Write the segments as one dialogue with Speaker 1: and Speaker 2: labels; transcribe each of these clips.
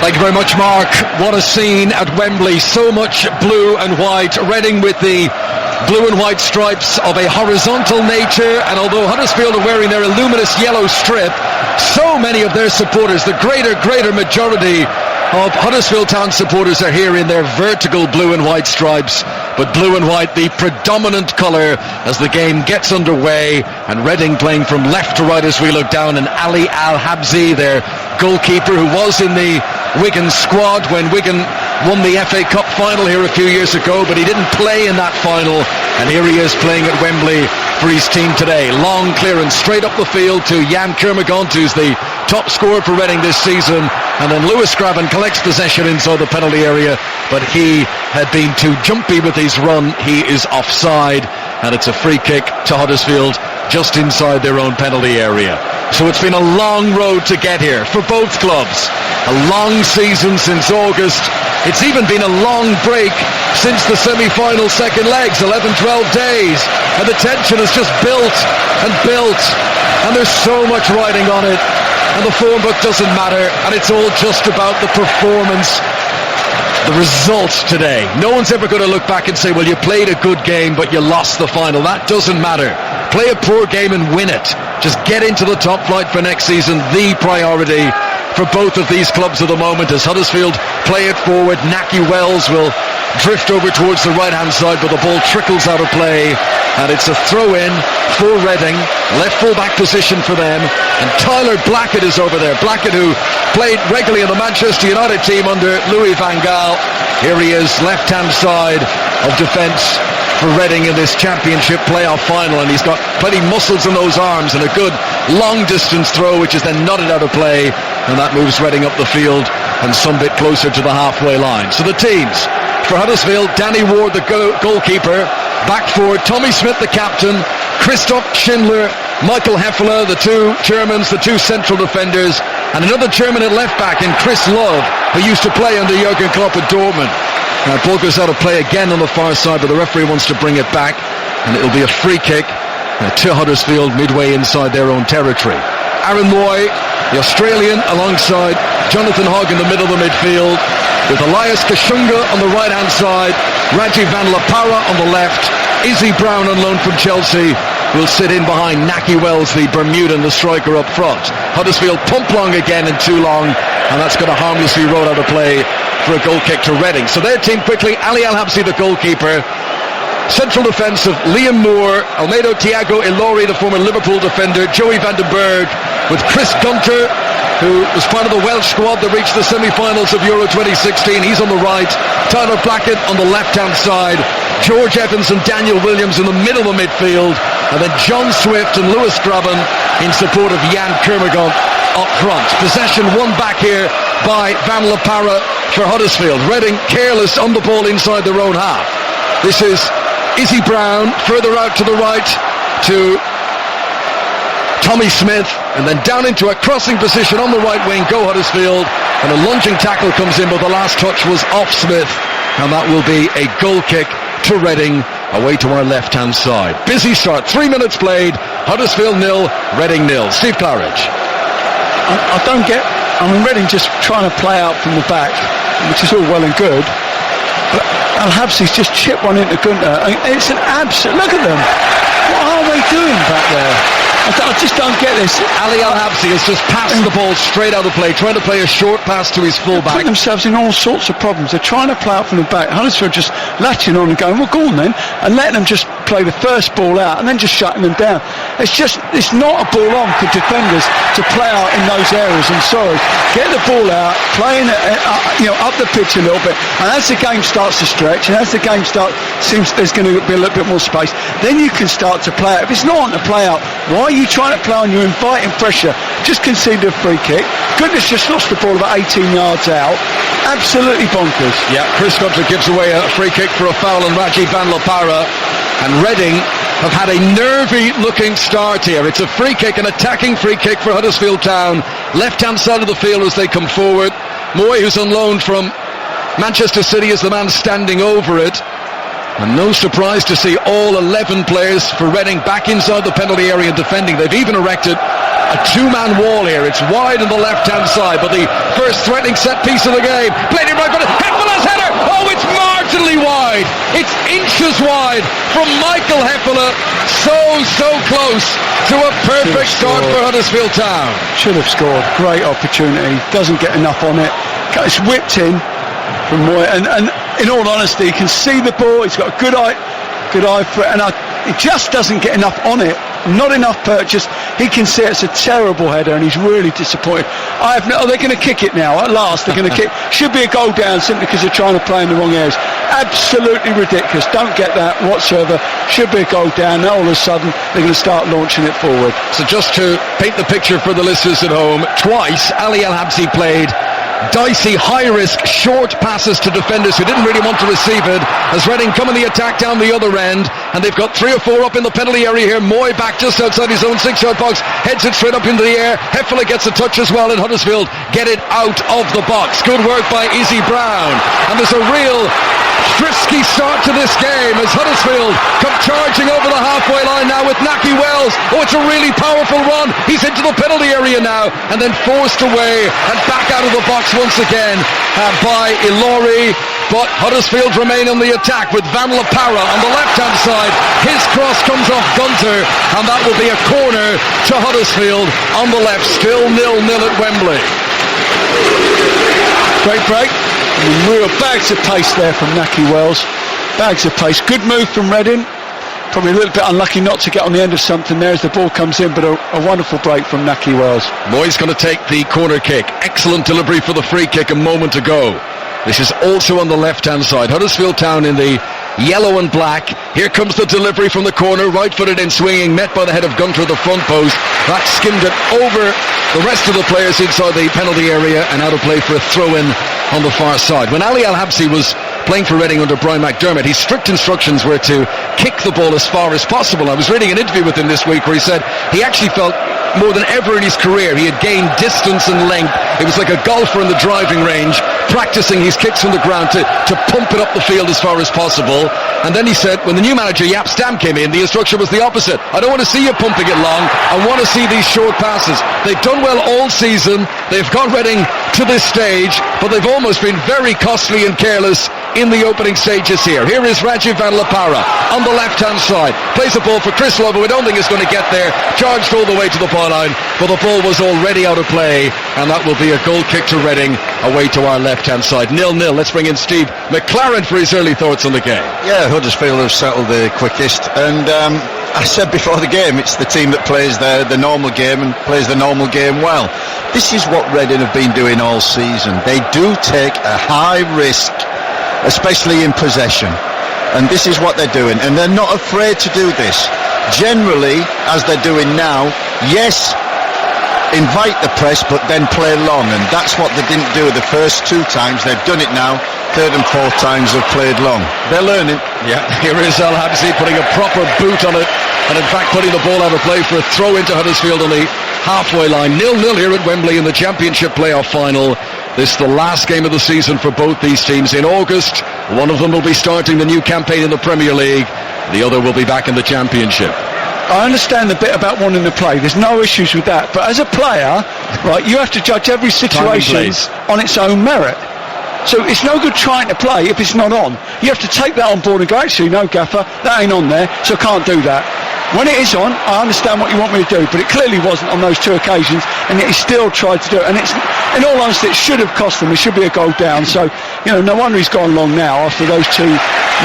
Speaker 1: Thank you very much, Mark. What a scene at Wembley. So much blue and white. Reading with the blue and white stripes of a horizontal nature. And although Huddersfield are wearing their luminous yellow strip, so many of their supporters, the greater majority of Huddersfield Town supporters, are here in their vertical blue and white stripes. But blue and white, the predominant colour as the game gets underway. And Reading playing from left to right as we look down. And Ali Al-Habsi, their goalkeeper, who was in the Wigan squad when Wigan won the FA Cup final here a few years ago, but he didn't play in that final, and here he is playing at Wembley for his team today. Long clearance straight up the field to Jan Kermagont, who's the top scorer for Reading this season, and then Lewis Graben collects possession inside the penalty area, but he had been too jumpy with his run. He is offside, and it's a free kick to Huddersfield just inside their own penalty area. So it's been a long road to get here for both clubs. A long season since August. It's even been a long break since the semi-final second legs, 11-12 days. And the tension has just built and built. And there's so much riding on it. And the form book doesn't matter. And it's all just about the performance, the results today. No one's ever going to look back and say, well, you played a good game, but you lost the final. That doesn't matter. Play a poor game and win it. Just get into the top flight for next season. The priority for both of these clubs at the moment as Huddersfield play it forward. Naki Wells will drift over towards the right-hand side, but the ball trickles out of play, and it's a throw-in for Reading. Left full-back position for them, and Tyler Blackett is over there. Blackett, who played regularly in the Manchester United team under Louis van Gaal. Here he is, left-hand side of defence for Reading in this championship playoff final, and he's got plenty muscles in those arms and a good long distance throw, which is then nodded out of play, and that moves Reading up the field and some bit closer to the halfway line. So the teams for Huddersfield: Danny Ward, the goalkeeper; back forward Tommy Smith, the captain; Christoph Schindler, Michael Hefele, the two Germans, the two central defenders, and another German at left back in Chris Love, who used to play under Jurgen Klopp at Dortmund. Now, ball goes out of play again on the far side, but the referee wants to bring it back, and it'll be a free kick to Huddersfield midway inside their own territory. Aaron Moy, the Australian, alongside Jonathan Hogg in the middle of the midfield, with Elias Kashunga on the right-hand side, Rajiv Van La Parra on the left, Izzy Brown on loan from Chelsea will sit in behind Naki Wells, the Bermudan, the striker up front. Huddersfield pump long again in too long, and that's going to harmlessly roll out of play for a goal kick to Reading. So their team quickly: Ali Al-Habsi, the goalkeeper; central defence of Liam Moore, Almeida Thiago Ilori, the former Liverpool defender; Joey van den Berg, with Chris Gunter, who was part of the Welsh squad that reached the semi-finals of Euro 2016. He's on the right. Tyler Blackett on the left-hand side. George Evans and Daniel Williams in the middle of the midfield. And then John Swift and Lewis Graben in support of Jan Kermagont up front. Possession won back here by Van La Parra for Huddersfield. Reading careless on the ball inside their own half. This is Izzy Brown further out to the right to Tommy Smith, and then down into a crossing position on the right wing. Go Huddersfield, and a lunging tackle comes in, but the last touch was off Smith, and that will be a goal kick to Reading away to our left-hand side. Busy start, 3 minutes played. Huddersfield 0, Reading 0. Steve Claridge.
Speaker 2: I don't get. Reading just trying to play out from the back, which is all well and good, but Al-Habsi's just chipped one into Gunter. It's an absolute. Look at them. What are they doing back there? I just don't get this.
Speaker 1: Ali Al-Habsi has just passed the ball straight out of play, trying to play a short pass to his fullback.
Speaker 2: Putting themselves in all sorts of problems. They're trying to play out from the back. Huddersfield just latching on and going, well, go on then, and letting them just play the first ball out and then just shutting them down. It's not a ball on for defenders to play out in those areas. I'm sorry. Get the ball out, playing up the pitch a little bit, and as the game starts to stretch, and as the game seems there's going to be a little bit more space, then you can start to play out. If it's not on to play out, why are you trying to play on? You're inviting pressure. Just conceded a free kick. Goodness, just lost the ball about 18 yards out. Absolutely bonkers.
Speaker 1: Yeah, Chris Gunter gives away a free kick for a foul on Rajiv Van La Parra, and Reading have had a nervy looking start here. It's a free kick, an attacking free kick for Huddersfield Town, left hand side of the field as they come forward. Moy, who's on loan from Manchester City, is the man standing over it. And no surprise to see all 11 players for Reading back inside the penalty area defending. They've even erected a two-man wall here. It's wide on the left-hand side, but the first threatening set piece of the game. Played it right for Hefela's header. Oh, it's marginally wide. It's inches wide from Michael Hefela. So close to a perfect start for Huddersfield Town.
Speaker 2: Should have scored. Great opportunity. Doesn't get enough on it. It's whipped in from Moy, and in all honesty, you can see the ball. He's got a good eye for it, and he just doesn't get enough on it. Not enough purchase. He can see it's a terrible header, and he's really disappointed. They're going to kick it now. At last, they're going to kick. Should be a goal down simply because they're trying to play in the wrong areas. Absolutely ridiculous. Don't get that whatsoever. Should be a goal down. Now all of a sudden they're going to start launching it forward.
Speaker 1: So just to paint the picture for the listeners at home, twice Ali Al-Habsi played dicey, high-risk, short passes to defenders who didn't really want to receive it, as Reading come in the attack down the other end, and they've got 3 or 4 up in the penalty area here. Moy back just outside his own 6-yard box, heads it straight up into the air. Hefela gets a touch as well, and Huddersfield get it out of the box. Good work by Izzy Brown, and there's a real frisky start to this game as Huddersfield come charging over the halfway line now with Naki Wells. Oh, it's a really powerful run. He's into the penalty area now, and then forced away and back out of the box once again by Ilori. But Huddersfield remain on the attack with Van La Parra on the left-hand side. His cross comes off Gunter, and that will be a corner to Huddersfield on the left. Still 0-0 at Wembley.
Speaker 2: Great break. Real bags of pace there from Naki Wells. Bags of pace. Good move from Reading. Probably a little bit unlucky not to get on the end of something there as the ball comes in, but a wonderful break from Naki Wells.
Speaker 1: Moy's going to take the corner kick. Excellent delivery for the free kick a moment ago. This is also on the left-hand side. Huddersfield Town in the yellow and black. Here comes the delivery from the corner, right-footed in swinging, met by the head of Gunter at the front post. That skimmed it over the rest of the players inside the penalty area and out of play for a throw-in on the far side. When Ali Al-Habsi was playing for Reading under Brian McDermott, his strict instructions were to kick the ball as far as possible. I was reading an interview with him this week where he said he actually felt more than ever in his career he had gained distance and length. It was like a golfer in the driving range practicing his kicks from the ground to pump it up the field as far as possible. And then he said when the new manager Jaap Stam came in, the instruction was the opposite. I don't want to see you pumping it long, I want to see these short passes. They've done well all season, they've got Reading to this stage, but they've almost been very costly and careless in the opening stages here. Here is Rajiv Van La Parra on the left-hand side. Plays the ball for Chris Love, who I don't think is going to get there. Charged all the way to the byline, but the ball was already out of play, and that will be a goal kick to Reading away to our left-hand side. 0-0. Let's bring in Steve McLaren for his early thoughts on the game.
Speaker 3: Yeah, Huddersfield have settled the quickest, and I said before the game, it's the team that plays the normal game and plays the normal game well. This is what Reading have been doing all season. They do take a high risk, especially in possession, and this is what they're doing, and they're not afraid to do this. Generally, as they're doing now, yes, invite the press, but then play long, and that's what they didn't do the first 2 times. They've done it now. 3rd and 4th times have played long. They're learning.
Speaker 1: Yeah, here is Al-Habsi putting a proper boot on it, and in fact putting the ball out of play for a throw into Huddersfield on the halfway line. 0-0 here at Wembley in the Championship playoff final. This is the last game of the season for both these teams. In August, one of them will be starting the new campaign in the Premier League, the other will be back in the Championship.
Speaker 2: I understand the bit about wanting to play. There's no issues with that. But as a player, right, you have to judge every situation on its own merit. So it's no good trying to play if it's not on. You have to take that on board and go, actually, no, Gaffer, that ain't on there, so I can't do that. When it is on, I understand what you want me to do, but it clearly wasn't on those 2 occasions, and yet he still tried to do it. And it's, in all honesty, it should have cost them. It should be a goal down. So, no wonder he's gone long now after those 2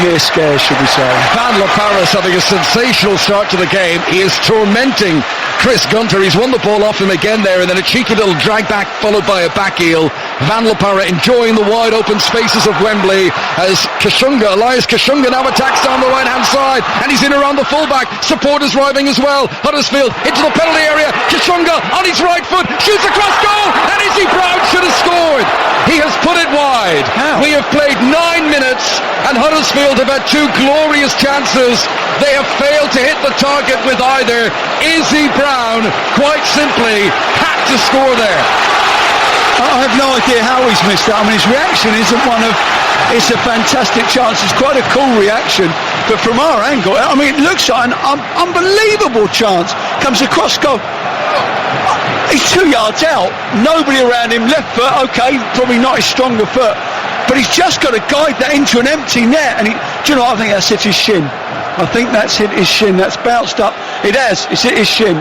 Speaker 2: near scares, should we say.
Speaker 1: Van La Parra's having a sensational start to the game. He is tormenting Chris Gunter. He's won the ball off him again there, and then a cheeky little drag back followed by a back heel. Van La Parra enjoying the wide open spaces of Wembley as Elias Kashunga now attacks down the right hand side, and he's in around the fullback. Supporters arriving as well. Huddersfield into the penalty area. Kashunga on his right foot shoots across goal, and Izzy Brown should have scored. He has put it wide.
Speaker 2: How?
Speaker 1: We have played 9 minutes and Huddersfield have had 2 glorious chances. They have failed to hit the target with either. Izzy Brown quite simply had to score there.
Speaker 2: I have no idea how he's missed that. I mean, his reaction isn't one of, it's a fantastic chance. It's quite a cool reaction. But from our angle, I mean, it looks like an unbelievable chance. Comes across goal. He's 2 yards out, nobody around him, left foot, okay, probably not his stronger foot, but he's just got to guide that into an empty net. And do you know what? I think that's hit his shin. I think that's hit his shin. That's bounced up. It has. It's hit his shin.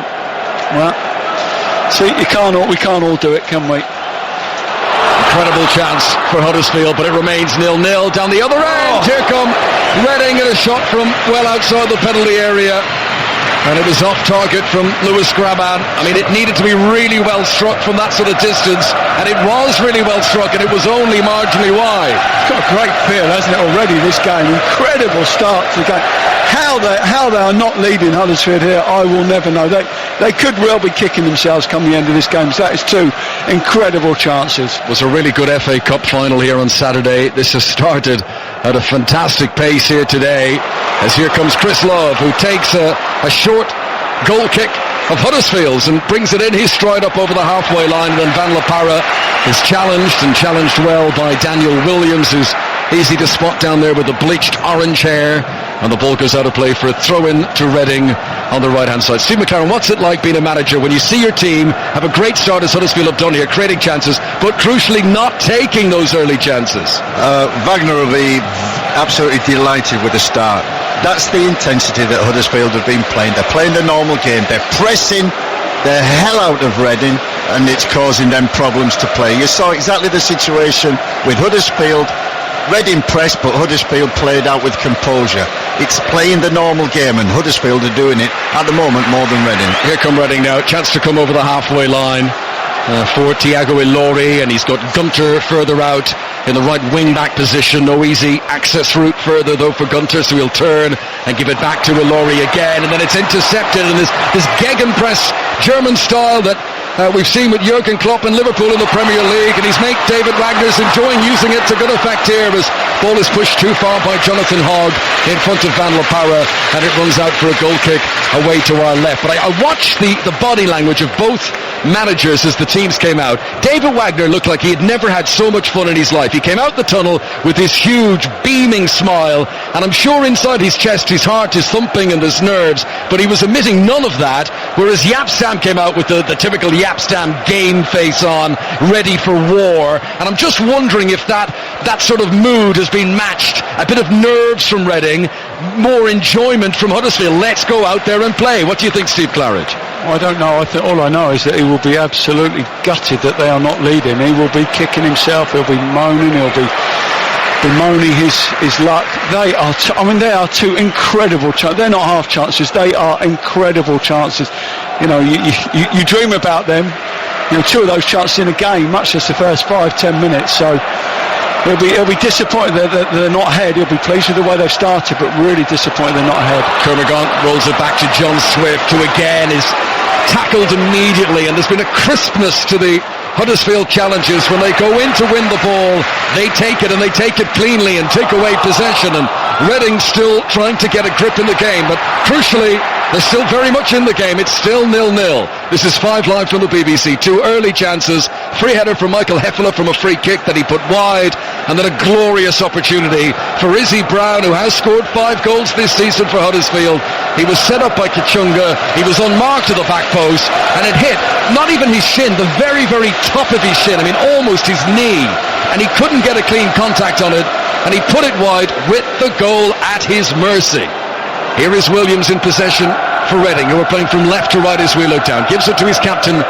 Speaker 2: Well, see, we can't all do it, can we?
Speaker 1: Incredible chance for Huddersfield, but it remains 0-0 down the other end. Here come Reading and a shot from well outside the penalty area. And it was off target from Lewis Graban. I mean, it needed to be really well struck from that sort of distance, and it was really well struck, and it was only marginally wide.
Speaker 2: It's got a great feel, hasn't it, already, this game? Incredible start to the game. How they are not leading Huddersfield here, I will never know. They could well be kicking themselves come the end of this game. So that is two incredible chances.
Speaker 1: It was a really good FA Cup final here on Saturday. This has started at a fantastic pace here today, as here comes Chris Love, who takes a short goal kick of Huddersfield's and brings it in his stride up over the halfway line. And then Van La Parra is challenged well by Daniel Williams, who's easy to spot down there with the bleached orange hair, and the ball goes out of play for a throw-in to Reading on the right-hand side. Steve McLaren, what's it like being a manager when you see your team have a great start, as Huddersfield have done here, creating chances, but crucially not taking those early chances?
Speaker 3: Wagner will be absolutely delighted with the start. That's the intensity that Huddersfield have been playing. They're playing the normal game. They're pressing the hell out of Reading, and it's causing them problems to play. You saw exactly the situation with Huddersfield. Reading pressed, but Huddersfield played out with composure. It's playing the normal game, and Huddersfield are doing it at the moment more than Reading.
Speaker 1: Here come Reading now. Chance to come over the halfway line for Thiago Ilori, and he's got Gunter further out in the right wing-back position. No easy access route further, though, for Gunter, so he'll turn and give it back to Ilori again, and then it's intercepted, and this gegenpress German style that we've seen with Jurgen Klopp and Liverpool in the Premier League, and he's made David Wagner's enjoying using it to good effect here, as ball is pushed too far by Jonathan Hogg in front of Van La Parra, and it runs out for a goal kick away to our left. But I watched the body language of both managers as the teams came out. David Wagner looked like he had never had so much fun in his life. He came out the tunnel with this huge beaming smile, and I'm sure inside his chest his heart is thumping and his nerves, but he was emitting none of that, whereas Jaap Stam came out with the typical Jaap Stam game face on, ready for war. And I'm just wondering if that sort of mood has been matched. A bit of nerves from Reading, more enjoyment from Huddersfield. Let's go out there and play. What do you think, Steve Claridge?
Speaker 2: I don't know. All I know is that he will be absolutely gutted that they are not leading. He will be kicking himself. He'll be moaning. He'll be bemoaning his luck. They are two incredible chances. They're not half chances. They are incredible chances. You know, you dream about them. You know, two of those chances in a game, much less the first 5-10 minutes. So he'll be disappointed that they're not ahead. He'll be pleased with the way they've started, but really disappointed they're not ahead.
Speaker 1: Kermagant rolls it back to John Swift, who again is tackled immediately, and there's been a crispness to the Huddersfield challenges. When they go in to win the ball, they take it, and they take it cleanly and take away possession, and Reading still trying to get a grip in the game, but crucially they're still very much in the game. It's still 0-0. This is 5 Live from the BBC. Two early chances. Free header from Michael Hefele from a free kick that he put wide, and then a glorious opportunity for Izzy Brown, who has scored 5 goals this season for Huddersfield. He was set up by Kachunga. He was unmarked to the back post, and it hit not even his shin, the very, very top of his shin. I mean, almost his knee, and he couldn't get a clean contact on it, and he put it wide with the goal at his mercy. Here is Williams in possession for Reading, who are playing from left to right as we look down. Gives it to his captain,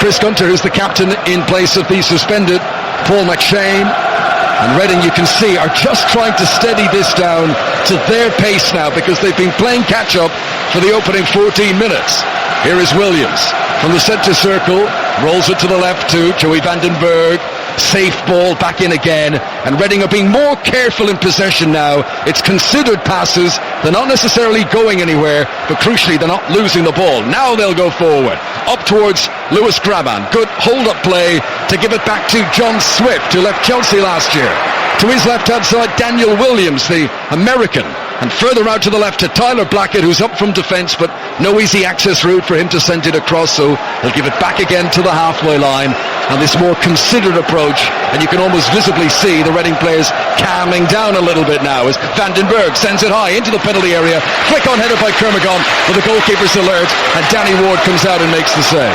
Speaker 1: Chris Gunter, who's the captain in place of the suspended Paul McShane. And Reading, you can see, are just trying to steady this down to their pace now, because they've been playing catch-up for the opening 14 minutes. Here is Williams from the centre circle, rolls it to the left to Joey Vandenberg. Safe ball back in again, and Reading are being more careful in possession now. It's considered passes. They're not necessarily going anywhere, but crucially they're not losing the ball. Now they'll go forward up towards Lewis Graban. Good hold-up play to give it back to John Swift, who left Chelsea last year. To his left-hand side, Daniel Williams, the American, and further out to the left to Tyler Blackett, who's up from defence, but no easy access route for him to send it across, so he'll give it back again to the halfway line. And this more considered approach, and you can almost visibly see the Reading players calming down a little bit now as Vandenberg sends it high into the penalty area. Flick on header by Kermagant, but the goalkeeper's alert, and Danny Ward comes out and makes the save.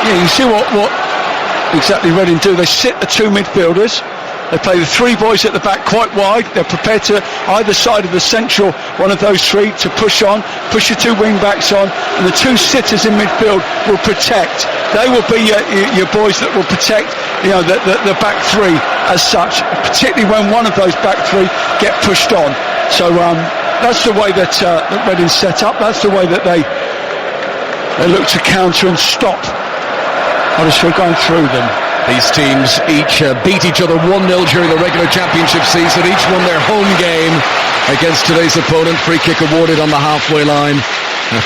Speaker 2: Yeah, you see what exactly Reading do. They sit the two midfielders. They play the three boys at the back quite wide. They're prepared to either side of the central, one of those three, to push your two wing backs on, and the two sitters in midfield will protect. They will be your boys that will protect, the back three as such, particularly when one of those back three get pushed on. So that's the way that Reading set up. That's the way that they look to counter and stop Huddersfield going through them.
Speaker 1: These teams each beat each other 1-0 during the regular championship season. Each won their home game against today's opponent. Free kick awarded on the halfway line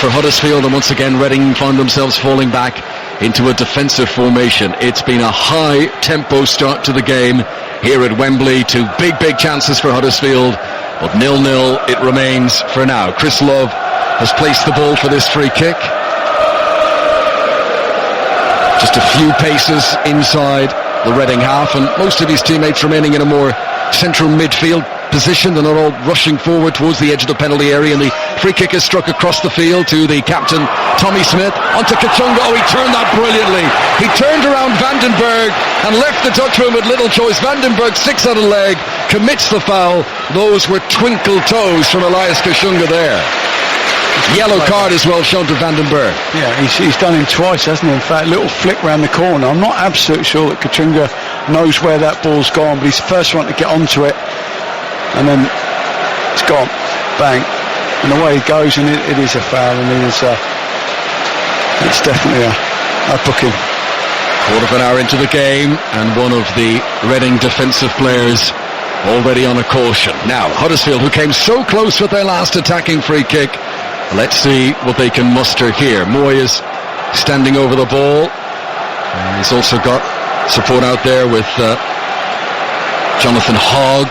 Speaker 1: for Huddersfield, and once again Reading found themselves falling back into a defensive formation. It's been a high tempo start to the game here at Wembley. Two big chances for Huddersfield, but 0-0 it remains for now. Chris Love has placed the ball for this free kick. Just a few paces inside the Reading half, and most of his teammates remaining in a more central midfield position. They're not all rushing forward towards the edge of the penalty area, and the free kick is struck across the field to the captain, Tommy Smith, onto Kachunga. Oh, he turned that brilliantly. He turned around Vandenberg and left the touchroom with little choice. Vandenberg sticks out a leg, commits the foul. Those were twinkle toes from Elias Kachunga there. Yellow card as well shown to Vandenberg.
Speaker 2: Yeah, he's done him twice, hasn't he? In fact, a little flick round the corner. I'm not absolutely sure that Kachunga knows where that ball's gone, but he's the first one to get onto it, and then it's gone, bang, and away he goes, and it is a foul, and it's definitely a booking.
Speaker 1: Quarter of an hour into the game, and one of the Reading defensive players already on a caution. Now, Huddersfield, who came so close with their last attacking free kick, let's see what they can muster here. Moy is standing over the ball. He's also got support out there with Jonathan Hogg.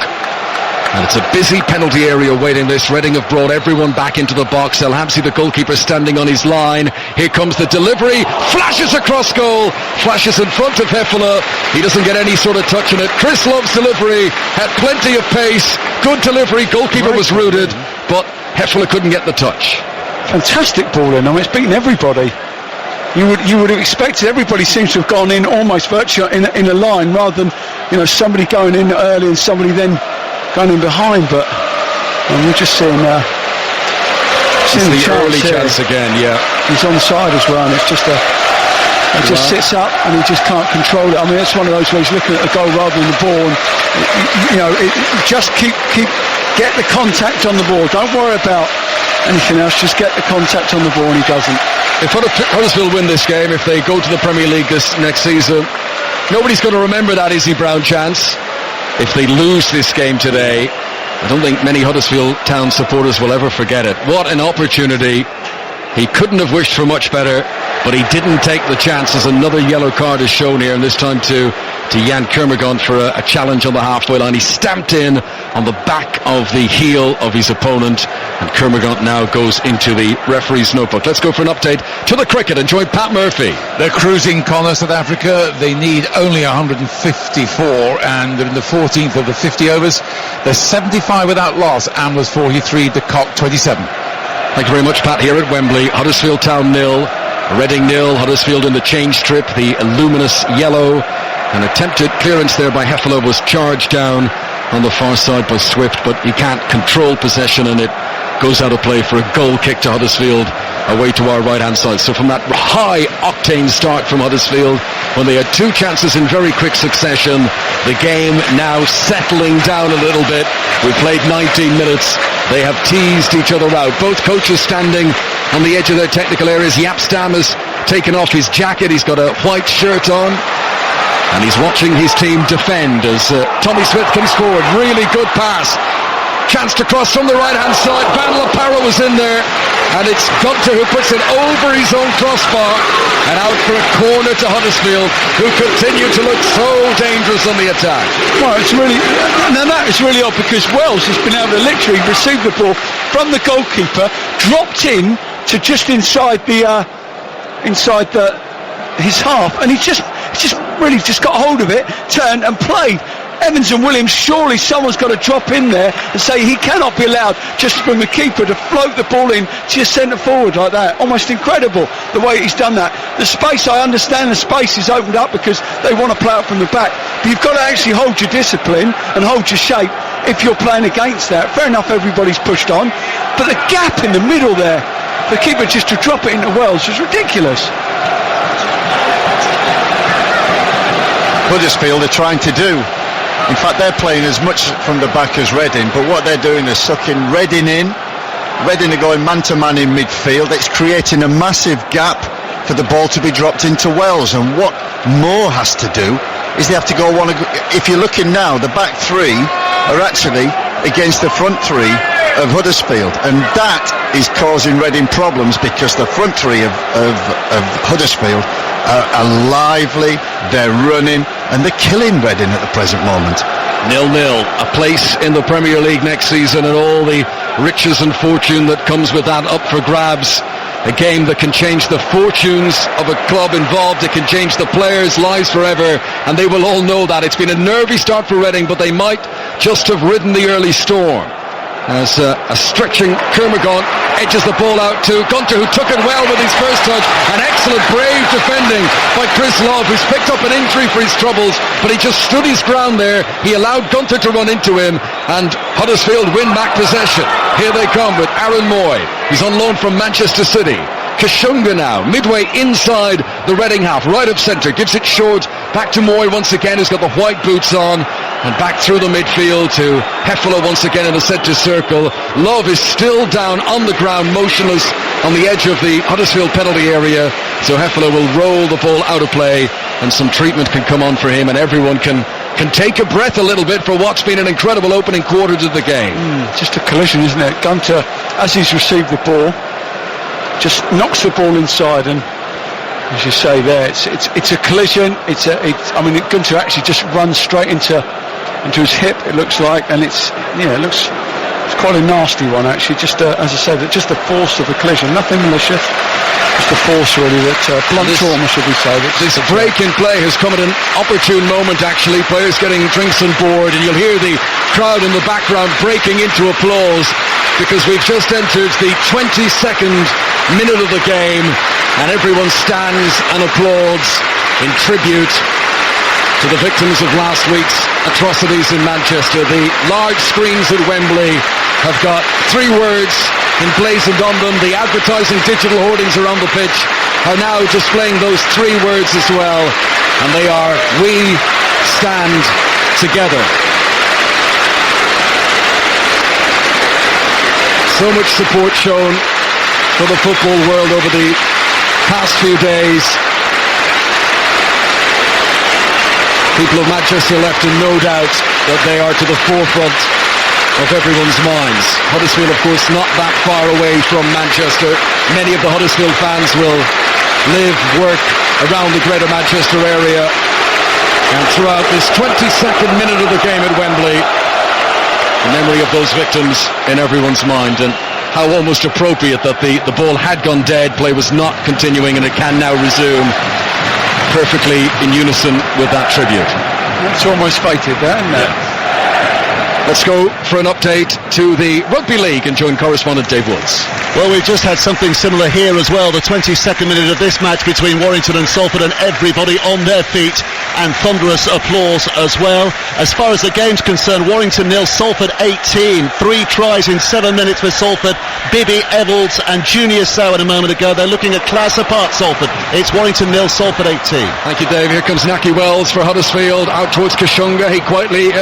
Speaker 1: And it's a busy penalty area waiting this. Reading have brought everyone back into the box. El Habsi, the goalkeeper, standing on his line. Here comes the delivery. Flashes across goal. Flashes in front of Hefele. He doesn't get any sort of touch on it. Chris Love's delivery had plenty of pace. Good delivery. Goalkeeper was rooted, but Hefele couldn't get the touch.
Speaker 2: Fantastic ball in. I mean, it's beaten everybody. You would have expected. Everybody seems to have gone in almost virtually in a line, rather than somebody going in early and somebody then going in behind. But we're just seeing the
Speaker 1: early chance again. Yeah,
Speaker 2: he's on side as well, and it's just it just sits up and he just can't control it. I mean, it's one of those where he's looking at the goal rather than the ball, and just keep get the contact on the ball. Don't worry about anything else, just get the contact on the ball, and he doesn't.
Speaker 1: If Huddersfield win this game, if they go to the Premier League this next season, nobody's going to remember that Izzy Brown chance. If they lose this game today, I don't think many Huddersfield Town supporters will ever forget it. What an opportunity. He couldn't have wished for much better, but he didn't take the chances. Another yellow card is shown here, and this time to Jan Kermorgant for a challenge on the halfway line. He stamped in on the back of the heel of his opponent, and Kermorgant now goes into the referee's notebook. Let's go for an update to the cricket and join Pat Murphy.
Speaker 4: They're cruising, Connor, South Africa. They need only 154, and they're in the 14th of the 50 overs. They're 75 without loss. Amla's 43, de Kock 27.
Speaker 1: Thank you very much, Pat. Here at Wembley, Huddersfield Town 0, Reading 0. Huddersfield in the change strip, the luminous yellow. An attempted clearance there by Hefele was charged down on the far side by Swift, but he can't control possession, and it goes out of play for a goal kick to Huddersfield away to our right hand side. So from that high octane start from Huddersfield, when they had two chances in very quick succession, the game now settling down a little bit. We played 19 minutes. They have teased each other out. Both coaches standing on the edge of their technical areas. Yapstam has taken off his jacket. He's got a white shirt on, and he's watching his team defend as Tommy Smith comes forward. Really good pass. Chance to cross from the right-hand side. Van Laparo was in there, and it's Gunter who puts it over his own crossbar and out for a corner to Huddersfield, who continue to look so dangerous on the attack.
Speaker 2: Well, it's really, now that is really odd, because Wells has been able to literally receive the ball from the goalkeeper, dropped in to just inside his half, and he just really got hold of it, turned and played Evans and Williams, surely someone's got to drop in there and say he cannot be allowed just from the keeper to float the ball in to your centre forward like that. Almost incredible the way he's done that. The space, I understand the space is opened up because they want to play out from the back, but you've got to actually hold your discipline and hold your shape if you're playing against that. Fair enough, everybody's pushed on, but the gap in the middle there, the keeper just to drop it into Wells was ridiculous.
Speaker 3: Huddersfield are trying to do. In fact, they're playing as much from the back as Reading, but what they're doing is sucking Reading in. Reading are going man-to-man in midfield. It's creating a massive gap for the ball to be dropped into Wells, and what Moore has to do is they have to go one. If you're looking now, the back three are actually against the front three of Huddersfield, and that is causing Reading problems because the front three of Huddersfield are lively, they're running, and they're killing Reading at the present moment.
Speaker 1: 0-0, a place in the Premier League next season and all the riches and fortune that comes with that up for grabs. A game that can change the fortunes of a club involved. It can change the players' lives forever, and they will all know that. It's been a nervy start for Reading, but they might just have ridden the early storm. As a stretching Kermagon edges the ball out to Gunter, who took it well with his first touch. An excellent, brave defending by Chris Love, who's picked up an injury for his troubles, but he just stood his ground there. He allowed Gunter to run into him, and Huddersfield win back possession. Here they come with Aaron Moy. He's on loan from Manchester City. Kashunga now, midway inside the Reading half, right of centre, gives it short, back to Moy once again, who's got the white boots on, and back through the midfield to Heffler once again in the centre circle. Love is still down on the ground, motionless on the edge of the Huddersfield penalty area, so Heffler will roll the ball out of play, and some treatment can come on for him, and everyone can take a breath a little bit for what's been an incredible opening quarter to the game.
Speaker 2: Just a collision, isn't it? Gunter, as he's received the ball, just knocks the ball inside, and as you say there, it's a collision. Gunter actually just runs straight into his hip, it looks like, and it's quite a nasty one actually. Just as I said, just the force of the collision, nothing malicious, just the force really that blunt trauma, should we say.
Speaker 1: This break in play has come at an opportune moment actually. Players getting drinks on board, and you'll hear the crowd in the background breaking into applause, because we've just entered the 22nd minute of the game, and everyone stands and applauds in tribute to the victims of last week's atrocities in Manchester. The large screens at Wembley have got 3 words emblazoned on them. The advertising digital hoardings around the pitch are now displaying those 3 words as well, and they are "We stand together." So much support shown for the football world over the past few days. People of Manchester left in no doubt that they are to the forefront of everyone's minds. Huddersfield, of course, not that far away from Manchester. Many of the Huddersfield fans will live, work around the greater Manchester area. And throughout this 22nd minute of the game at Wembley, the memory of those victims in everyone's mind, and how almost appropriate that the ball had gone dead, play was not continuing, and it can now resume perfectly in unison with that tribute.
Speaker 2: It's almost fated, that, isn't it?
Speaker 1: Yeah. Let's go for an update to the Rugby League and join correspondent Dave Woods.
Speaker 5: Well, we've just had something similar here as well. The 22nd minute of this match between Warrington and Salford, and everybody on their feet and thunderous applause as well. As far as the game's concerned, Warrington 0, Salford 18. 3 tries in 7 minutes for Salford. Bibby, Evalds and Junior Sowan a moment ago. They're looking a class apart, Salford. It's Warrington 0, Salford 18.
Speaker 1: Thank you, Dave. Here comes Naki Wells for Huddersfield, out towards Kashunga. He quietly,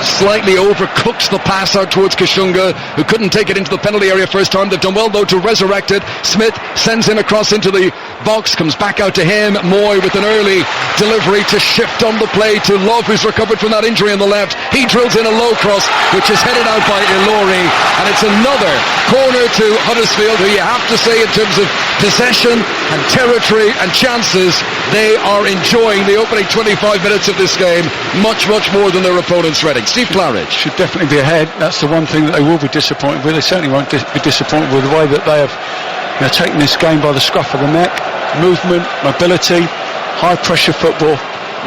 Speaker 1: slightly overcooks the pass out towards Kashunga, who couldn't take it into the penalty area first time. They've done well though to resurrect it. Smith sends in across into the box, comes back out to him. Moy with an early delivery to shift on the play to Love, who's recovered from that injury on the left. He drills in a low cross, which is headed out by Ilori, and it's another corner to Huddersfield, who you have to say in terms of possession and territory and chances, they are enjoying the opening 25 minutes of this game much more than their opponents. Reading. Steve Claridge.
Speaker 2: Should definitely be ahead. That's the one thing that they will be disappointed with. They certainly won't be disappointed with the way that they have taken this game by the scruff of the neck. Movement, mobility, high pressure football.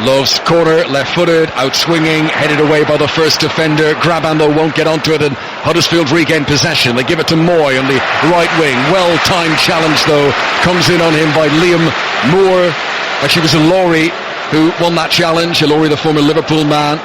Speaker 1: Loves corner, left-footed, out-swinging, headed away by the first defender. Graban, though, won't get onto it, and Huddersfield regain possession. They give it to Moy on the right wing. Well-timed challenge, though, comes in on him by Liam Moore. Actually, it was Ilori who won that challenge. Ilori, the former Liverpool man.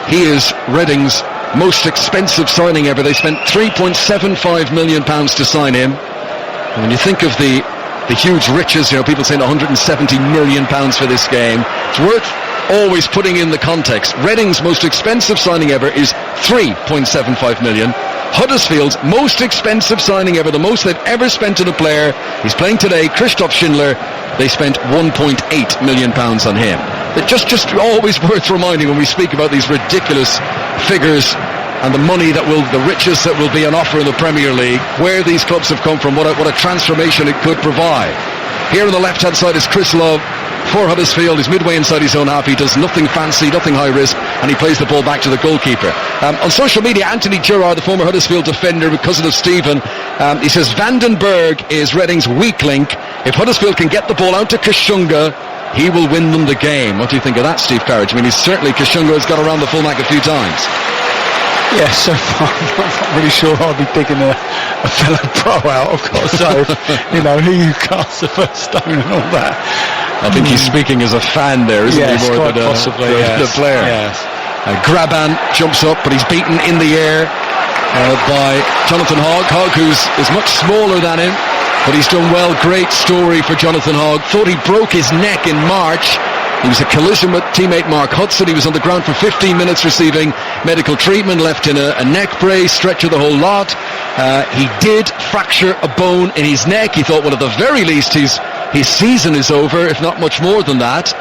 Speaker 1: He is Reading's most expensive signing ever. They spent £3.75 million to sign him. And when you think of the huge riches, people saying £170 million for this game, it's worth always putting in the context. Reading's most expensive signing ever is £3.75 million. Huddersfield's most expensive signing ever, the most they've ever spent on a player, he's playing today, Christoph Schindler. They spent £1.8 million on him. It's just always worth reminding when we speak about these ridiculous figures and the money the riches that will be on offer in the Premier League, where these clubs have come from, what a transformation it could provide. Here on the left-hand side is Chris Love for Huddersfield. He's midway inside his own half. He does nothing fancy, nothing high risk, and he plays the ball back to the goalkeeper. On social media, Anthony Gerrard, the former Huddersfield defender, cousin of Stephen, he says Vandenberg is Reading's weak link. If Huddersfield can get the ball out to Kashunga, he will win them the game. What do you think of that, Steve Carriage? I mean, Kashunga has got around the fullback a few times.
Speaker 2: Yeah, so far I'm not really sure I'll be digging a fellow pro out, of course. So, he who casts the first stone and all that.
Speaker 1: I think he's speaking as a fan there, isn't he? More than possibly, the player.
Speaker 2: Yes.
Speaker 1: Graban jumps up, but he's beaten in the air by Jonathan Hogg. Hogg, who's much smaller than him, but he's done well. Great story for Jonathan Hogg. Thought he broke his neck in March. He was a collision with teammate Mark Hudson. He was on the ground for 15 minutes receiving medical treatment, left in a neck brace, stretcher, the whole lot. He did fracture a bone in his neck. He thought, well, at the very least, his season is over, if not much more than that.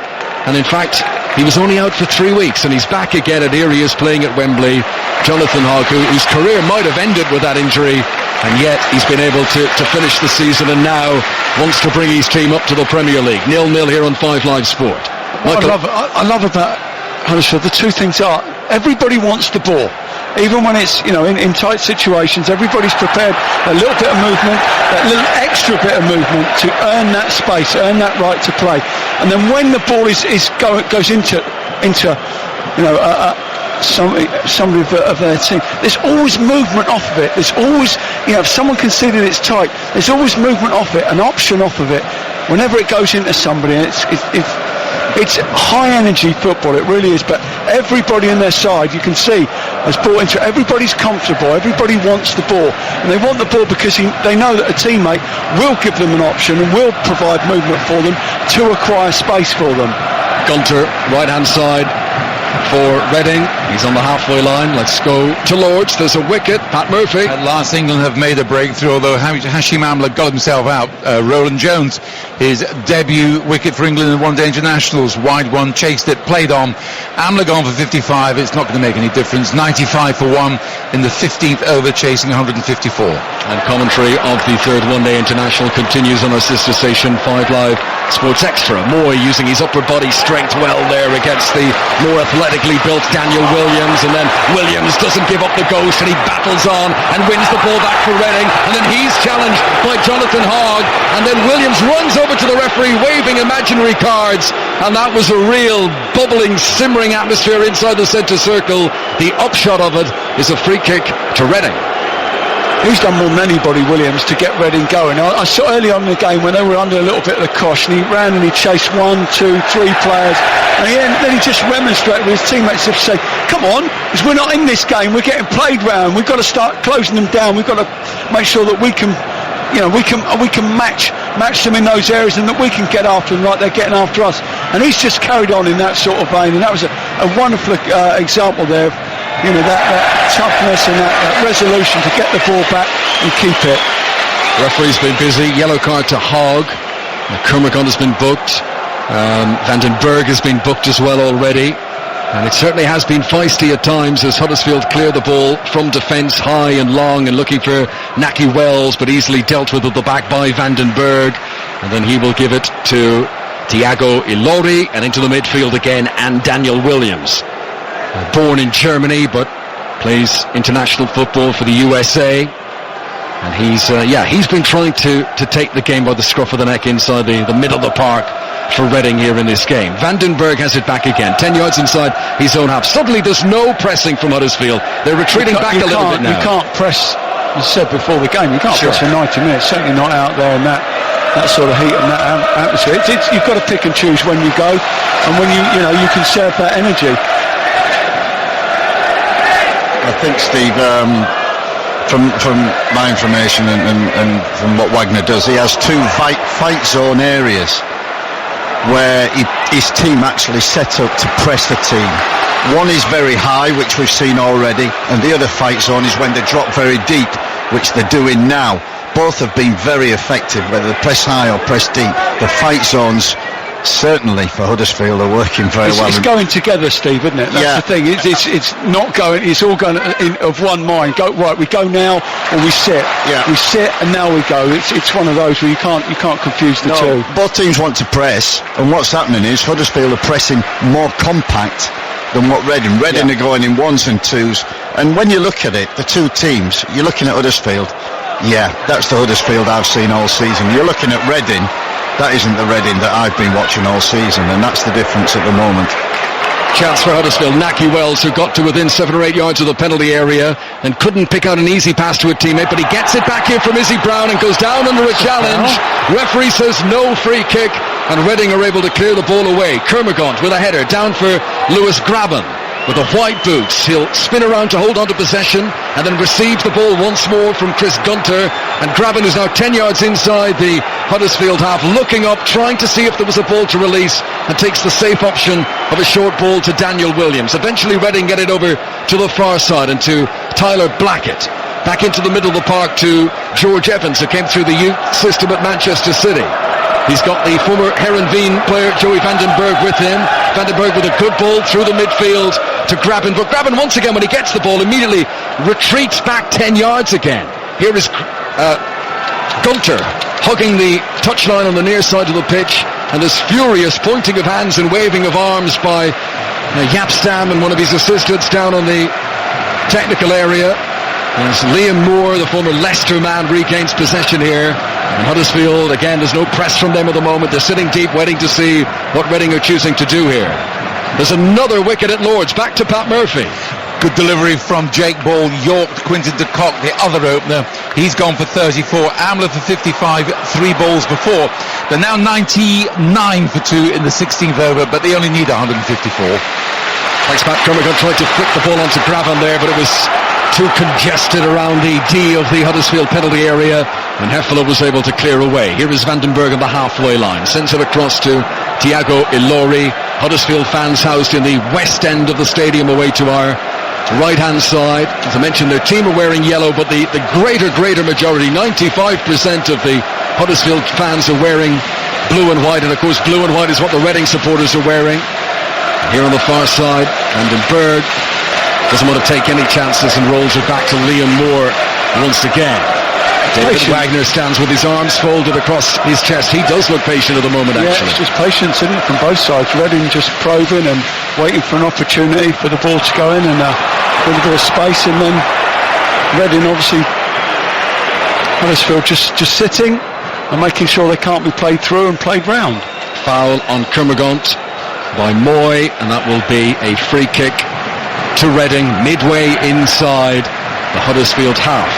Speaker 1: And in fact, he was only out for 3 weeks, and he's back again at Areas playing at Wembley. Jonathan Hogg, whose career might have ended with that injury, and yet he's been able to finish the season and now wants to bring his team up to the Premier League. 0-0 here on 5 Live Sport.
Speaker 2: What I love about Huddersfield, the two things are, everybody wants the ball. Even when it's, in tight situations, everybody's prepared a little bit of movement, that little extra bit of movement to earn that space, earn that right to play. And then when the ball goes into somebody of their team, there's always movement off of it. There's always, if someone considers it's tight, there's always movement off it, an option off of it. Whenever it goes into somebody, it's high energy football, it really is, but everybody on their side, you can see, has bought into it. Everybody's comfortable, everybody wants the ball, and they want the ball because they know that a teammate will give them an option and will provide movement for them to acquire space for them.
Speaker 1: Gunter, right hand side for Reading. He's on the halfway line. Let's go to Lords. There's a wicket. Pat Murphy.
Speaker 4: At last, England have made a breakthrough, although Hashim Amla got himself out. Roland Jones, his debut wicket for England in one-day internationals. Wide one, chased it, played on. Amla gone for 55. It's not going to make any difference. 95 for one in the 15th over, chasing 154.
Speaker 1: And commentary of the third one-day international continues on our sister station 5 Live Sports Extra. Moy using his upper body strength well there against the more athletically built Daniel Williams, and then Williams doesn't give up the ghost and he battles on and wins the ball back for Reading, and then he's challenged by Jonathan Hogg, and then Williams runs over to the referee waving imaginary cards, and that was a real bubbling, simmering atmosphere inside the centre circle. The upshot of it is a free kick to Reading.
Speaker 2: He's done more than anybody, Williams, to get Reading going. I saw early on in the game when they were under a little bit of the cosh, and he ran and he chased 1, 2, 3 players, and then he just remonstrated with his teammates to say, come on, because we're not in this game, we're getting played round, we've got to start closing them down, we've got to make sure that we can match them in those areas, and that we can get after them like they're getting after us. And he's just carried on in that sort of vein, and that was a wonderful example there. That toughness and that resolution to get the ball back and keep it.
Speaker 1: The referee's been busy. Yellow card to Hogg. Kermagund has been booked. Vandenberg has been booked as well already. And it certainly has been feisty at times as Huddersfield clear the ball from defence high and long and looking for Naki Wells, but easily dealt with at the back by Vandenberg. And then he will give it to Thiago Ilori, and into the midfield again, and Daniel Williams. Born in Germany but plays international football for the USA, and he's been trying to take the game by the scruff of the neck inside the middle of the park for Reading here in this game. Vandenberg has it back again, 10 yards inside his own half. Suddenly there's no pressing from Huddersfield. They're retreating back a little bit now.
Speaker 2: You can't press, as I said before the game, you can't press for 90 minutes, certainly not out there in that sort of heat and that atmosphere. You've got to pick and choose when you go and when you conserve that energy.
Speaker 3: I think, Steve, from my information and from what Wagner does, he has two fight zone areas where his team actually set up to press the team. One is very high, which we've seen already, and the other fight zone is when they drop very deep, which they're doing now. Both have been very effective, whether they press high or press deep. The fight zones, certainly for Huddersfield, are working very well.
Speaker 2: It's going together, Steve, isn't it? That's the thing. It's not going. It's all going of one mind. Go right. We go now, or we sit.
Speaker 3: Yeah.
Speaker 2: We sit, and now we go. It's one of those where you can't confuse the two.
Speaker 3: Both teams want to press, and what's happening is Huddersfield are pressing more compact than what Reading. Reading are going in ones and twos, and when you look at it, the two teams, you're looking at Huddersfield. Yeah, that's the Huddersfield I've seen all season. You're looking at Reading. That isn't the Reading that I've been watching all season, and that's the difference at the moment.
Speaker 1: Chance for Huddersfield. Naki Wells, who got to within 7 or 8 yards of the penalty area and couldn't pick out an easy pass to a teammate, but he gets it back here from Izzy Brown and goes down under a challenge. Referee says no free kick, and Reading are able to clear the ball away. Kermagant with a header down for Lewis Graben. With the white boots, he'll spin around to hold on to possession and then receive the ball once more from Chris Gunter. And Graben is now 10 yards inside the Huddersfield half, looking up, trying to see if there was a ball to release, and takes the safe option of a short ball to Daniel Williams. Eventually Reading get it over to the far side and to Tyler Blackett. Back into the middle of the park to George Evans, who came through the youth system at Manchester City. He's got the former Heerenveen player Joey Vandenberg with him. Vandenberg with a good ball through the midfield to Graben. But Graben, once again, when he gets the ball, immediately retreats back 10 yards again. Here is Gunter hugging the touchline on the near side of the pitch. And there's furious pointing of hands and waving of arms by Jaap Stam and one of his assistants down on the technical area. As Liam Moore, the former Leicester man, regains possession here. And Huddersfield, again, there's no press from them at the moment. They're sitting deep, waiting to see what Reading are choosing to do here. There's another wicket at Lord's. Back to Pat Murphy.
Speaker 4: Good delivery from Jake Ball. York, Quinton de Kock, the other opener. He's gone for 34. Amler for 55, 3 balls before. They're now 99 for 2 in the 16th over, but they only need 154.
Speaker 1: Thanks, Pat. Kermagant tried to flick the ball onto Graven there, but it was too congested around the D of the Huddersfield penalty area, and Heffler was able to clear away. Here is Vandenberg on the halfway line, sends it across to Thiago Ilori. Huddersfield fans housed in the west end of the stadium away to our right hand side. As I mentioned, their team are wearing yellow, but the greater majority, 95% of the Huddersfield fans are wearing blue and white, and of course blue and white is what the Reading supporters are wearing. Here on the far side, Vandenberg doesn't want to take any chances and rolls it back to Liam Moore once again. David Wagner stands with his arms folded across his chest. He does look patient at the moment, actually.
Speaker 2: It's just patience, isn't it, from both sides. Reading just probing and waiting for an opportunity for the ball to go in, and a little bit of space, and then Reading, obviously, Huddersfield just sitting and making sure they can't be played through and played round.
Speaker 1: Foul on Kermagant by Moy, and that will be a free kick to Reading, midway inside the Huddersfield half.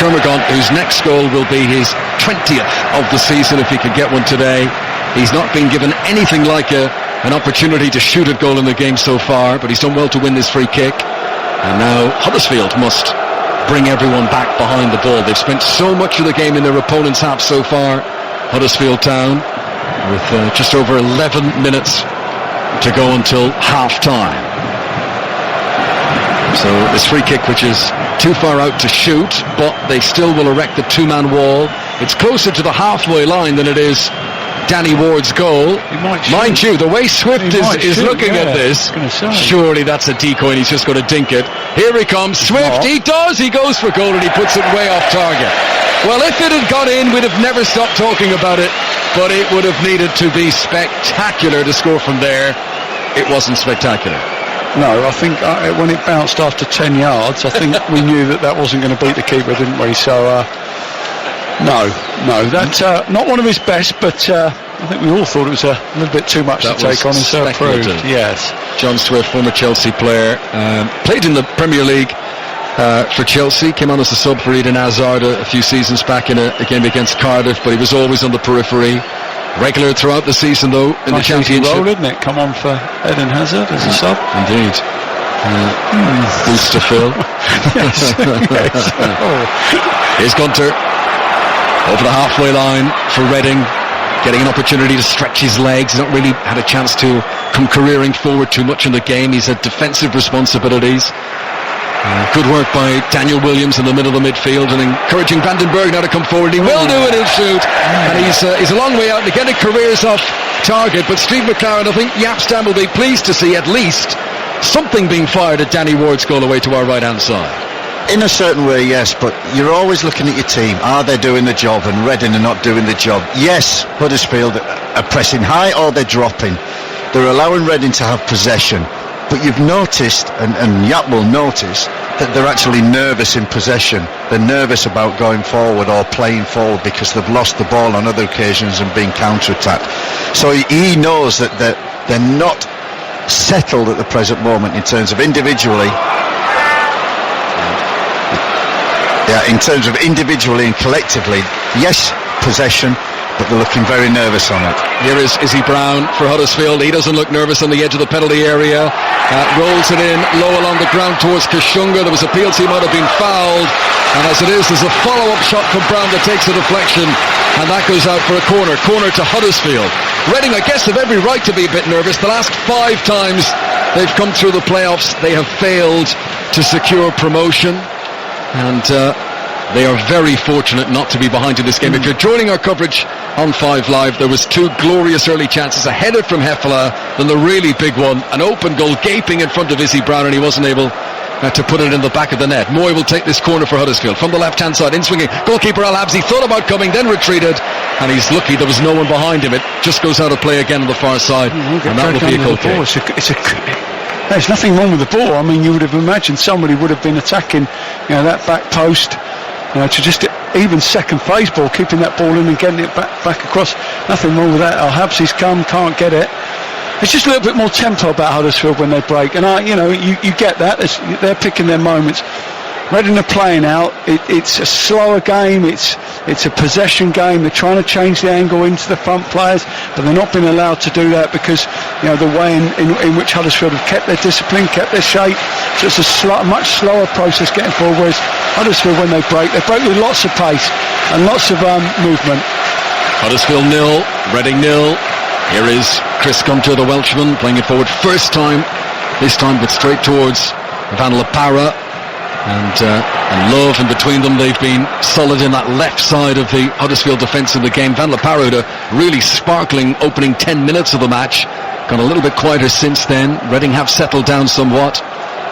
Speaker 1: Kermagant, whose next goal will be his 20th of the season if he could get one today. He's not been given anything like an opportunity to shoot a goal in the game so far, but he's done well to win this free kick. And now Huddersfield must bring everyone back behind the ball. They've spent so much of the game in their opponent's half so far, Huddersfield Town, with just over 11 minutes to go until half-time. So this free kick, which is too far out to shoot, but they still will erect the two-man wall. It's closer to the halfway line than it is Danny Ward's goal. Mind you, the way Swift is looking at this, surely that's a decoy and he's just going to dink it. Here he comes, Swift, he does, he goes for goal and he puts it way off target. Well, if it had gone in, we'd have never stopped talking about it, but it would have needed to be spectacular to score from there. It wasn't spectacular.
Speaker 2: No, I think when it bounced after 10 yards, I think we knew that wasn't going to beat the keeper, didn't we? So, no, that's not one of his best, but I think we all thought it was a little bit too much
Speaker 1: That
Speaker 2: to take on,
Speaker 1: was
Speaker 2: and so it proved.
Speaker 1: speculative.
Speaker 2: Yes.
Speaker 1: John Swift, former Chelsea player, played in the Premier League for Chelsea, came on as a sub for Eden Hazard a few seasons back in a game against Cardiff, but he was always on the periphery. Regular throughout the season, though, in the Championship.
Speaker 2: Role, isn't it? Come on for Eden Hazard as a sub.
Speaker 1: Indeed. Boots to fill.
Speaker 2: Yes.
Speaker 1: Here's Gunter over the halfway line for Reading, getting an opportunity to stretch his legs. He's not really had a chance to come careering forward too much in the game. He's had defensive responsibilities. Good work by Daniel Williams in the middle of the midfield, and encouraging Vandenberg now to come forward. He will do it, he'll shoot, and he's a long way out, and again it careers off target. But Steve McLaren, I think Yapstam will be pleased to see at least something being fired at Danny Ward's goal away to our right hand side.
Speaker 3: In a certain way, yes, but you're always looking at your team. Are they doing the job? And Reading are not doing the job. Yes, Huddersfield are pressing high, or they're dropping. They're allowing Reading to have possession. But you've noticed, and Yap will notice, that they're actually nervous in possession. They're nervous about going forward or playing forward because they've lost the ball on other occasions and been counter-attacked. So he knows that they're not settled at the present moment in terms of individually. Yeah, in terms of individually and collectively, yes, possession, but they're looking very nervous on it.
Speaker 1: Here is Izzy Brown for Huddersfield. He doesn't look nervous on the edge of the penalty area. Rolls it in low along the ground towards Kashunga. There was appeals he might have been fouled, and as it is, there's a follow-up shot from Brown that takes a deflection, and that goes out for a corner to Huddersfield. Reading, I guess, have every right to be a bit nervous. The last 5 times they've come through the playoffs, they have failed to secure promotion, and they are very fortunate not to be behind in this game. If you're joining our coverage on 5 Live, there was 2 glorious early chances. A header from Hefele, then the really big one, an open goal gaping in front of Izzy Brown, and he wasn't able to put it in the back of the net. Moy will take this corner for Huddersfield from the left-hand side, in swinging. Goalkeeper Al Habsi thought about coming, then retreated, and he's lucky there was no one behind him. It just goes out of play again on the far side, and that will be a goal kick.
Speaker 2: There's nothing wrong with the ball. I mean, you would have imagined somebody would have been attacking, that back post. To just even second phase ball, keeping that ball in and getting it back across. Nothing wrong with that. Habsi's come, can't get it. It's just a little bit more tempo about Huddersfield when they break, and you get that. They're picking their moments. Reading are playing out. It's a slower game. It's a possession game. They're trying to change the angle into the front players, but they're not being allowed to do that because the way in which Huddersfield have kept their discipline, kept their shape. So it's a much slower process getting forward. Whereas Huddersfield, when they break with lots of pace and lots of movement.
Speaker 1: Huddersfield 0, Reading 0. Here is Chris Gunter, the Welshman, playing it forward first time. This time, but straight towards Van La Parra. And Love, and between them they've been solid in that left side of the Huddersfield defence in the game. Van La Parra had a really sparkling opening 10 minutes of the match, got a little bit quieter since then. Reading have settled down somewhat,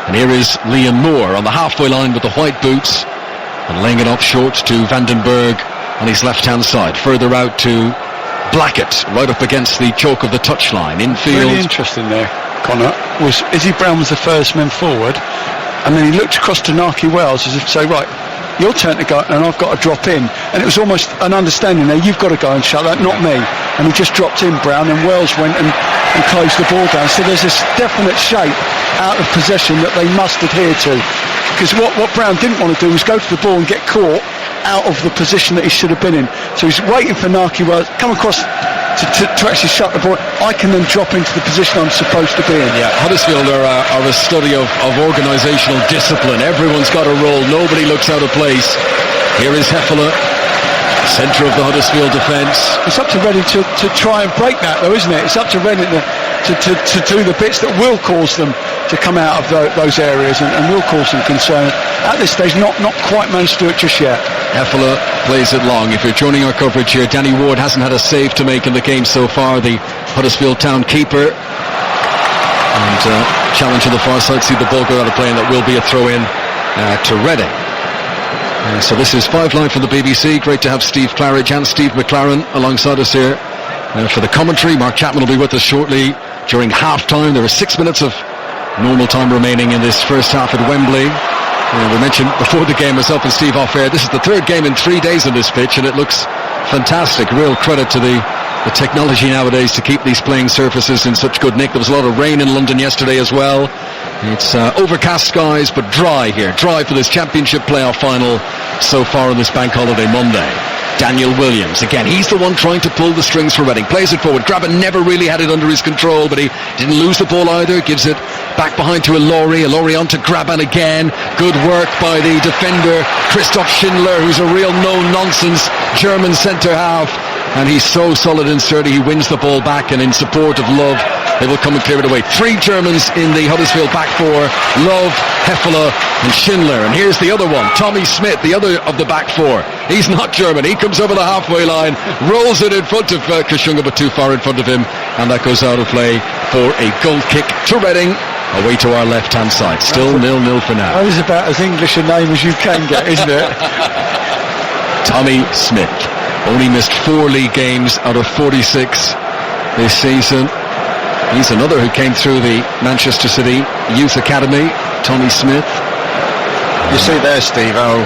Speaker 1: and here is Liam Moore on the halfway line with the white boots and laying it up short to Vandenberg on his left hand side, further out to Blackett, right up against the choke of the touchline. Infield.
Speaker 2: Really interesting there, Connor, was Izzy Brown was the first man forward, and then he looked across to Naki Wells as if to say, right, your turn to go, and I've got to drop in. And it was almost an understanding there, you've got to go and shut that, not me. And he just dropped in, Brown, and Wells went and closed the ball down. So there's this definite shape out of possession that they must adhere to. Because what Brown didn't want to do was go to the ball and get caught out of the position that he should have been in. So he's waiting for Naki Wells, come across to actually shut the ball. I can then drop into the position I'm supposed to be in.
Speaker 1: Yeah, Huddersfield are a study of organisational discipline. Everyone's got a role. Nobody looks out of place. Here is Hefele, centre of the Huddersfield defence.
Speaker 2: It's up to Reading to try and break that, though, isn't it? It's up to Reading to do the bits that will cause them to come out of those areas and will cause them concern. At this stage, not quite managed to do it just yet.
Speaker 1: Hefele plays it long. If you're joining our coverage here, Danny Ward hasn't had a save to make in the game so far, the Huddersfield Town keeper. And challenge on the far side, see the ball go out of play, and that will be a throw-in to Reading. So this is 5 Live from the BBC. Great to have Steve Claridge and Steve McLaren alongside us here for the commentary. Mark Chapman will be with us shortly during half-time. There are 6 minutes of normal time remaining in this first half at Wembley. We mentioned before the game, myself and Steve off air, this is the 3rd game in 3 days on this pitch, and it looks fantastic. Real credit to the the technology nowadays to keep these playing surfaces in such good nick. There was a lot of rain in London yesterday as well. It's overcast skies but dry here. Dry for this championship playoff final so far on this bank holiday Monday. Daniel Williams, again, he's the one trying to pull the strings for Reading. Plays it forward. Graben never really had it under his control, but he didn't lose the ball either. Gives it back behind to Ilori. Ilori on to Graben again. Good work by the defender, Christoph Schindler, who's a real no-nonsense German centre-half. And he's so solid and sturdy, he wins the ball back, and in support of Love, they will come and clear it away. 3 Germans in the Huddersfield back 4, Love, Hefele and Schindler. And here's the other one, Tommy Smith, the other of the back 4. He's not German, he comes over the halfway line, rolls it in front of Kashunga, but too far in front of him, and that goes out of play for a goal kick to Reading, away to our left-hand side. Still 0-0 for now.
Speaker 2: That is about as English a name as you can get, isn't it?
Speaker 1: Tommy Smith. Only missed 4 league games out of 46 this season. He's another who came through the Manchester City Youth Academy, Tommy Smith.
Speaker 3: You see there, Steve, how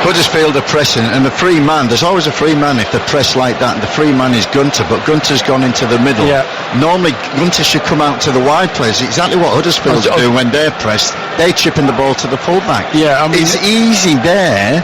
Speaker 3: Huddersfield are pressing, and the free man, there's always a free man if they press like that, and the free man is Gunter, but Gunter's gone into the middle.
Speaker 2: Yeah.
Speaker 3: Normally Gunter should come out to the wide players. Exactly what Huddersfield do when they're pressed. They're chipping the ball to the fullback.
Speaker 2: Yeah, I mean,
Speaker 3: it's easy there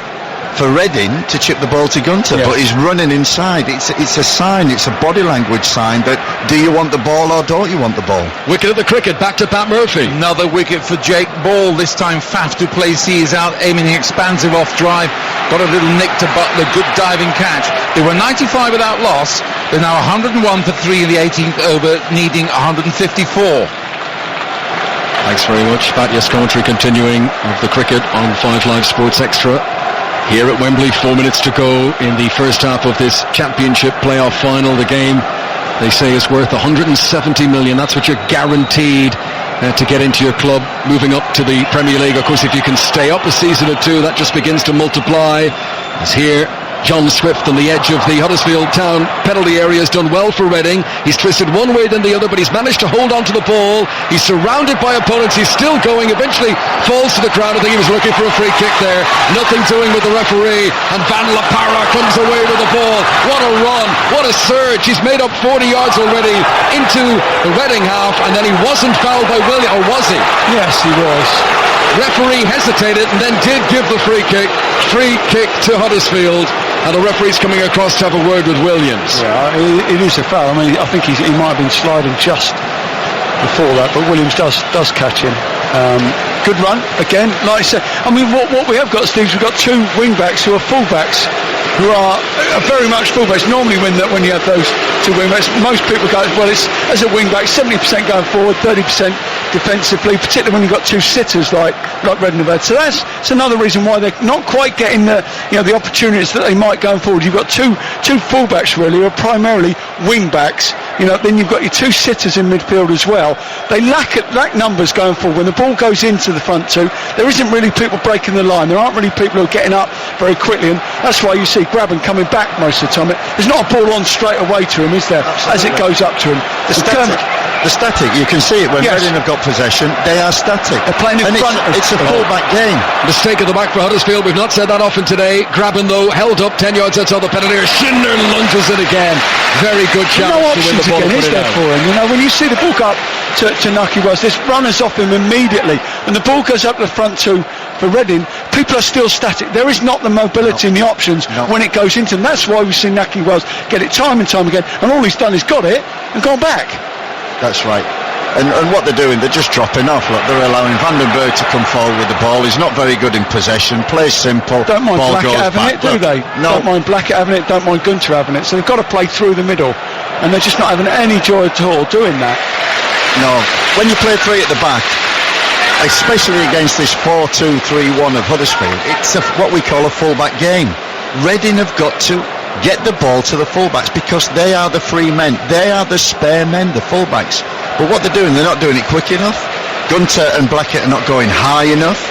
Speaker 3: for Reading to chip the ball to Gunter, but he's running inside. It's a sign, it's a body language sign that do you want the ball or don't you want the ball?
Speaker 1: Wicket at the cricket, back to Pat Murphy.
Speaker 4: Another wicket for Jake Ball. This time Faf du Plessis is out aiming an expansive off drive. Got a little nick to Butler. Good diving catch. They were 95 without loss. They're now 101 for 3 in the 18th over, needing 154.
Speaker 1: Thanks very much. Pat, yes, commentary continuing of the cricket on 5 Live Sports Extra. Here at Wembley, 4 minutes to go in the first half of this championship playoff final. The game, they say, is worth 170 million. That's what you're guaranteed to get into your club, moving up to the Premier League. Of course, if you can stay up a season or 2, that just begins to multiply. As here, John Swift on the edge of the Huddersfield town penalty area has done well for Reading. He's twisted one way then the other, but he's managed to hold on to the ball. He's surrounded by opponents. He's still going, eventually falls to the ground. I think he was looking for a free kick there. Nothing doing with the referee, and Van La Parra comes away with the ball. What a run, what a surge. He's made up 40 yards already into the Reading half, and then he wasn't fouled by Williams, or was he?
Speaker 2: Yes, he was.
Speaker 1: Referee hesitated and then did give the free kick. Free kick to Huddersfield, and the referee's coming across to have a word with Williams.
Speaker 2: Yeah, it is a foul. I mean, I think he might have been sliding just before that, but Williams does catch him. Good run again, like I said. I mean, what we have got, Steve, we've got 2 wing backs who are full-backs, who are very much full-backs. Normally when you have those 2 wing backs, most people go, well, it's as a wing back, 70% going forward, 30% defensively, particularly when you've got 2 sitters like Reading have had. So that's another reason why they're not quite getting the opportunities that they might going forward. You've got two full-backs really, who are primarily wing backs. Then you've got your 2 sitters in midfield as well. They lack numbers going forward. When the ball goes into the front 2, there isn't really people breaking the line. There aren't really people who are getting up very quickly, and that's why you see Graben coming back most of the time. There's not a ball on straight away to him, is there? Absolutely. As it goes up to him.
Speaker 3: The static, you can see it when Reading have got possession. They are static.
Speaker 2: They're playing in front.
Speaker 3: It's a full-back game.
Speaker 1: Mistake at the back for Huddersfield. We've not said that often today. Graben, though, held up 10 yards outside the penalty area. Schindler lunges it again. Very good chance
Speaker 2: no
Speaker 1: to win the ball.
Speaker 2: Again, is there for him? When you see the ball go up to Nucky Wells, this runners off him immediately. When the ball goes up to the front 2 for Reading, people are still static. There is not the mobility and the options when it goes into them. That's why we've seen Nucky Wells get it time and time again, and all he's done is got it and gone back.
Speaker 3: That's right. And what they're doing, they're just dropping off. Look, they're allowing Vandenberg to come forward with the ball. He's not very good in possession. Plays simple.
Speaker 2: Don't mind
Speaker 3: ball
Speaker 2: Blackett having
Speaker 3: back.
Speaker 2: it, do they?
Speaker 3: No.
Speaker 2: Don't mind Blackett having it. Don't mind Gunter having it. So they've got to play through the middle, and they're just not having any joy at all doing that.
Speaker 3: No. When you play 3 at the back, especially against this 4-2-3-1 of Huddersfield, it's what we call a full-back game. Reading have got to get the ball to the fullbacks because they are the free men. They are the spare men, the fullbacks. But what they're doing, they're not doing it quick enough. Gunter and Blackett are not going high enough.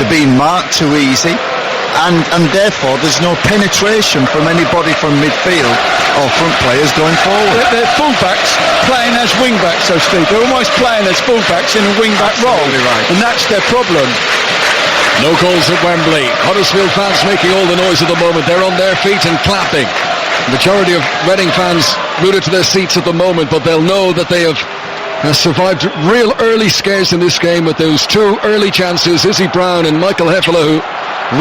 Speaker 3: They're being marked too easy. And therefore there's no penetration from anybody from midfield or front players going forward.
Speaker 2: They're fullbacks playing as wingbacks, so to speak. They're almost playing as fullbacks in a wingback role.
Speaker 3: Right.
Speaker 2: And that's their problem.
Speaker 1: No goals at Wembley. Huddersfield fans making all the noise at the moment. They're on their feet and clapping. Majority of Reading fans rooted to their seats at the moment, but they'll know that they have survived real early scares in this game with those two early chances. Izzy Brown and Michael Hefele, who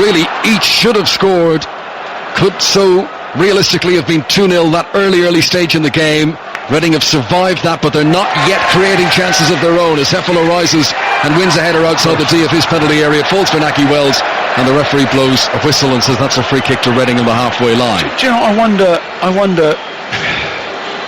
Speaker 1: really each should have scored, could so realistically have been 2-0 that early stage in the game. Reading have survived that, but they're not yet creating chances of their own as Hefele rises and wins a header outside the D of his penalty area. It falls for Naki Wells, and the referee blows a whistle and says that's a free kick to Reading on the halfway line.
Speaker 2: Do you know, I wonder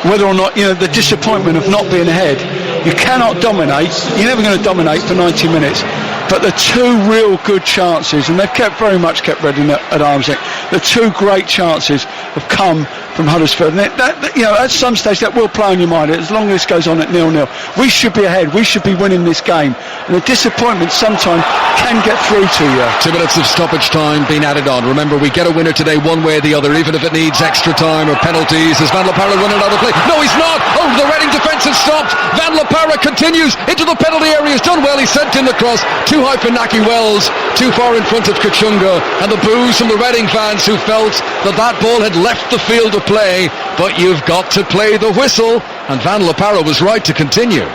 Speaker 2: whether or not, the disappointment of not being ahead. You cannot dominate. You're never going to dominate for 90 minutes. But the two real good chances, and they've very much kept Reading at arm's length. The two great chances have come from Huddersfield. And at some stage that will play on your mind. As long as this goes on at 0-0, we should be ahead. We should be winning this game. And the disappointment sometimes can get through to you.
Speaker 1: 2 minutes of stoppage time being added on. Remember, we get a winner today one way or the other, even if it needs extra time or penalties. Is Van La Parra running out of play? No, he's not. Oh, the Reading defence has stopped. Van La Parra continues into the penalty area. He's done well. He sent in the cross. Too high for Naki Wells. Too far in front of Kachunga. And the boos from the Reading fans who felt that ball had left the field of play. But you've got to play the whistle. And Van La Parra was right to continue.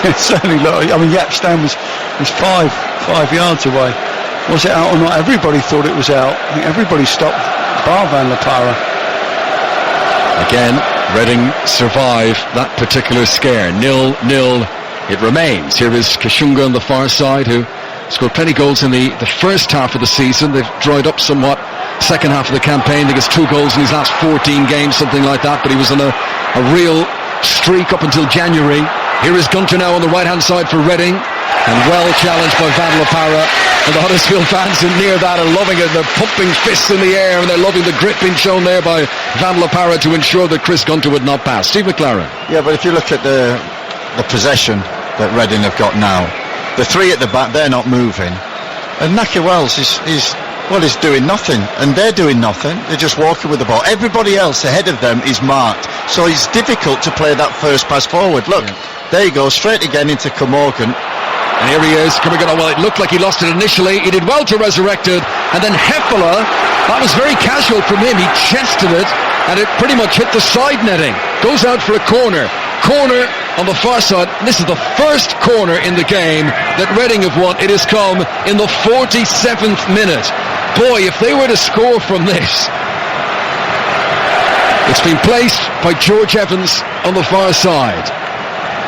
Speaker 2: It certainly looked. I mean, Yap Stam was 5 yards away. Was it out or not? Everybody thought it was out. I think everybody stopped bar Van La Parra.
Speaker 1: Again, Reading survive that particular scare. 0-0 it remains. Here is Kachunga on the far side, who scored plenty of goals in the first half of the season. They've dried up somewhat second half of the campaign. I think it's 2 goals in his last 14 games, something like that. But he was on a real streak up until January. Here is Gunter now on the right-hand side for Reading, and well challenged by Van La Parra. And the Huddersfield fans in near that are loving it. They're pumping fists in the air, and they're loving the grit being shown there by Van La Parra to ensure that Chris Gunter would not pass. Steve McLaren.
Speaker 3: Yeah, but if you look at the possession that Reading have got now, the three at the back, they're not moving, and Naki Wells is doing nothing, and they're doing nothing. They're just walking with the ball. Everybody else ahead of them is marked, so it's difficult to play that first pass forward. Look, there you go, straight again into Camogan.
Speaker 1: And here he is coming on. Well, it looked like he lost it initially. He did well to resurrect it, and then Hefele, that was very casual from him. He chested it, and it pretty much hit the side netting. Goes out for a corner on the far side. This is the first corner in the game that Reading have won. It has come in the 47th minute. Boy, if they were to score from this. It's been placed by George Evans on the far side.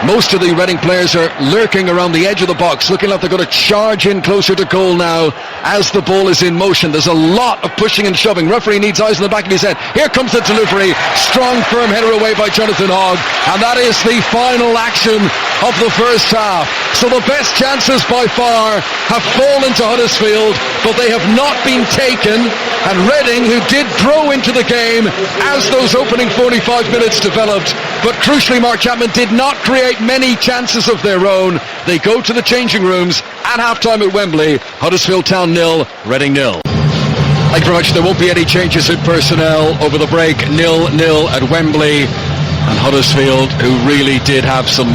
Speaker 1: Most of the Reading players are lurking around the edge of the box, looking like they're going to charge in closer to goal now as the ball is in motion. There's a lot of pushing and shoving. Referee needs eyes in the back of his head. Here comes the delivery. Strong, firm header away by Jonathan Hogg. And that is the final action of the first half. So the best chances by far have fallen to Huddersfield, but they have not been taken. And Reading, who did grow into the game as those opening 45 minutes developed, but crucially Mark Chapman did not create many chances of their own. They go to the changing rooms at half-time at Wembley. Huddersfield Town 0, Reading 0. Thank you very much. There won't be any changes in personnel over the break. 0-0 at Wembley. And Huddersfield, who really did have some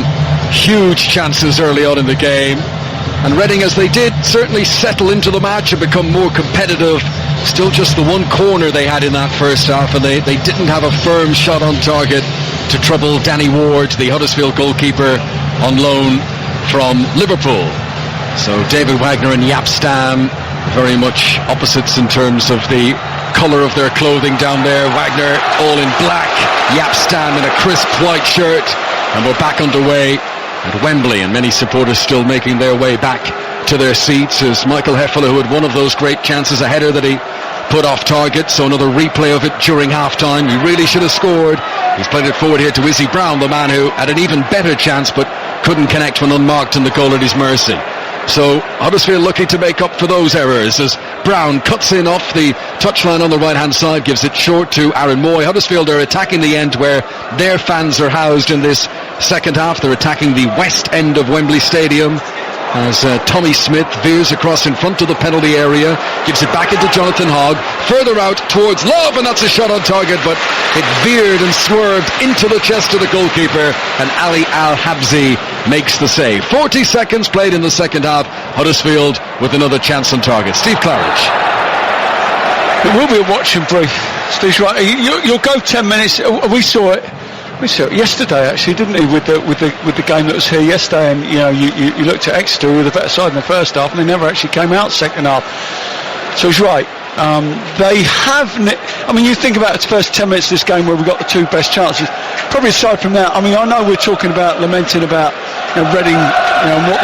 Speaker 1: huge chances early on in the game. And Reading, as they did, certainly settle into the match and become more competitive. Still just the one corner they had in that first half, and they didn't have a firm shot on target to trouble Danny Ward, the Huddersfield goalkeeper, on loan from Liverpool. So David Wagner and Yap Stam, very much opposites in terms of the colour of their clothing down there. Wagner all in black, Yap Stam in a crisp white shirt, and we're back underway at Wembley, and many supporters still making their way back to their seats as Michael Hefele, who had one of those great chances, a header that he put off target, so another replay of it during half-time. He really should have scored. He's played it forward here to Izzy Brown, the man who had an even better chance but couldn't connect when unmarked, and the goal at his mercy. So Huddersfield looking to make up for those errors as Brown cuts in off the touchline on the right-hand side, gives it short to Aaron Moy. Huddersfield are attacking the end where their fans are housed in this second half. They're attacking the west end of Wembley Stadium as Tommy Smith veers across in front of the penalty area, gives it back into Jonathan Hogg, further out towards Love, and that's a shot on target, but it veered and swerved into the chest of the goalkeeper, and Ali Al-Habsi makes the save. 40 seconds played in the second half. Huddersfield with another chance on target. Steve Claridge.
Speaker 2: It will be a watching brief Steve's right. You'll go 10 minutes. We saw it yesterday, actually, didn't he? With the game that was here yesterday, and you looked at Exeter, who were the better side in the first half, and they never actually came out second half. So he's right. They have. You think about the first 10 minutes of this game where we got the two best chances. Probably aside from that, I know we're talking about lamenting about Reading, and what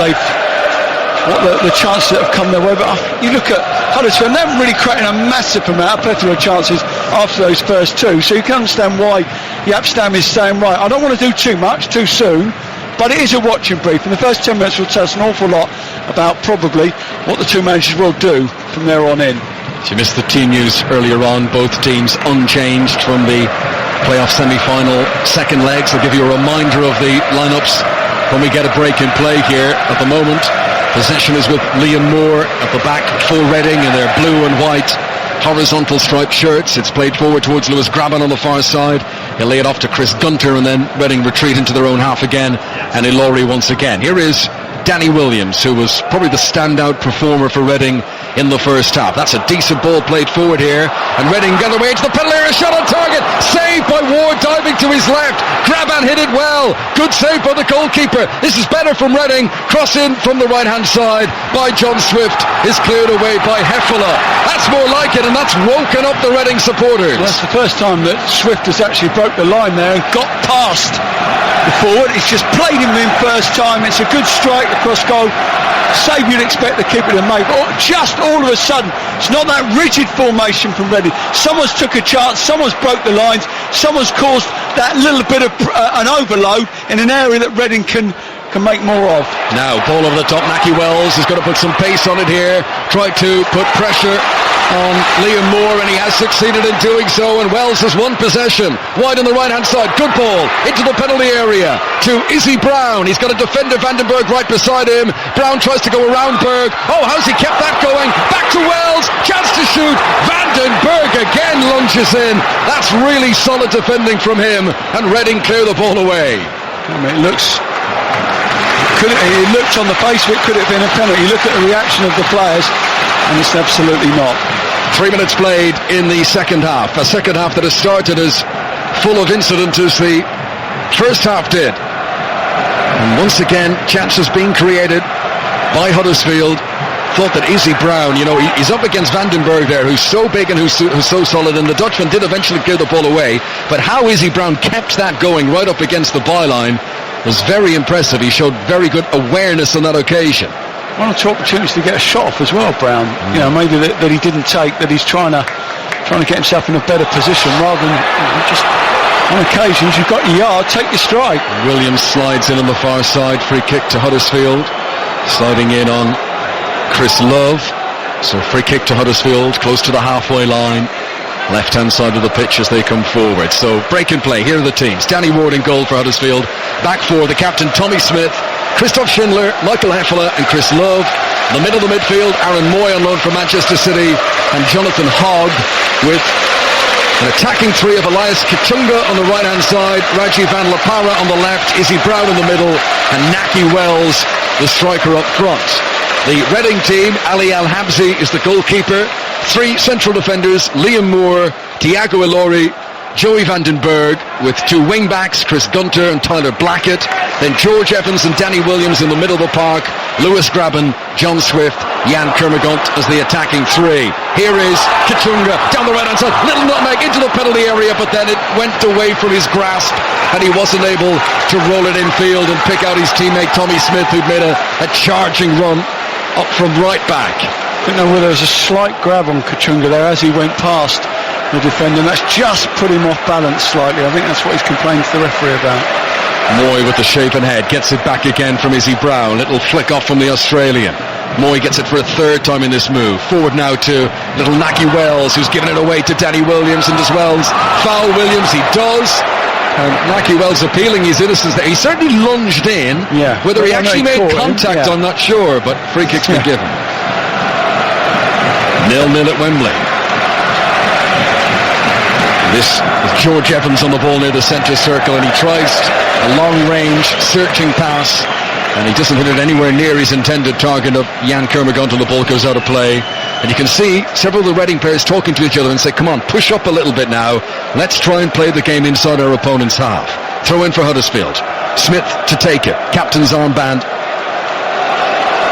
Speaker 2: the chances that have come their way, but you look at Huddersfield, they haven't really created a massive amount, a plethora of chances after those first two, so you can understand why Yapstam is saying, right, I don't want to do too much too soon, but it is a watching brief, and the first 10 minutes will tell us an awful lot about probably what the two managers will do from there on in.
Speaker 1: If you missed the team news earlier on, both teams unchanged from the playoff semi-final second legs. I'll give you a reminder of the lineups when we get a break in play here. At the moment, possession is with Liam Moore at the back for Reading in their blue and white horizontal striped shirts. It's played forward towards Lewis Grabban on the far side. He'll lay it off to Chris Gunter, and then Reading retreat into their own half again, and Ilori once again. Here is Danny Williams, who was probably the standout performer for Reading in the first half. That's a decent ball played forward here, and Reading get away to the penalty area, shot on target, saved by Ward diving to his left. Grabban hit it well, good save by the goalkeeper. This is better from Reading, cross in from the right hand side by John Swift, is cleared away by Hefele. That's more like it, and that's woken up the Reading supporters.
Speaker 2: Well, that's the first time that Swift has actually broke the line there and got past the forward. He's just played him in first time. It's a good strike across goal, save you'd expect the keeper to make, but just all of a sudden it's not that rigid formation from Reading. Someone's took a chance, someone's broke the lines, someone's caused that little bit of an overload in an area that Reading can make more of.
Speaker 1: Now ball over the top, Naki Wells is going to put some pace on it here, try to put pressure on Liam Moore, and he has succeeded in doing so, and Wells has won possession wide on the right hand side. Good ball into the penalty area to Izzy Brown. He's got a defender, Vandenberg, right beside him. Brown tries to go around Berg. Oh, how's he kept that going? Back to Wells, chance to shoot. Vandenberg again lunges in. That's really solid defending from him, and Reading clear the ball away.
Speaker 2: It looks on the face of it, could it have been a penalty? You look at the reaction of the players, and it's absolutely not.
Speaker 1: 3 minutes played in the second half. A second half that has started as full of incident as the first half did. And once again, chances being created by Huddersfield. Thought that Izzy Brown, he's up against Vandenberg there, who's so big and who's so solid, and the Dutchman did eventually clear the ball away. But how Izzy Brown kept that going right up against the byline was very impressive. He showed very good awareness on that occasion.
Speaker 2: One or two opportunities to get a shot off as well, Brown. Maybe that he didn't take, that he's trying to get himself in a better position rather than just on occasions you've got your yard, take your strike.
Speaker 1: Williams slides in on the far side, free kick to Huddersfield, sliding in on Chris Love. So free kick to Huddersfield, close to the halfway line, left hand side of the pitch as they come forward. So break and play, here are the teams. Danny Ward in goal for Huddersfield, back four, the captain Tommy Smith, Christoph Schindler, Michael Hefele and Chris Love. In the middle of the midfield, Aaron Moy on loan from Manchester City, and Jonathan Hogg, with an attacking three of Elias Kachunga on the right hand side, Rajiv Van Lapara on the left, Izzy Brown in the middle, and Naki Wells, the striker up front. The Reading team, Ali Al-Habsi is the goalkeeper, three central defenders, Liam Moore, Thiago Ilori, Joey Vandenberg, with two wing-backs, Chris Gunter and Tyler Blackett, then George Evans and Danny Williams in the middle of the park, Lewis Grabban, John Swift, Jan Kermagont as the attacking three. Here is Kachunga down the right-hand side, little nutmeg into the penalty area, but then it went away from his grasp and he wasn't able to roll it infield and pick out his teammate Tommy Smith, who'd made a charging run up from right back.
Speaker 2: I don't know whether there was a slight grab on Kachunga there as he went past the defender, and that's just put him off balance slightly. I think that's what he's complaining to the referee about.
Speaker 1: Moy with the shaven head gets it back again from Izzy Brown. Little flick off from the Australian. Moy gets it for a third time in this move. Forward now to little Naki Wells, who's given it away to Danny Williams, and as Wells foul Williams, he does. And Naki Wells appealing his innocence there. He certainly lunged in.
Speaker 2: Yeah.
Speaker 1: Whether he actually made contact, I'm not sure, but free kick's been given. 0-0 at Wembley. This is George Evans on the ball near the centre circle, and he tries a long-range searching pass and he doesn't hit it anywhere near his intended target of Jan Kermagont, and the ball goes out of play. And you can see several of the Reading players talking to each other and say, come on, push up a little bit now, let's try and play the game inside our opponent's half. Throw in for Huddersfield. Smith to take it, captain's armband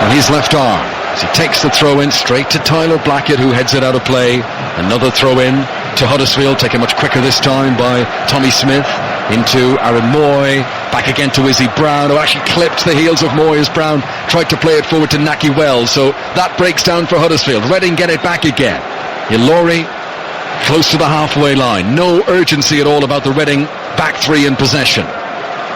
Speaker 1: on his left arm as he takes the throw in straight to Tyler Blackett, who heads it out of play. Another throw in to Huddersfield, taken much quicker this time by Tommy Smith, into Aaron Moy, back again to Izzy Brown, who actually clipped the heels of Moy as Brown tried to play it forward to Naki Wells. So that breaks down for Huddersfield. Reading get it back again. Ilori close to the halfway line. No urgency at all about the Reading back three in possession.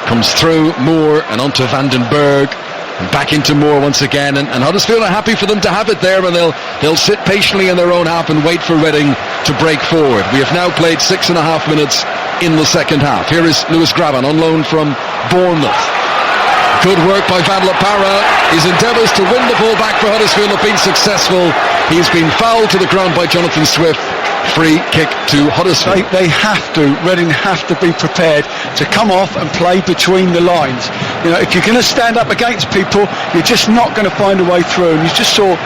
Speaker 1: Comes through Moore and onto Vandenberg. And back into Moore once again, and Huddersfield are happy for them to have it there, and they'll sit patiently in their own half and wait for Reading to break forward. We have now played 6.5 minutes in the second half. Here is Lewis Graban on loan from Bournemouth. Good work by Van La Parra. His endeavours to win the ball back for Huddersfield have been successful. He's been fouled to the ground by Jonathan Swift. Free kick to Huddersfield.
Speaker 2: Reading have to be prepared to come off and play between the lines. You know, if you're going to stand up against people, you're just not going to find a way through. And you just saw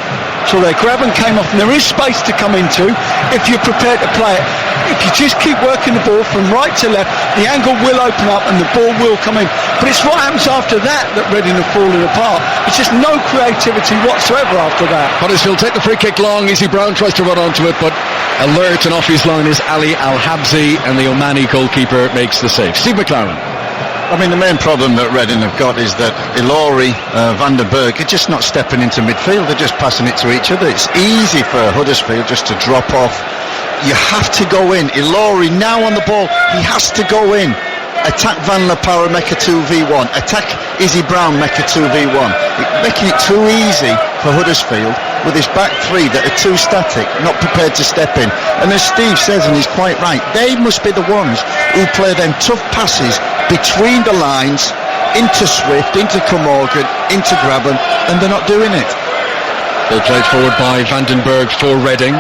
Speaker 2: there, Graban came off, and there is space to come into if you're prepared to play it. If you just keep working the ball from right to left, the angle will open up and the ball will come in. But it's what happens after that Reading have fallen apart. It's just no creativity whatsoever after that.
Speaker 1: Huddersfield take the free kick long. Izzy Brown tries to run onto it, but alert and off his line is Ali Al-Habsi, and the Omani goalkeeper makes the save. Steve McLaren.
Speaker 3: I mean, the main problem that Reading have got is that Ilori, Vandenberg are just not stepping into midfield. They're just passing it to each other. It's easy for Huddersfield just to drop off. You have to go in. Ilori now on the ball. He has to go in. Attack Van La Parra, make a 2v1. Attack Izzy Brown, make a 2v1. Making it too easy for Huddersfield with his back three that are too static, not prepared to step in. And as Steve says, and he's quite right, they must be the ones who play them tough passes between the lines, into Swift, into Kermorgan, into Graban, and they're not doing it.
Speaker 1: Ball played forward by Vandenberg for Reading.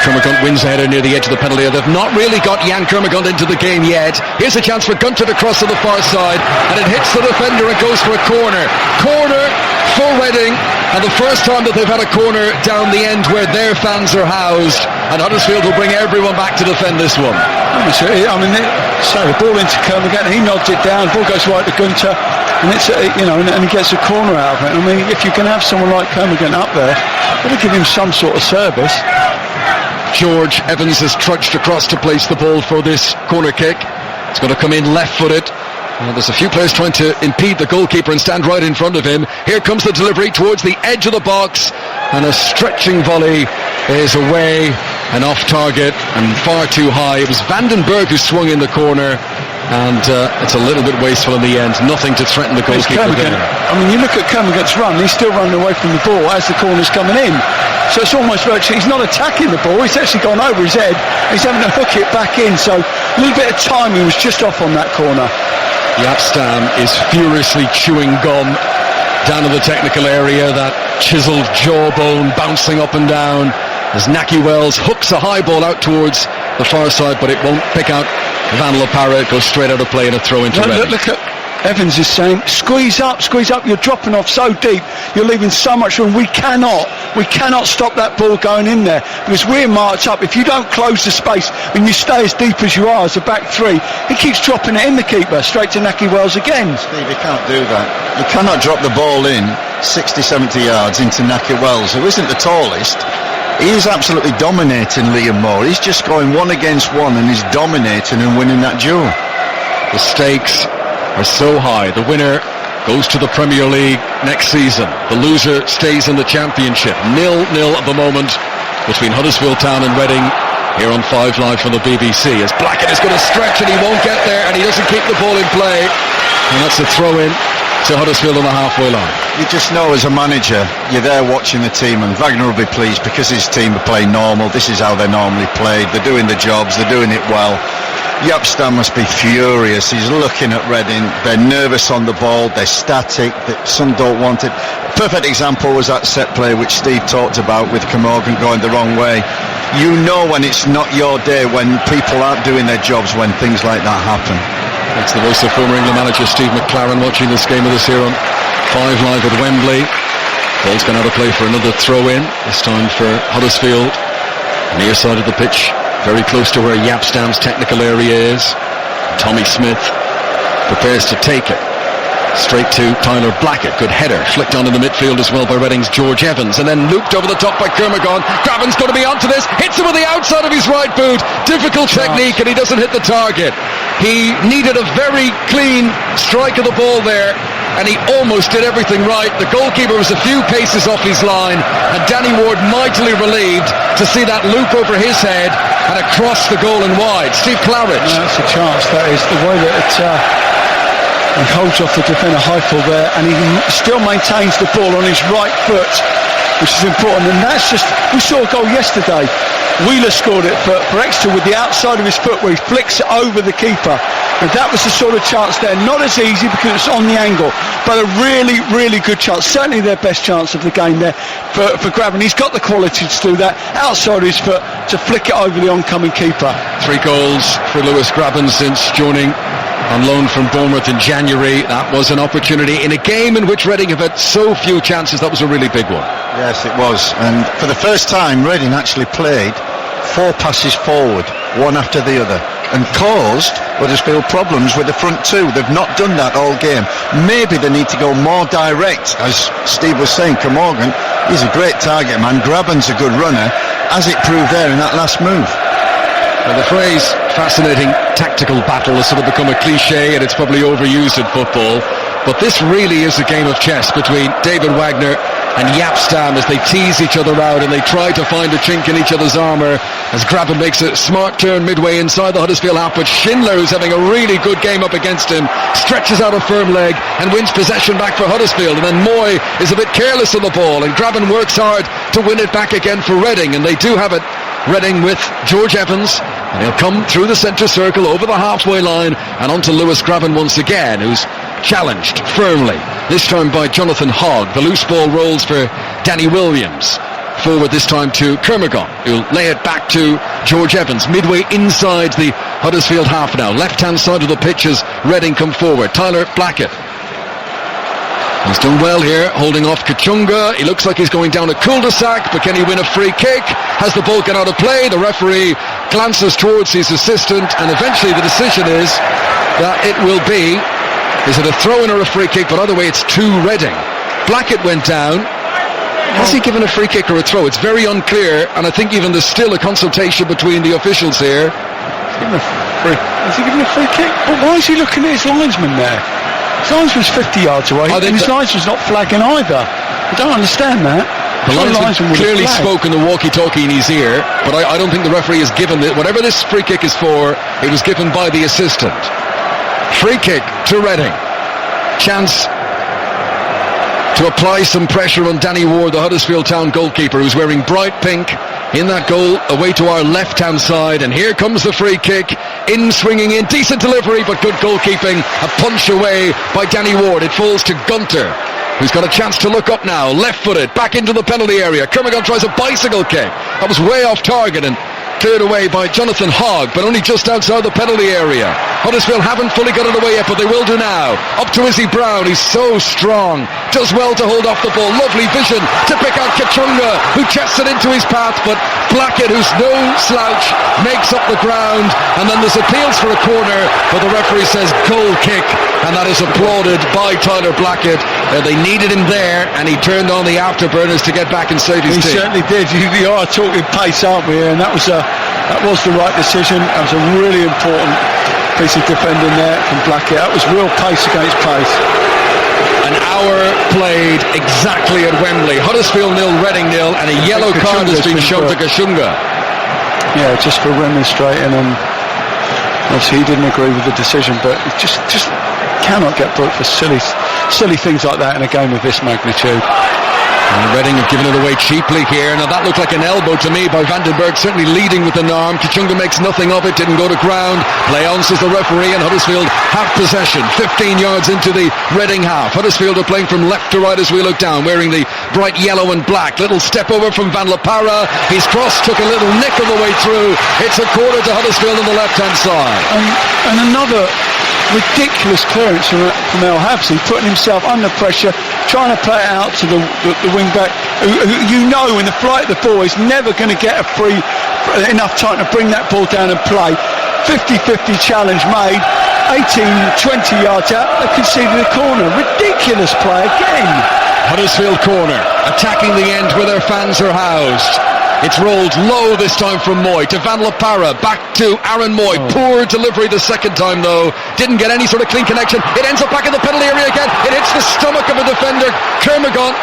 Speaker 1: Kermagont wins a header near the edge of the penalty area. They've not really got Jan Kermagont into the game yet. Here's a chance for Gunter to cross to the far side, and it hits the defender and goes for a corner. Corner for Reading, and the first time that they've had a corner down the end where their fans are housed, and Huddersfield will bring everyone back to defend this one.
Speaker 2: So the ball into Kermagont, he nods it down, ball goes right to Gunter, and it's and he gets a corner out of it. I mean, if you can have someone like Kermagont up there, got to give him some sort of service.
Speaker 1: George Evans has trudged across to place the ball for this corner kick. It's going to come in left-footed. There's a few players trying to impede the goalkeeper and stand right in front of him. Here comes the delivery towards the edge of the box, and a stretching volley is away and off target and far too high. It was Vandenberg who swung in the corner, and it's a little bit wasteful in the end. Nothing to threaten the goalkeeper there.
Speaker 2: I mean, you look at Kermagant's run, he's still running away from the ball as the corner's coming in. So it's almost virtually, he's not attacking the ball, he's actually gone over his head, he's having to hook it back in. So a little bit of timing was just off on that corner.
Speaker 1: Jaap Stam is furiously chewing gum down in the technical area, that chiselled jawbone bouncing up and down as Naki Wells hooks a high ball out towards the far side, but it won't pick out Van La Parra. It goes straight out of play and a throw into Reading.
Speaker 2: Look at Evans is saying, squeeze up, you're dropping off so deep, you're leaving so much room. We cannot stop that ball going in there, because we're marked up. If you don't close the space and you stay as deep as you are as a back three, he keeps dropping it in, the keeper, straight to Naki Wells again.
Speaker 3: Steve, you can't do that. You cannot drop the ball in 60, 70 yards into Naki Wells, who isn't the tallest. He is absolutely dominating Liam Moore. He's just going one against one, and he's dominating and winning that duel.
Speaker 1: The stakes are so high. The winner goes to the Premier League next season. The loser stays in the Championship. 0-0 at the moment between Huddersfield Town and Reading here on 5 Live from the BBC. As Blackett is going to stretch, and he won't get there, and he doesn't keep the ball in play. And that's a throw in to Huddersfield on the halfway line.
Speaker 3: You just know as a manager, you're there watching the team, and Wagner will be pleased because his team are playing normal. This is how they're normally played. They're doing the jobs, they're doing it well. Jaap Stam must be furious. He's looking at Reading. They're nervous on the ball. They're static. Some don't want it. Perfect example was that set play which Steve talked about with Kermorgan going the wrong way. You know when it's not your day, when people aren't doing their jobs, when things like that happen.
Speaker 1: That's the voice of former England manager Steve McLaren watching this game with us here on 5 live at Wembley. Ball's gone out of play for another throw-in, this time for Huddersfield. Near side of the pitch, very close to where Yapstam's technical area is. Tommy Smith prepares to take it. Straight to Tyler Blackett. Good header. Flicked on in the midfield as well by Reading's George Evans. And then looped over the top by Kermagon. Graben's going to be onto this. Hits him with the outside of his right boot. Difficult technique, and he doesn't hit the target. He needed a very clean strike of the ball there, and he almost did everything right. The goalkeeper was a few paces off his line, and Danny Ward mightily relieved to see that loop over his head and across the goal and wide. Steve Claridge.
Speaker 2: That's a chance. That is the way that he holds off the defender Heifel there, and he still maintains the ball on his right foot, which is important. And that's just, we saw a goal yesterday. Wheeler scored it for Exeter with the outside of his foot, where he flicks it over the keeper. And that was the sort of chance there. Not as easy because it's on the angle, but a really, really good chance. Certainly their best chance of the game there for Graben. He's got the quality to do that. Outside of his foot to flick it over the oncoming keeper.
Speaker 1: 3 goals for Lewis Graben since joining on loan from Bournemouth in January. That was an opportunity in a game in which Reading have had so few chances. That was a really big one.
Speaker 3: Yes, it was. And for the first time, Reading actually played 4 passes forward, one after the other, and caused Huddersfield problems with the front 2. They've not done that all game. Maybe they need to go more direct. As Steve was saying, Kermorgan, he's a great target man. Graben's a good runner, as it proved there in that last move.
Speaker 1: Well, the phrase fascinating tactical battle has sort of become a cliche, and it's probably overused in football, but this really is a game of chess between David Wagner and Yapstam as they tease each other out and they try to find a chink in each other's armour as Graben makes a smart turn midway inside the Huddersfield half, but Schindler, who's having a really good game up against him, stretches out a firm leg and wins possession back for Huddersfield. And then Moy is a bit careless on the ball, and Graben works hard to win it back again for Reading, and they do have it. Reading with George Evans, and he'll come through the centre circle over the halfway line and onto Lewis Graben once again, who's challenged firmly, this time by Jonathan Hogg. The loose ball rolls for Danny Williams. Forward this time to Kermagon, who'll lay it back to George Evans, midway inside the Huddersfield half now. Left-hand side of the pitch as Reading come forward. Tyler Blackett. He's done well here, holding off Kachunga. He looks like he's going down a cul-de-sac, but can he win a free kick? Has the ball gone out of play? The referee glances towards his assistant, and eventually the decision is that it will be, is it a throw-in or a free kick? But either way, it's to Reading. Blackett went down. Has he given a free kick or a throw? It's very unclear, and I think even there's still a consultation between the officials here.
Speaker 2: Has he given a free kick? But why is he looking at his linesman there? His linesman's 50 yards away, and his linesman's not flagging either. I don't understand that.
Speaker 1: The linesman clearly spoke in the walkie-talkie in his ear, but I don't think the referee has given it. Whatever this free kick is for, it was given by the assistant. Free kick to Reading. Chance to apply some pressure on Danny Ward, the Huddersfield Town goalkeeper, who's wearing bright pink in that goal away to our left-hand side. And here comes the free kick, in swinging in, decent delivery, but good goalkeeping. A punch away by Danny Ward. It falls to Gunter, who's got a chance to look up now, left-footed, back into the penalty area. Kermagon tries a bicycle kick. That was way off target and cleared away by Jonathan Hogg, but only just outside the penalty area. Huddersfield haven't fully got it away yet, but they will do now. Up to Izzy Brown, he's so strong, does well to hold off the ball. Lovely vision to pick out Kachunga, who chests it into his path, but Blackett, who's no slouch, makes up the ground, and then there's appeals for a corner, but the referee says goal kick, and that is applauded by Tyler Blackett. They needed him there, and he turned on the afterburners to get back and save his team.
Speaker 2: He certainly did. We are talking pace, aren't we? And that was the right decision. That was a really important piece of defending there from Blackett. That was real pace against pace.
Speaker 1: An hour played exactly at Wembley. Huddersfield 0, Reading 0, and a yellow card has been shown to Kachunga.
Speaker 2: Yeah, just for remonstrating, and obviously he didn't agree with the decision, but it just cannot get booked for silly things like that in a game of this magnitude.
Speaker 1: And Reading have given it away cheaply here. Now that looked like an elbow to me by Vandenberg, certainly leading with an arm. Kachunga makes nothing of it, didn't go to ground. Play on, says the referee, and Huddersfield have possession. 15 yards into the Reading half. Huddersfield are playing from left to right as we look down, wearing the bright yellow and black. Little step over from Van La Parra. His cross took a little nick on the way through. It's a corner to Huddersfield on the left-hand side.
Speaker 2: And another ridiculous clearance from El Habsi, putting himself under pressure, trying to play it out to the wing back, who in the flight of the ball is never going to get enough time to bring that ball down and play. 50-50 challenge made, 18-20 yards out, they conceded a corner. Ridiculous play again.
Speaker 1: Huddersfield corner, attacking the end where their fans are housed. It's rolled low this time from Moy to Van La Parra, back to Aaron Moy. Poor delivery the second time though, didn't get any sort of clean connection. It ends up back in the penalty area again. It hits the stomach of a defender, Kermagant,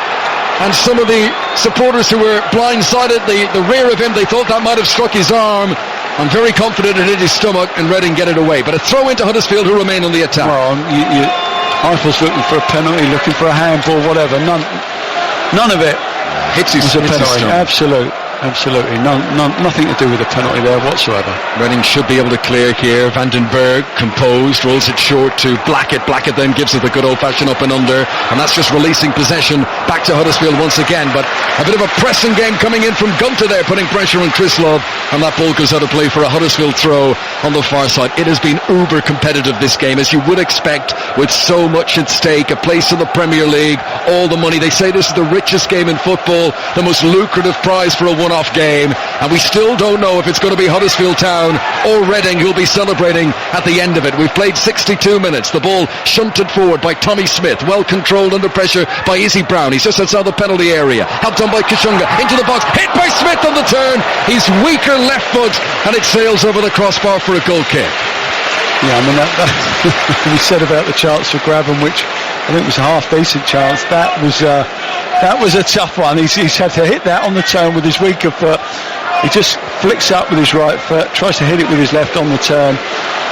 Speaker 1: and some of the supporters who were blindsided, the rear of him, they thought that might have struck his arm. I'm very confident it hit his stomach and Reading get it away, but a throw into Huddersfield, who remain on the attack.
Speaker 2: Well, Eiffel's looking for a penalty, looking for a handball, whatever. None of it
Speaker 1: hits his
Speaker 2: penalty. Absolutely, nothing to do with the penalty there whatsoever.
Speaker 1: Reading should be able to clear here. Vandenberg, composed, rolls it short to Blackett. Blackett then gives it the good old-fashioned up and under, and that's just releasing possession back to Huddersfield once again. But a bit of a pressing game coming in from Gunter there, putting pressure on Chris Love, and that ball goes out of play for a Huddersfield throw on the far side. It has been uber competitive, this game, as you would expect, with so much at stake. A place in the Premier League, all the money. They say this is the richest game in football, the most lucrative prize for a one-off game, and we still don't know if it's going to be Huddersfield Town or Reading who'll be celebrating at the end of it. We've played 62 minutes. The ball shunted forward by Tommy Smith, well controlled under pressure by Izzy Brown. He's just outside the penalty area, helped on by Kashunga, into the box, hit by Smith on the turn. He's weaker left foot, and it sails over the crossbar for a goal kick.
Speaker 2: Yeah, I mean, that we said about the chance for Grabban, which I think was a half-decent chance. That was a tough one. He's had to hit that on the turn with his weaker foot. He just flicks up with his right foot, tries to hit it with his left on the turn,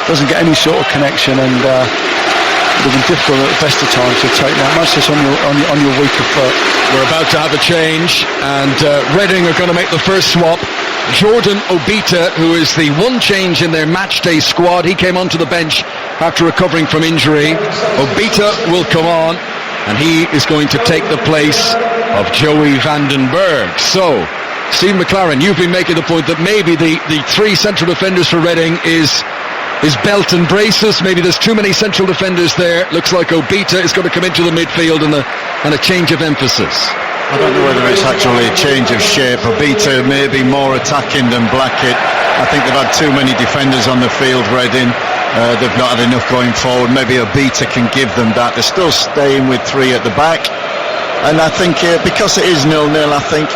Speaker 2: doesn't get any sort of connection, and it would have been difficult at the best of times to take that, much less on your weaker foot.
Speaker 1: We're about to have a change, and Reading are going to make the first swap. Jordan Obita, who is the one change in their matchday squad, he came onto the bench after recovering from injury. Obita will come on, and he is going to take the place of Joey Vandenberg. So, Steve McLaren, you've been making the point that maybe the three central defenders for Reading is belt and braces. Maybe there's too many central defenders there. Looks like Obita is going to come into the midfield and a change of emphasis.
Speaker 3: I don't know whether it's actually a change of shape. Obita may be more attacking than Blackett. I think they've had too many defenders on the field, Reading. They've not had enough going forward. Maybe Obita can give them that. They're still staying with three at the back. And I think because it is 0-0, I think,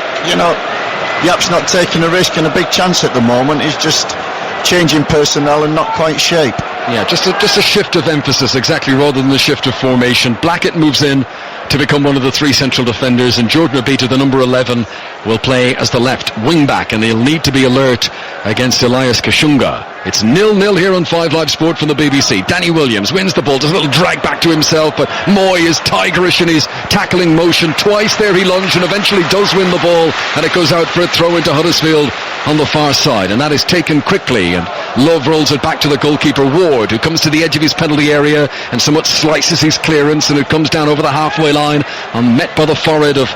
Speaker 3: Yap's not taking a risk, and a big chance at the moment is just changing personnel and not quite shape.
Speaker 1: Yeah, just a shift of emphasis, exactly, rather than the shift of formation. Blackett moves in to become one of the three central defenders, and Jordan Obita, the number 11, will play as the left wing back, and they'll need to be alert against Elias Kashunga. It's 0-0 here on 5 Live Sport from the BBC. Danny Williams wins the ball, does a little drag back to himself, but Moy is tigerish in his tackling motion. Twice there he lunged and eventually does win the ball, and it goes out for a throw into Huddersfield on the far side, and that is taken quickly, and Love rolls it back to the goalkeeper Ward, who comes to the edge of his penalty area and somewhat slices his clearance, and it comes down over the halfway line and met by the forehead of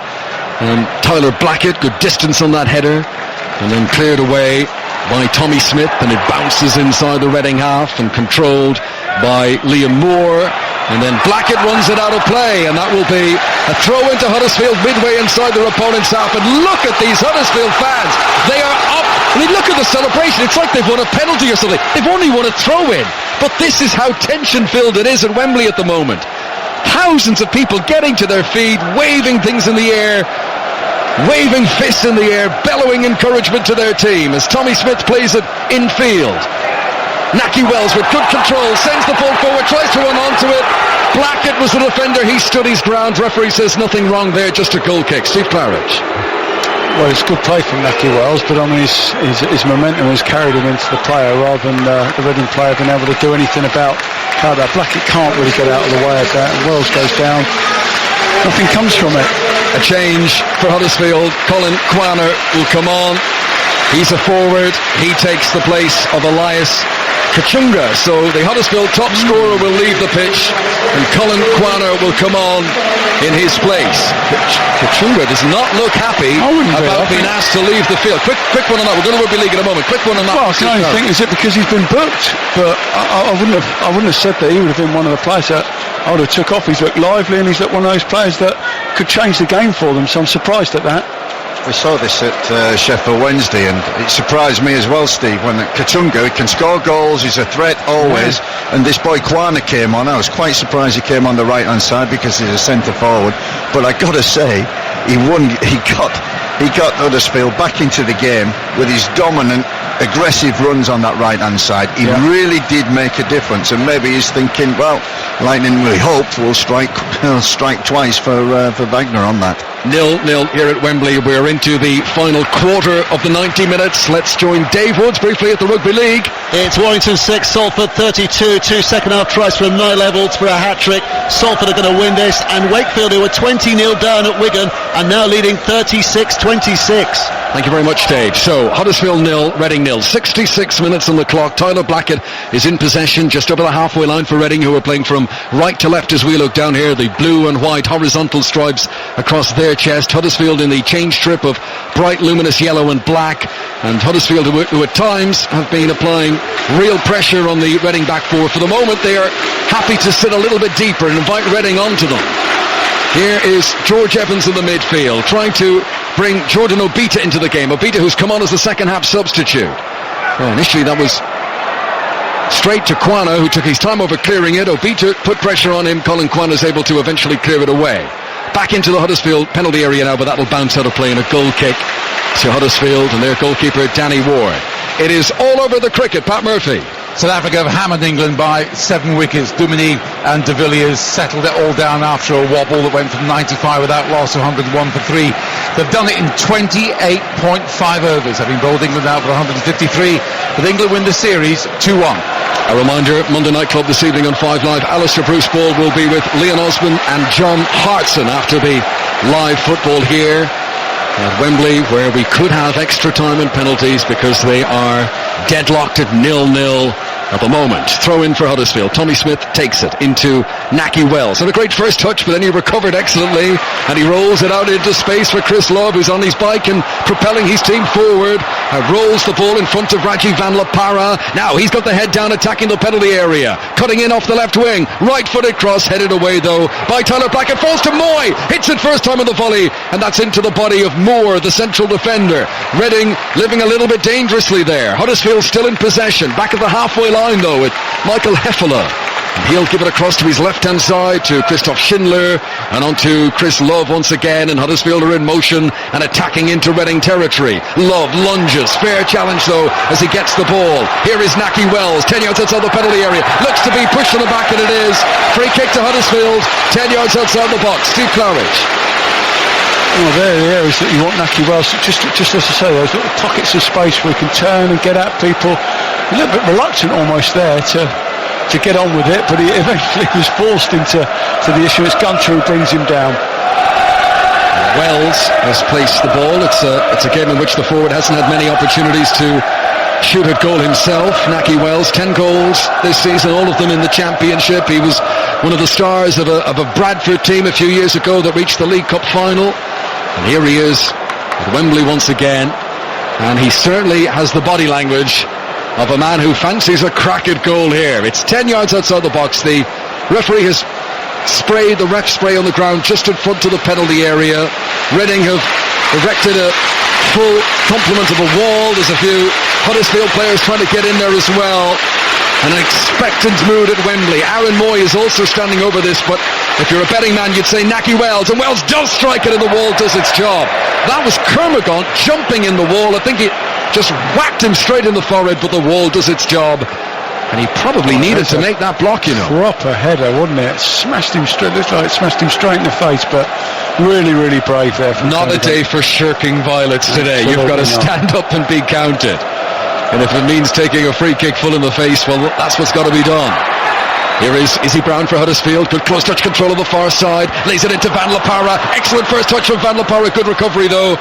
Speaker 1: Tyler Blackett. Good distance on that header, and then cleared away by Tommy Smith, and it bounces inside the Reading half and controlled by Liam Moore, and then Blackett runs it out of play, and that will be a throw into Huddersfield midway inside their opponent's half. And look at these Huddersfield fans, they are up. I mean, look at the celebration, it's like they've won a penalty or something. They've only won a throw in, but this is how tension filled it is at Wembley at the moment. Thousands of people getting to their feet, waving things in the air, waving fists in the air, bellowing encouragement to their team as Tommy Smith plays it infield. Naki Wells with good control, sends the ball forward, tries to run onto it. Blackett was the defender, he stood his ground. Referee says nothing wrong there, just a goal kick. Steve Claridge.
Speaker 2: Well, it's good play from Naki Wells, but I mean his momentum has carried him into the player rather than the Reading player being able to do anything about how that. Blackett can't really get out of the way of that, and Wells goes down. Nothing comes from it.
Speaker 1: A change for Huddersfield. Colin Quaner will come on. He's a forward. He takes the place of Elias Kachunga. So the Huddersfield top scorer will leave the pitch and Colin Quaner will come on in his place. Kachunga does not look happy about being asked to leave the field. Quick one on that. We're going to Rugby League in a moment. Quick one on that.
Speaker 2: Well, I can only think, is it because he's been booked? But I wouldn't have said that he would have been one of the players that I would have took off. He's looked lively and he's looked one of those players that could change the game for them. So I'm surprised at that.
Speaker 3: We saw this at Sheffield Wednesday, and it surprised me as well, Steve, when Kachunga can score goals, he's a threat always, and this boy Quaner came on. I was quite surprised he came on the right-hand side because he's a centre forward, but I got to say, he got Huddersfield back into the game with his dominant, aggressive runs on that right-hand side. He really did make a difference, and maybe he's thinking, well, Lightning, we hope, will strike twice for Wagner on that.
Speaker 1: 0-0 here at Wembley. We're into the final quarter of the 90 minutes. Let's join Dave Woods briefly at the Rugby League.
Speaker 5: It's Warrington 6, Salford 32. 2 second half tries from Nye Levels for a hat-trick. Salford are going to win this, and Wakefield, who were 20-0 down at Wigan, are now leading 36-26.
Speaker 1: Thank you very much, Dave. So, Huddersfield 0, Reading 0. 66 minutes on the clock. Tyler Blackett is in possession just over the halfway line for Reading, who are playing from right to left as we look down here. The blue and white horizontal stripes across their chest. Huddersfield in the change strip of bright luminous yellow and black. And Huddersfield, who at times have been applying real pressure on the Reading back four. For the moment, they are happy to sit a little bit deeper and invite Reading onto them. Here is George Evans in the midfield, trying to bring Jordan Obita into the game. Obita, who's come on as a second half substitute. Well, initially that was straight to Quaner, who took his time over clearing it. Obita put pressure on him. Colin Quaner's able to eventually clear it away. Back into the Huddersfield penalty area now, but that'll bounce out of play in a goal kick to Huddersfield and their goalkeeper Danny Ward. It is all over the cricket. Pat Murphy.
Speaker 4: South Africa have hammered England by 7 wickets. Duminy and de Villiers settled it all down after a wobble that went from 95 without loss to 101 for 3. They've done it in 28.5 overs, having bowled England out for 153. But England win the series 2-1.
Speaker 1: A reminder, Monday Night Club this evening on 5 Live. Alistair Bruce Ball will be with Leon Osborne and John Hartson after the live football here at Wembley, where we could have extra time and penalties because they are deadlocked at 0-0 at the moment. Throw in for Huddersfield. Tommy Smith takes it into Naki Wells. And a great first touch, but then he recovered excellently and he rolls it out into space for Chris Love, who's on his bike and propelling his team forward. Rolls the ball in front of Rajiv Van La Parra. Now he's got the head down, attacking the penalty area. Cutting in off the left wing. Right-footed cross, headed away though by Tyler Blackett. Falls to Moy. Hits it first time on the volley, and that's into the body of Moore, the central defender. Reading living a little bit dangerously there. Huddersfield still in possession. Back at the halfway line though with Michael Heffeler. And he'll give it across to his left-hand side to Christoph Schindler and on to Chris Love once again, and Huddersfield are in motion and attacking into Reading territory. Love lunges, fair challenge though as he gets the ball. Here is Naki Wells, 10 yards outside the penalty area, looks to be pushed on the back, and it is. Free kick to Huddersfield, 10 yards outside the box. Steve Claridge.
Speaker 2: Oh, there are the areas that you want Naki Wells, just as I say, those little pockets of space where he can turn and get at people. A little bit reluctant almost there to get on with it, but he eventually was forced into the issue. It's Gunter who brings him down.
Speaker 1: Wells has placed the ball. It's a game in which the forward hasn't had many opportunities to shoot at goal himself. Naki Wells, 10 goals this season, all of them in the Championship. He was one of the stars of a Bradford team a few years ago that reached the League Cup final. And here he is at Wembley once again, and he certainly has the body language of a man who fancies a crack at goal here. It's 10 yards outside the box. The referee has sprayed the ref spray on the ground just in front of the penalty area. Reading have erected a full complement of a wall. There's a few Huddersfield players trying to get in there as well. An expectant mood at Wembley. Aaron Moy is also standing over this, but if you're a betting man, you'd say Naki Wells, and Wells does strike it, and the wall does its job. That was Kermagant jumping in the wall. I think it just whacked him straight in the forehead, but the wall does its job. And he probably needed to make that block, you know.
Speaker 2: Proper header, wasn't it? Smashed him straight, looked like it smashed him straight in the face, but really, really brave there.
Speaker 1: Not a day for shirking violence today.
Speaker 2: Absolutely.
Speaker 1: You've got to stand up and be counted. And if it means taking a free kick full in the face, well, that's what's got to be done. Here is Izzy Brown for Huddersfield. Good close touch control on the far side. Lays it into Van La Parra. Excellent first touch from Van La Parra. Good recovery, though,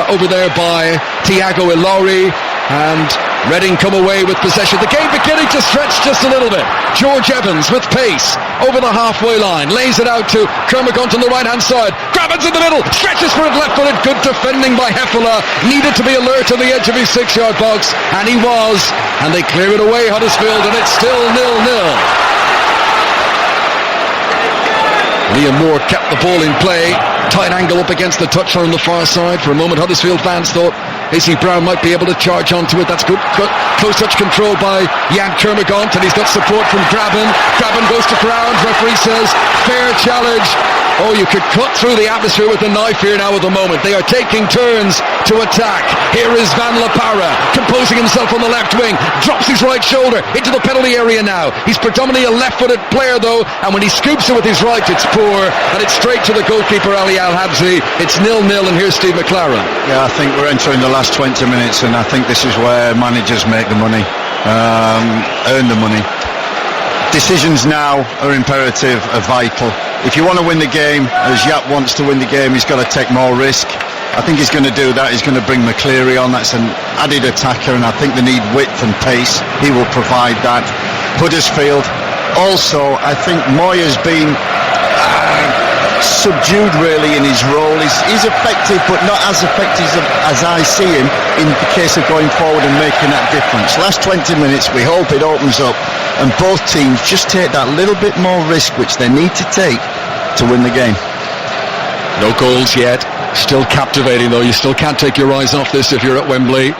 Speaker 1: over there by Thiago Ilori. And Reading come away with possession. The game beginning to stretch just a little bit. George Evans with pace over the halfway line. Lays it out to Kermagant on the right-hand side. Grabbins in the middle. Stretches for it left-footed. Good defending by Hefele. Needed to be alert on the edge of his 6-yard box. And he was. And they clear it away, Huddersfield. And it's still 0-0. Liam Moore kept the ball in play. Tight angle up against the touchline on the far side. For a moment, Huddersfield fans thought Izzy Brown might be able to charge onto it. That's good. Close touch control by Jan Kermagant, and he's got support from Graben. Graben goes to ground. Referee says fair challenge. Oh, you could cut through the atmosphere with a knife here now at the moment. They are taking turns to attack. Here is Van La Parra composing himself on the left wing. Drops his right shoulder into the penalty area now. He's predominantly a left-footed player though, and when he scoops it with his right, it's poor, and it's straight to the goalkeeper Ali Al-Habsi. It's 0-0, and here's Steve McLaren.
Speaker 3: Yeah, I think we're entering the last 20 minutes, and I think this is where managers make the money, earn the money. Decisions now are imperative, are vital. If you want to win the game, as Jaap wants to win the game, he's got to take more risk. I think he's going to do that. He's going to bring McCleary on. That's an added attacker, and I think they need width and pace. He will provide that. Huddersfield also, I think Moyer's been subdued really in his role. He's effective, but not as effective as I see him in the case of going forward and making that difference. Last 20 minutes, we hope it opens up and both teams just take that little bit more risk which they need to take to win the game.
Speaker 1: No goals yet. Still captivating though. You still can't take your eyes off this if you're at Wembley.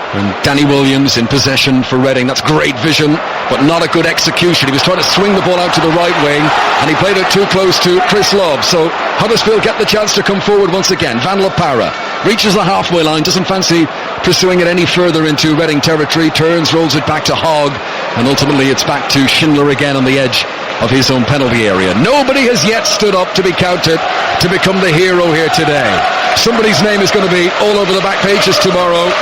Speaker 1: And Danny Williams in possession for Reading. That's great vision, but not a good execution. He was trying to swing the ball out to the right wing, and he played it too close to Chris Love. So Huddersfield get the chance to come forward once again. Van La Parra reaches the halfway line, doesn't fancy pursuing it any further into Reading territory, turns, rolls it back to Hogg, and ultimately it's back to Schindler again on the edge of his own penalty area. Nobody has yet stood up to be counted to become the hero here today. Somebody's name is going to be all over the back pages tomorrow.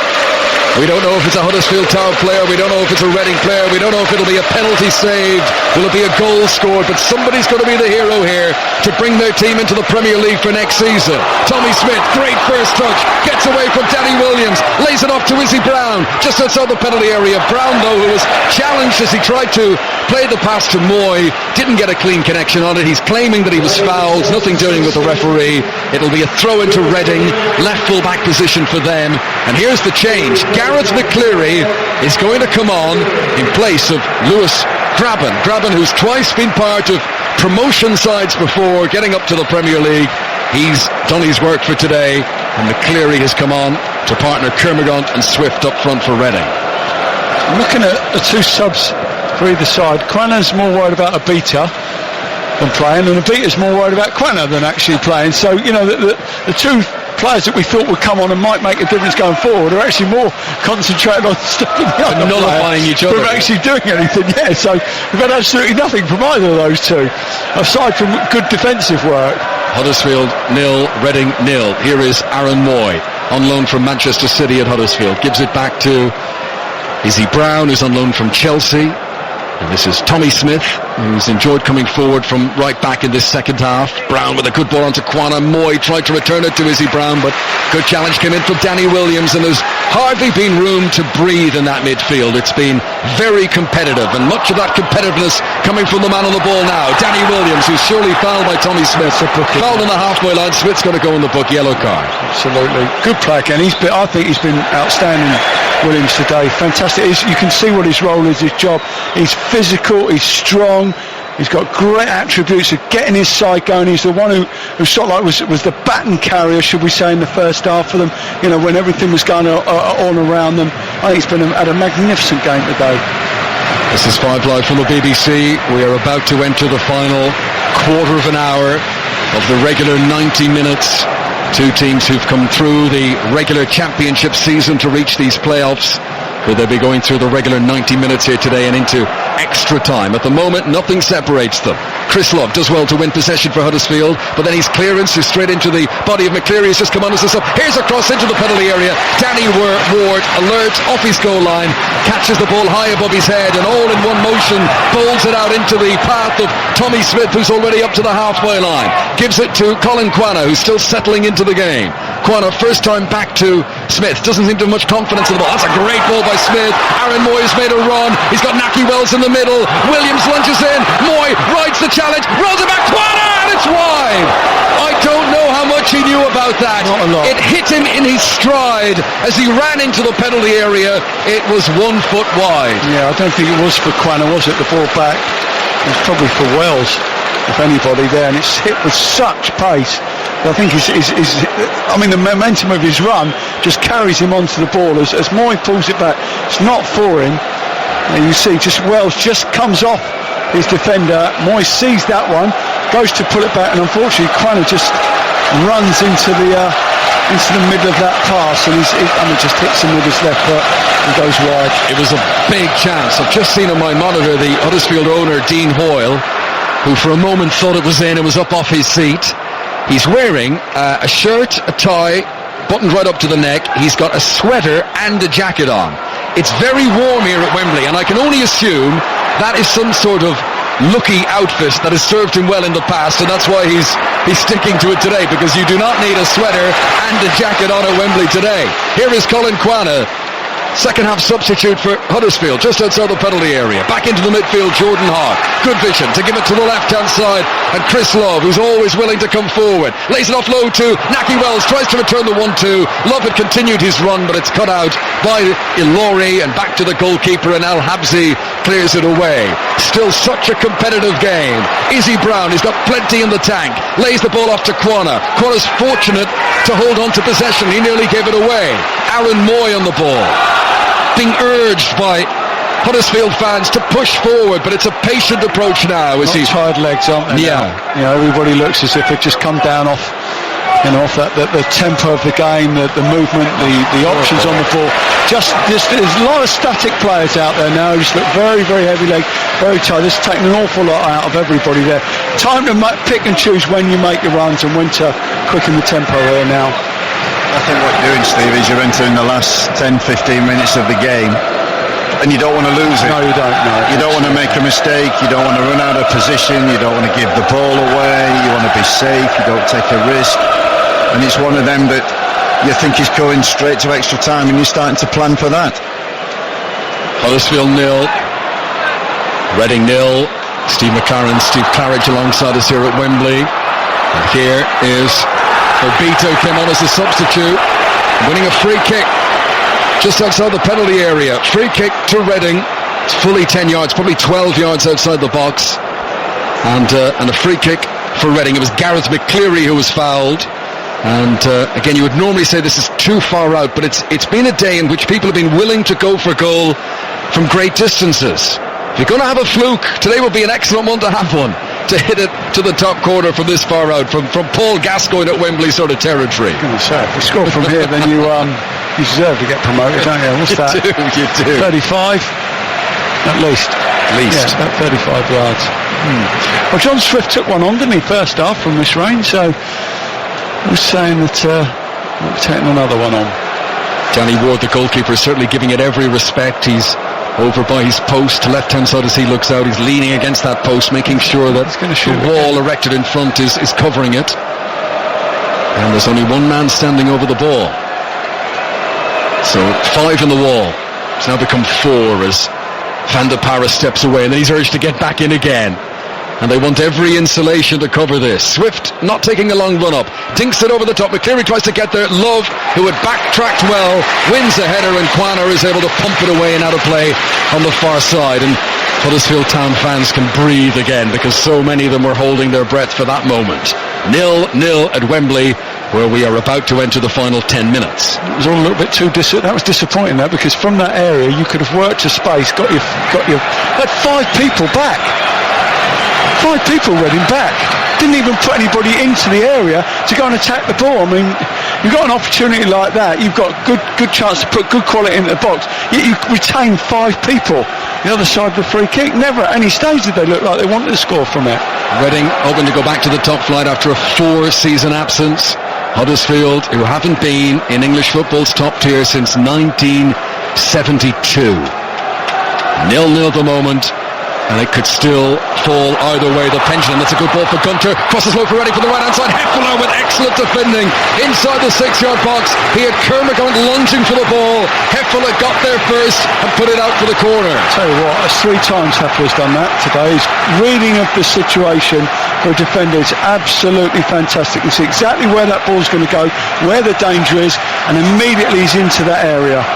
Speaker 1: We don't know if it's a Huddersfield Town player, we don't know if it's a Reading player, we don't know if it'll be a penalty saved, will it be a goal scored, but somebody's going to be the hero here to bring their team into the Premier League for next season. Tommy Smith, great first touch, gets away from Danny Williams, lays it off to Izzy Brown, just outside the penalty area. Brown though, who was challenged as he tried to play the pass to Moy, didn't get a clean connection on it. He's claiming that he was fouled, nothing doing with the referee. It'll be a throw into Reading, left full back position for them, and here's the change. Gareth McCleary is going to come on in place of Lewis Graben. Graben, who's twice been part of promotion sides before, getting up to the Premier League. He's done his work for today, and McCleary has come on to partner Kermagant and Swift up front for Reading.
Speaker 2: Looking at the two subs for either side, Quanah's more worried about a beater than playing, and a beater's more worried about Quanah than actually playing. So, you know, the two players that we thought would come on and might make a difference going forward are actually more concentrated on stopping the other
Speaker 1: nullifying each other
Speaker 2: from actually doing anything. Yeah, so we've had absolutely nothing from either of those two, aside from good defensive work.
Speaker 1: Huddersfield 0, Reading 0. Here is Aaron Moy on loan from Manchester City at Huddersfield. Gives it back to Izzy Brown, who's on loan from Chelsea. And this is Tommy Smith, who's enjoyed coming forward from right back in this second half. Brown with a good ball onto Quanah. Moy tried to return it to Izzy Brown, but good challenge came in from Danny Williams, and there's hardly been room to breathe in that midfield. It's been very competitive, and much of that competitiveness coming from the man on the ball now. Danny Williams, who's surely fouled by Tommy Smith. Fouled on the halfway line. Smith's going to go in the book, yellow card.
Speaker 2: Absolutely. Good play again. I think he's been outstanding, Williams, today. Fantastic. You can see what his role is, his job. He's physical, he's strong, he's got great attributes of getting his side going. He's the one who sort of like was the baton carrier, should we say, in the first half for them, you know, when everything was going on around them. I think he's had a magnificent game today.
Speaker 1: This is 5 Live from the BBC. We are about to enter the final quarter of an hour of the regular 90 minutes. Two teams who've come through the regular championship season to reach these playoffs. Will they be going through the regular 90 minutes here today and into extra time? At the moment, nothing separates them. Chris Love does well to win possession for Huddersfield, but then his clearance is straight into the body of McCleary. He's just come on as a sub. Here's a cross into the penalty area. Danny Ward, alert, off his goal line, catches the ball high above his head, and all in one motion bowls it out into the path of Tommy Smith, who's already up to the halfway line. Gives it to Colin Quanah, who's still settling into the game. Quanah, first time back to Smith doesn't seem to have much confidence in the ball. That's a great ball by Smith. Aaron Moy's made a run. He's got Naki Wells in the middle. Williams lunges in. Moy rides the challenge, rolls it back, Quana, and it's wide. I don't know how much he knew about that.
Speaker 2: Not a lot.
Speaker 1: It hit him in his stride as he ran into the penalty area. It was 1 foot wide.
Speaker 2: Yeah, I don't think it was for Quana, was it? The ball back. It was probably for Wells, if anybody there, and it's hit with such pace. I think the momentum of his run just carries him onto the ball as Moy pulls it back. It's not for him. And you see, just Wells just comes off his defender. Moy sees that one, goes to pull it back, and unfortunately, Quana just runs into the middle of that pass, and just hits him with his left foot and goes wide.
Speaker 1: It was a big chance. I've just seen on my monitor the Huddersfield owner, Dean Hoyle, who for a moment thought it was in and was up off his seat. He's wearing a shirt, a tie, buttoned right up to the neck. He's got a sweater and a jacket on. It's very warm here at Wembley, and I can only assume that is some sort of lucky outfit that has served him well in the past, and that's why he's sticking to it today, because you do not need a sweater and a jacket on at Wembley today. Here is Colin Quana, second half substitute for Huddersfield, just outside the penalty area. Back into the midfield, Jordan Hart. Good vision to give it to the left-hand side, and Chris Love, who's always willing to come forward, lays it off low to Naki Wells, tries to return the 1-2. Love had continued his run, but it's cut out by Ilori, and back to the goalkeeper, and Al Habsi clears it away. Still such a competitive game. Izzy Brown, he's got plenty in the tank, lays the ball off to Quana. Quana's fortunate to hold on to possession. He nearly gave it away. Aaron Moy on the ball, being urged by Huddersfield fans to push forward, but it's a patient approach now.
Speaker 2: Not tired legs, aren't they?
Speaker 1: Yeah.
Speaker 2: Now? Everybody looks as if they've just come down off that the tempo of the game, the movement, the options on the ball. Just there's a lot of static players out there now who just look very, very heavy leg, very tired. This is taking an awful lot out of everybody there. Time to pick and choose when you make your runs and when to quicken the tempo here now.
Speaker 3: I think what you're doing, Steve, is you're entering the last 10-15 minutes of the game, and you don't want to lose it.
Speaker 2: No, you don't. No,
Speaker 3: you don't want to make a mistake. You don't want to run out of position. You don't want to give the ball away. You want to be safe. You don't take a risk. And it's one of them that you think is going straight to extra time, and you're starting to plan for that.
Speaker 1: Huddersfield 0, Reading 0. Steve McLaren, Steve Claridge alongside us here at Wembley. And here is Obito, came on as a substitute, winning a free kick just outside the penalty area. Free kick to Reading. It's fully 10 yards, probably 12 yards outside the box. And a free kick for Reading. It was Gareth McCleary who was fouled. And again, you would normally say this is too far out, but it's been a day in which people have been willing to go for goal from great distances. If you're going to have a fluke, today would be an excellent one to have one, to hit it to the top corner from this far out, from Paul Gascoigne at Wembley sort of territory.
Speaker 2: I'm going to say, if you score from here, then you deserve to get promoted, don't you? What's that?
Speaker 1: You do.
Speaker 2: 35? At least. Yeah, about 35 yards. Well, John Swift took one on, didn't he, first half from this range, so I was saying that we're taking another one on.
Speaker 1: Danny Ward, the goalkeeper, is certainly giving it every respect. He's over by his post, left-hand side as he looks out. He's leaning against that post, making sure that the wall erected in front is covering it. And there's only one man standing over the ball. So 5 in the wall. It's now become 4 as Van der Parra steps away, and then he's urged to get back in again. And they want every insulation to cover this. Swift not taking a long run up, dinks it over the top. McCleary tries to get there. Love, who had backtracked well, wins a header, and Quana is able to pump it away and out of play on the far side. And Huddersfield Town fans can breathe again, because so many of them were holding their breath for that moment. 0-0 at Wembley, where we are about to enter the final 10 minutes.
Speaker 2: It was all a little bit too that was disappointing, that, because from that area you could have worked a space, had 5 people back. 5 people Reading back. Didn't even put anybody into the area to go and attack the ball. I mean, you've got an opportunity like that, you've got good chance to put good quality into the box, yet you retain 5 people the other side of the free kick. Never at any stage did they look like they wanted to score from it.
Speaker 1: Reading hoping to go back to the top flight after a 4-season absence. Huddersfield, who haven't been in English football's top tier since 1972. 0-0 at the moment. And it could still fall either way, the pendulum. That's a good ball for Gunter. Crosses low for Reading for the right-hand side. Heffler with excellent defending inside the 6-yard box. He had Kermagant lunging for the ball. Heffler got there first and put it out for the corner.
Speaker 2: Tell you what, 3 times Heffler's done that today. His reading of the situation for a defender is absolutely fantastic. You see exactly where that ball's going to go, where the danger is, and immediately he's into that area.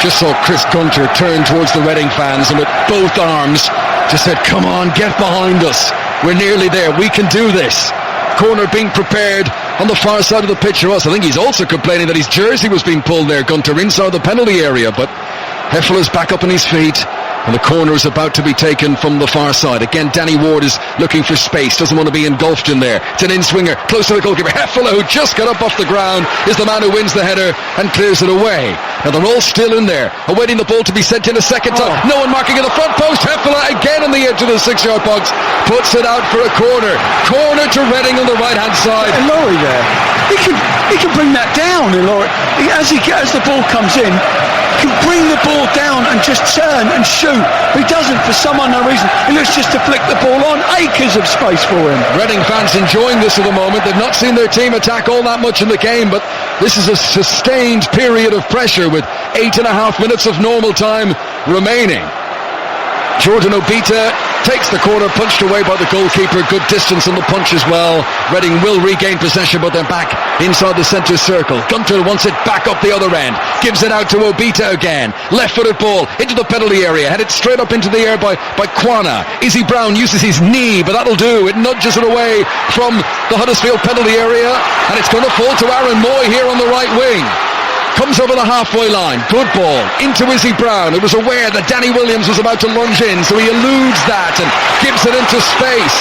Speaker 1: Just saw Chris Gunter turn towards the Reading fans and with both arms just said, come on, get behind us. We're nearly there. We can do this. Corner being prepared on the far side of the pitch for us. I think he's also complaining that his jersey was being pulled there, Gunter, inside the penalty area. But Heffler's back up on his feet. And the corner is about to be taken from the far side. Again, Danny Ward is looking for space. Doesn't want to be engulfed in there. It's an in-swinger. Close to the goalkeeper. Heffler, who just got up off the ground, is the man who wins the header and clears it away. Now they're all still in there, awaiting the ball to be sent in a second time. No one marking in the front post. Heffler again on the edge of the 6-yard box. Puts it out for a corner. Corner to Reading on the right-hand side.
Speaker 2: And Laurie there. He can bring that down, Laurie. As the ball comes in, he can bring the ball down and just turn and shoot. But he doesn't for some unknown reason. He looks just to flick the ball on. Acres of space for him.
Speaker 1: Reading fans enjoying this at the moment. They've not seen their team attack all that much in the game, but this is a sustained period of pressure with 8.5 minutes of normal time remaining. Jordan Obita takes the corner, punched away by the goalkeeper. Good distance on the punch as well. Reading will regain possession, but they're back inside the centre circle. Gunter wants it back up the other end. Gives it out to Obita again. Left-footed ball into the penalty area. Headed straight up into the air by Quana. Izzy Brown uses his knee, but that'll do. It nudges it away from the Huddersfield penalty area, and it's going to fall to Aaron Moy here on the right wing. Comes over the halfway line. Good ball into Izzy Brown, who was aware that Danny Williams was about to lunge in, so he eludes that and gives it into space.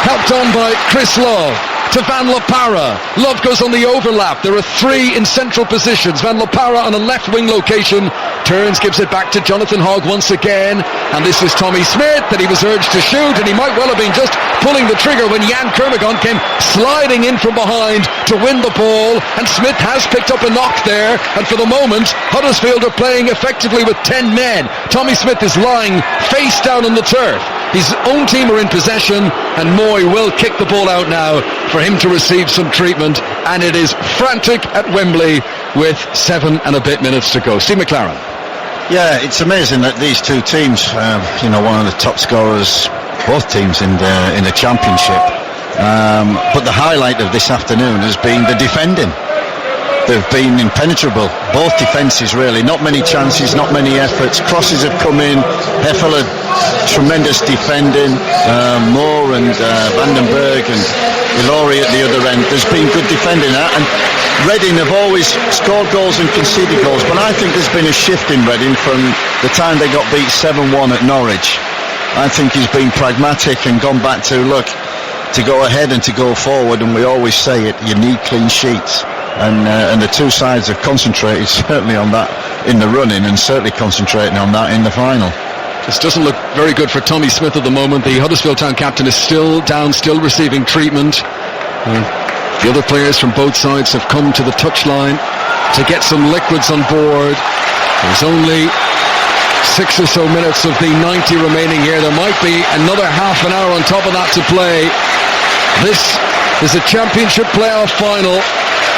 Speaker 1: Helped on by Chris Love to Van La Parra. Love goes on the overlap. There are 3 in central positions. Van La Parra on a left wing location. Turns, gives it back to Jonathan Hogg once again. And this is Tommy Smith that he was urged to shoot, and he might well have been just pulling the trigger when Jan Kermagant came sliding in from behind to win the ball. And Smith has picked up a knock there. And for the moment, Huddersfield are playing effectively with 10 men. Tommy Smith is lying face down on the turf. His own team are in possession, and Moy will kick the ball out now for him to receive some treatment, and it is frantic at Wembley with 7 and a bit minutes to go. Steve McLaren.
Speaker 3: Yeah, it's amazing that these two teams, one of the top scorers, both teams in the championship. But the highlight of this afternoon has been the defending. They've been impenetrable, both defences really. Not many chances, not many efforts. Crosses have come in. Heffler, tremendous defending. Moore and Vandenberg and Ilori at the other end. There's been good defending. And Reading have always scored goals and conceded goals, but I think there's been a shift in Reading from the time they got beat 7-1 at Norwich. I think he's been pragmatic and gone back to go ahead and to go forward, and we always say it, you need clean sheets. And the two sides have concentrated certainly on that in the running, and certainly concentrating on that in the final.
Speaker 1: This doesn't look very good for Tommy Smith at the moment. The Huddersfield Town captain is still down, still receiving treatment. The other players from both sides have come to the touchline to get some liquids on board. There's only 6 or so minutes of the 90 remaining here. There might be another half an hour on top of that to play. This is a championship playoff final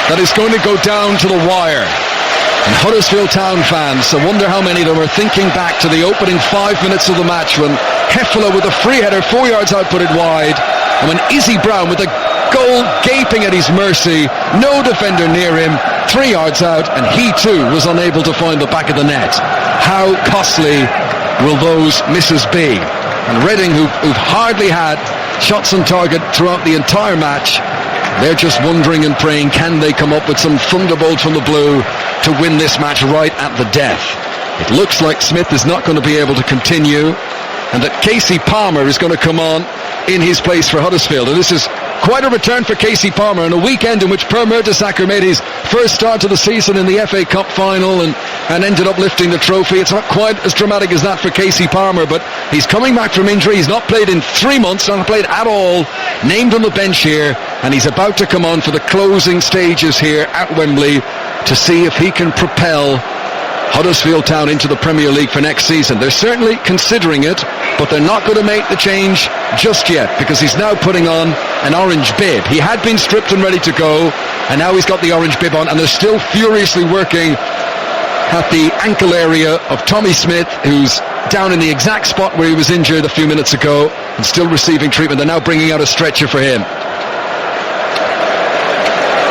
Speaker 1: that is going to go down to the wire. And Huddersfield Town fans, I wonder how many of them are thinking back to the opening 5 minutes of the match when Heffler with a free header 4 yards out put it wide, and when Izzy Brown with a goal gaping at his mercy, no defender near him, 3 yards out, and he too was unable to find the back of the net. How costly will those misses be? And Reading, who've hardly had shots on target throughout the entire match, they're just wondering and praying, can they come up with some thunderbolt from the blue to win this match right at the death? It looks like Smith is not going to be able to continue, and that Casey Palmer is going to come on in his place for Huddersfield. And this is quite a return for Casey Palmer on a weekend in which Per Mertesacker made his first start to the season in the FA Cup final and ended up lifting the trophy. It's not quite as dramatic as that for Casey Palmer, but he's coming back from injury. He's not played in 3 months, not played at all, named on the bench here, and he's about to come on for the closing stages here at Wembley to see if he can propel Huddersfield Town into the Premier League for next season. They're certainly considering it, but they're not going to make the change just yet, because he's now putting on an orange bib. He had been stripped and ready to go, and now he's got the orange bib on, and they're still furiously working at the ankle area of Tommy Smith, who's down in the exact spot where he was injured a few minutes ago and still receiving treatment. They're now bringing out a stretcher for him.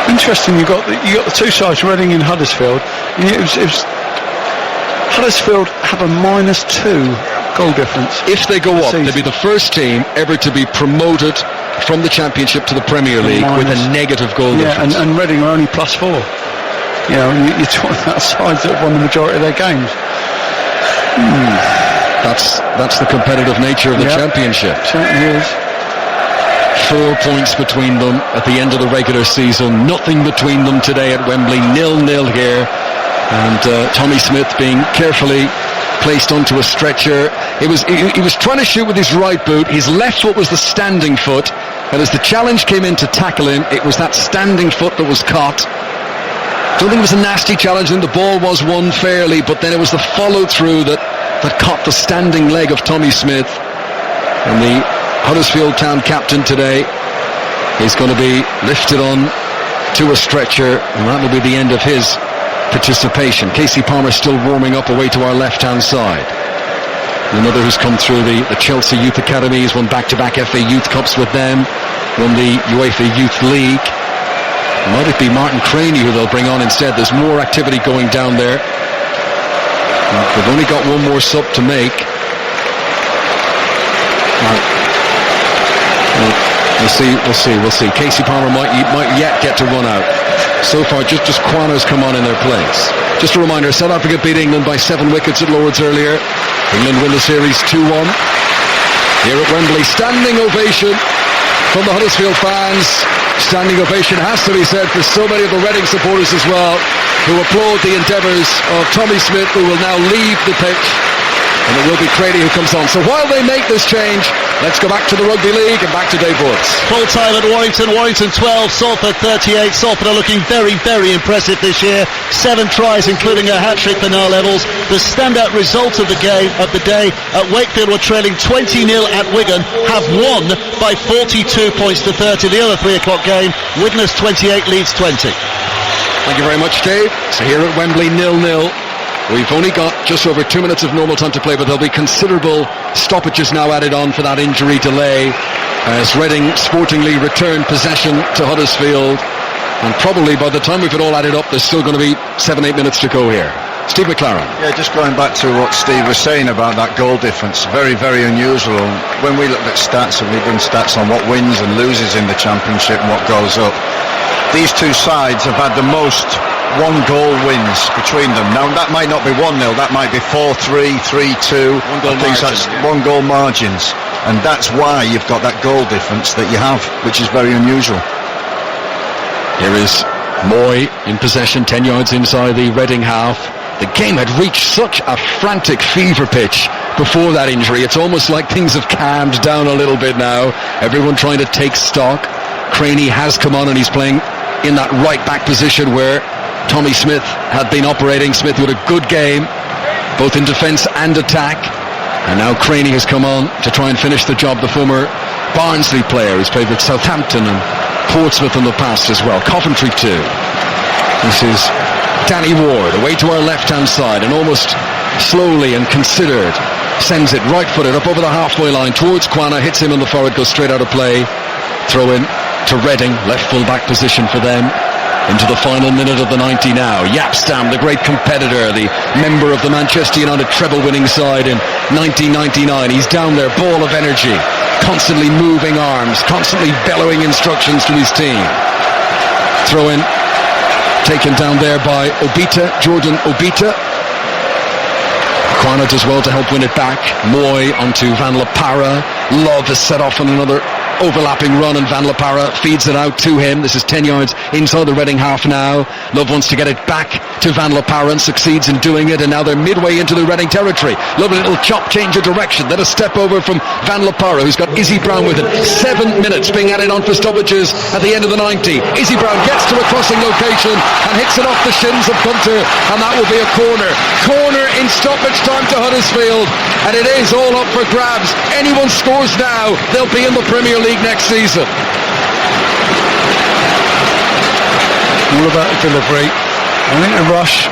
Speaker 2: Interesting, you got the two sides, Reading and Huddersfield. It was Huddersfield have a -2 goal difference.
Speaker 1: If they go up, they'll be the first team ever to be promoted from the Championship to the Premier League with a negative goal difference.
Speaker 2: And Reading are only +4. You know, you're talking about sides that have won the majority of their games.
Speaker 1: That's the competitive nature of the Championship.
Speaker 2: Certainly is.
Speaker 1: 4 points between them at the end of the regular season. Nothing between them today at Wembley. 0-0 here. And Tommy Smith being carefully placed onto a stretcher. He was trying to shoot with his right boot. His left foot was the standing foot. And as the challenge came in to tackle him, it was that standing foot that was caught. Don't think it was a nasty challenge, and the ball was won fairly, but then it was the follow-through that caught the standing leg of Tommy Smith. And the Huddersfield Town captain today is going to be lifted on to a stretcher, and that will be the end of his participation. Casey Palmer still warming up away to our left-hand side. Another who's come through the Chelsea Youth Academies, won back-to-back FA Youth Cups with them, won the UEFA Youth League. Might it be Martin Craney who they'll bring on instead? There's more activity going down there. They've only got one more sub to make. We'll see. Casey Palmer might yet get to run out. So far, just Quano's come on in their place. Just a reminder, South Africa beat England by 7 wickets at Lord's earlier. England win the series 2-1. Here at Wembley, standing ovation from the Huddersfield fans. Standing ovation has to be said for so many of the Reading supporters as well, who applaud the endeavours of Tommy Smith, who will now leave the pitch, and it will be Craney who comes on. So while they make this change, let's go back to the Rugby League and back to Dave Woods.
Speaker 5: Full time at Warrington 12, Salford 38. Salford are looking very, very impressive this year. 7 tries, including a hat-trick for Niall Evalds. The standout result of the day at Wakefield were trailing 20-0 at Wigan, have won by 42 points to 30. The other 3 o'clock game, Widnes 28, Leeds 20.
Speaker 1: Thank you very much, Dave. So here at Wembley, 0-0. We've only got just over 2 minutes of normal time to play, but there'll be considerable stoppages now added on for that injury delay as Reading sportingly return possession to Huddersfield. And probably by the time we've it all added up, there's still going to be 7-8 minutes to go here. Steve McLaren.
Speaker 3: Yeah, just going back to what Steve was saying about that goal difference, very, very unusual. When we looked at stats, and we've done stats on what wins and loses in the Championship and what goes up, these two sides have had the most one-goal wins between them. Now, that might not be 1-0, that might be 4-3, 3-2. One-goal margins. And that's why you've got that goal difference that you have, which is very unusual.
Speaker 1: Here is Moy in possession, 10 yards inside the Reading half. The game had reached such a frantic fever pitch before that injury. It's almost like things have calmed down a little bit now. Everyone trying to take stock. Craney has come on and he's playing in that right back position where Tommy Smith had been operating. Smith with a good game, both in defence and attack. And now Craney has come on to try and finish the job. The former Barnsley player who's played with Southampton and Portsmouth in the past as well. Coventry too. This is Danny Ward away to our left-hand side and almost slowly and considered sends it right-footed up over the halfway line towards Quana, hits him in the forehead, goes straight out of play. Throw in to Reading, left full-back position for them. Into the final minute of the 90 now. Yapstam, the great competitor, the member of the Manchester United treble-winning side in 1999. He's down there, ball of energy, constantly moving arms, constantly bellowing instructions to his team. Throw in, taken down there by Obita, Jordan Obita. Quana does well to help win it back. Moy onto Van La Parra. Love is set off on another overlapping run and Van La Parra feeds it out to him. This is 10 yards inside the Reading half now. Love wants to get it back to Van La Parra and succeeds in doing it, and now they're midway into the Reading territory. Lovely little chop, change of direction, then a step over from Van La Parra, who's got Izzy Brown with it. 7 minutes being added on for stoppages at the end of the 90. Izzy Brown gets to a crossing location and hits it off the shins of Gunter, and that will be a corner. corner in stoppage time to Huddersfield, and it is all up for grabs. Anyone scores now, they'll be in the Premier League next season.
Speaker 2: All about the delivery. Don't need to rush.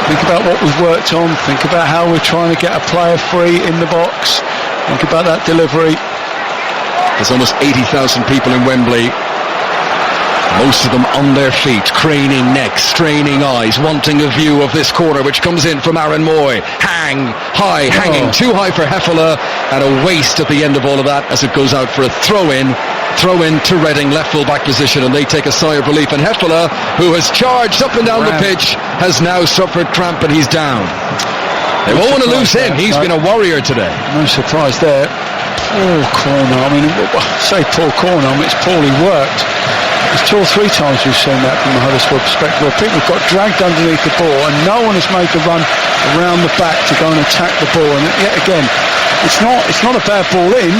Speaker 2: Think about what we've worked on. Think about how we're trying to get a player free in the box. Think about that delivery.
Speaker 1: There's almost 80,000 people in Wembley. Most of them on their feet, craning necks, straining eyes, wanting a view of this corner, which comes in from Aaron Moy. Hanging too high for Hefele, and a waste at the end of all of that as it goes out for a throw-in to Reading, left full-back position, and they take a sigh of relief. And Hefele, who has charged up and down the pitch, has now suffered cramp and he's down. They won't want to lose him. He's been a warrior today.
Speaker 2: No surprise there. Poor corner. I mean, say poor corner. I mean, it's poorly worked. It's 2 or 3 times we've seen that from the Huddersfield perspective, where people got dragged underneath the ball and no one has made the run around the back to go and attack the ball. And yet again, it's not a bad ball in.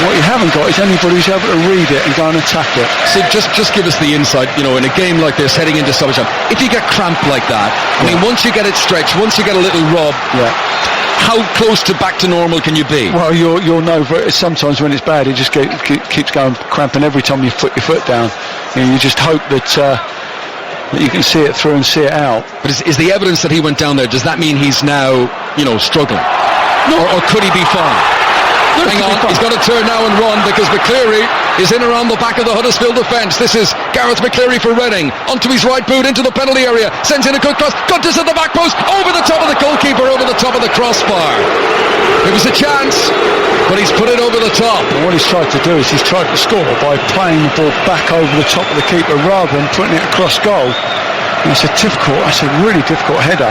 Speaker 2: What you haven't got is anybody who's able to read it and go and attack it.
Speaker 1: So just give us the insight, in a game like this, heading into stoppage time, if you get cramp like that, I mean, once you get it stretched, once you get a little rub, how close to back to normal can you be?
Speaker 2: Well, you'll know sometimes when it's bad, it just keeps going cramping every time you put your foot down. You just hope that you can see it through and see it out.
Speaker 1: But is the evidence that he went down there, does that mean he's now, struggling? No. Or could he be fine? Hang on, he's got to turn now and run because McCleary is in around the back of the Huddersfield defence. This is Gareth McCleary for Reading. Onto his right boot, into the penalty area. Sends in a good cross. Gunter's at the back post. Over the top of the goalkeeper, over the top of the crossbar. It was a chance, but he's put it over the top.
Speaker 2: And what he's tried to do is he's tried to score by playing the ball back over the top of the keeper rather than putting it across goal. And it's a really difficult header.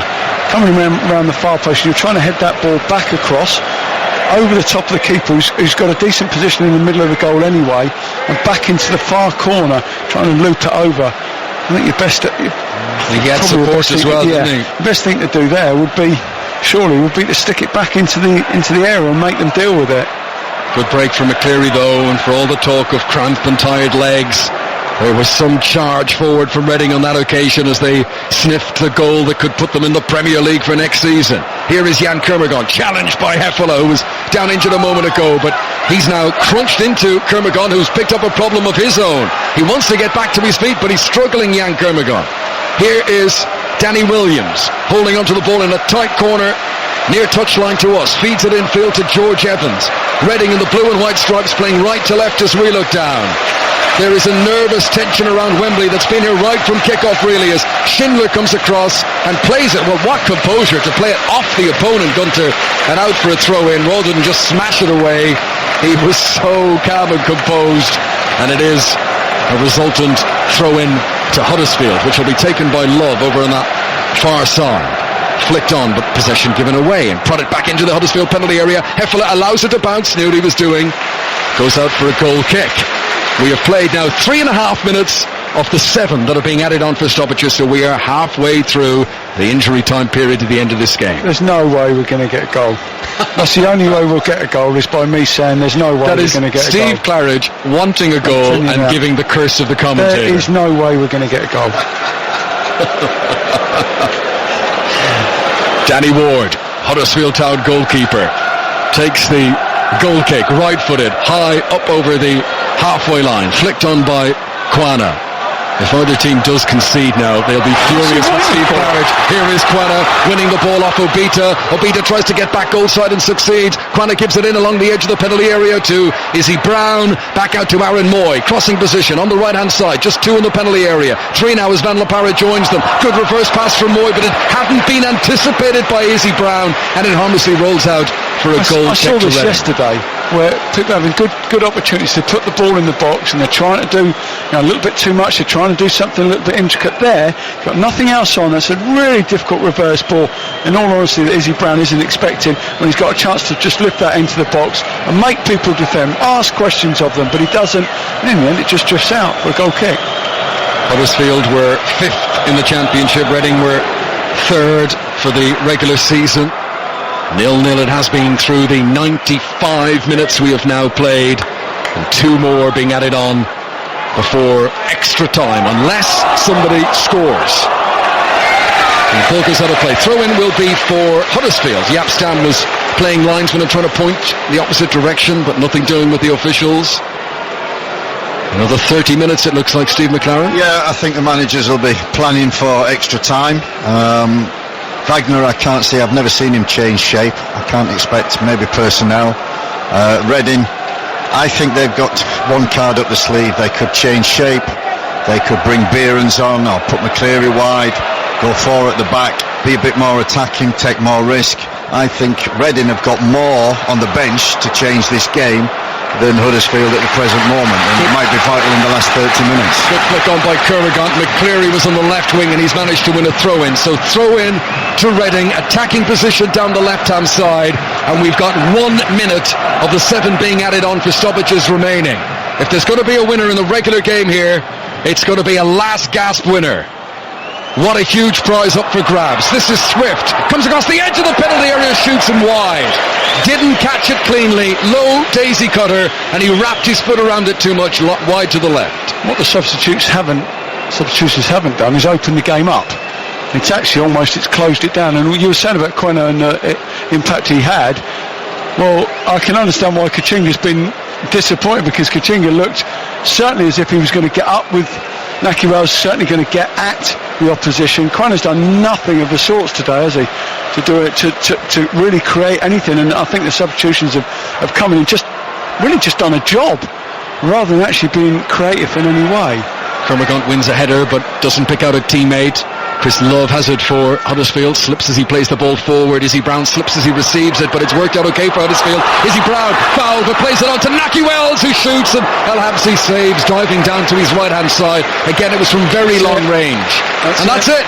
Speaker 2: Coming around the far post, you're trying to head that ball back across over the top of the keeper who's got a decent position in the middle of the goal anyway, and back into the far corner trying to loop it over. I think your best
Speaker 1: he had support as well, didn't he?
Speaker 2: The best thing to do there would be to stick it back into the area and make them deal with it.
Speaker 1: Good break from McCleary though, and for all the talk of cramp and tired legs, there was some charge forward from Reading on that occasion as they sniffed the goal that could put them in the Premier League for next season. Here is Jan Kermorgan, challenged by Hefele, who was down injured a moment ago, but he's now crunched into Kermorgan, who's picked up a problem of his own. He wants to get back to his feet, but he's struggling, Jan Kermorgan. Here is Danny Williams, holding onto the ball in a tight corner, near touchline to us, feeds it infield to George Evans. Reading in the blue and white stripes playing right to left as we look down. There is a nervous tension around Wembley that's been here right from kickoff really as Schindler comes across and plays it. Well, what composure to play it off the opponent, Gunter, and out for a throw-in rather than just smash it away. He was so calm and composed, and it is a resultant throw-in to Huddersfield, which will be taken by Love over on that far side. Flicked on, but possession given away and prodded back into the Huddersfield penalty area. Hefele allows it to bounce, knew what he was doing. Goes out for a goal kick. We have played now 3.5 minutes of the 7 that are being added on for stoppages, so we are halfway through the injury time period at the end of this game.
Speaker 2: There's no way we're going to get a goal. That's the only way we'll get a goal, is by me saying there's no way we're going to get a goal.
Speaker 1: Steve Claridge wanting a goal and giving the curse of the commentator.
Speaker 2: There is no way we're going to get a goal.
Speaker 1: Danny Ward, Huddersfield Town goalkeeper, takes the goal kick, right-footed, high up over the halfway line, flicked on by Quana. If either team does concede now, they'll be furious with Steve Claridge. Here is Quana winning the ball off Obita. Obita tries to get back goal side and succeeds. Quana gives it in along the edge of the penalty area to Izzy Brown. Back out to Aaron Moy. Crossing position on the right-hand side. Just 2 in the penalty area. 3 now as Van La Parra joins them. Good reverse pass from Moy, but it hadn't been anticipated by Izzy Brown, and it harmlessly rolls out for a goal.
Speaker 2: I saw this yesterday, where people having good opportunities to put the ball in the box, and they're trying to do a little bit too much. They're trying to do something a little bit intricate there. Got nothing else on. That's a really difficult reverse ball, in all honesty, that Izzy Brown isn't expecting when he's got a chance to just lift that into the box and make people defend, ask questions of them, but he doesn't, and in the end it just drifts out for a goal kick.
Speaker 1: Huddersfield were 5th in the championship. Reading were 3rd for the regular season. 0-0 it has been through the 95 minutes we have now played, and 2 more being added on before extra time, unless somebody scores. The ball goes out of play. Throw-in will be for Huddersfield. Jaap Stam was playing linesman and trying to point the opposite direction, but nothing doing with the officials. Another 30 minutes, it looks like, Steve McLaren.
Speaker 3: Yeah, I think the managers will be planning for extra time. Wagner, I can't see. I've never seen him change shape. I can't expect maybe personnel. Reading, I think they've got one card up the sleeve. They could change shape. They could bring Behrens on or put McCleary wide, go four at the back, be a bit more attacking, take more risk. I think Reading have got more on the bench to change this game than Huddersfield at the present moment, and it might be vital in the last 30 minutes.
Speaker 1: Good flick on by Kurragant. McCleary was on the left wing and he's managed to win a throw-in. So throw-in to Reading, attacking position down the left-hand side, and we've got 1 minute of the 7 being added on for stoppages remaining. If there's going to be a winner in the regular game here, it's going to be a last gasp winner. What a huge prize up for grabs. This is Swift. Comes across the edge of the penalty area, shoots him wide. Didn't catch it cleanly. Low daisy cutter, and he wrapped his foot around it too much, wide to the left.
Speaker 2: What the substitutions haven't done is open the game up. It's actually it's closed it down. And you were saying about Quena and the impact he had. Well, I can understand why Kachinga's been disappointed, because Kachinga looked certainly as if he was going to get up with Nakira's, certainly going to get at the opposition. Quenna's done nothing of the sorts today, has he, to do it, to really create anything. And I think the substitutions have come in and just done a job rather than actually being creative in any way.
Speaker 1: Kurragant wins a header but doesn't pick out a teammate. Chris Love has it for Huddersfield, slips as he plays the ball forward. Izzy Brown slips as he receives it, but it's worked out okay for Huddersfield. Izzy Brown fouled, but plays it on to Naki Wells, who shoots, and El Habsi saves, diving down to his right hand side. Again, it was from very long range. That's it.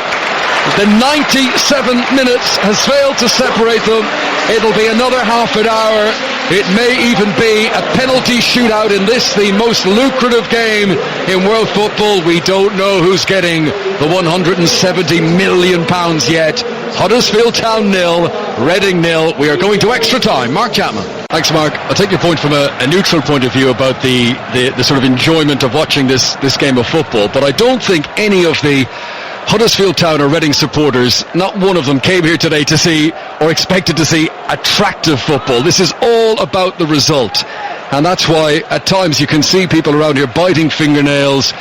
Speaker 1: The 97 minutes has failed to separate them. It'll be another half an hour. It may even be a penalty shootout in this, the most lucrative game in world football. We don't know who's getting the £170 million yet. Huddersfield Town 0, Reading 0. We are going to extra time. Mark Chapman. Thanks, Mark. I'll take your point from a neutral point of view about the sort of enjoyment of watching this game of football, but I don't think any of the Huddersfield Town or Reading supporters, not one of them came here today to see or expected to see attractive football. This is all about the result, and that's why at times you can see people around here biting fingernails.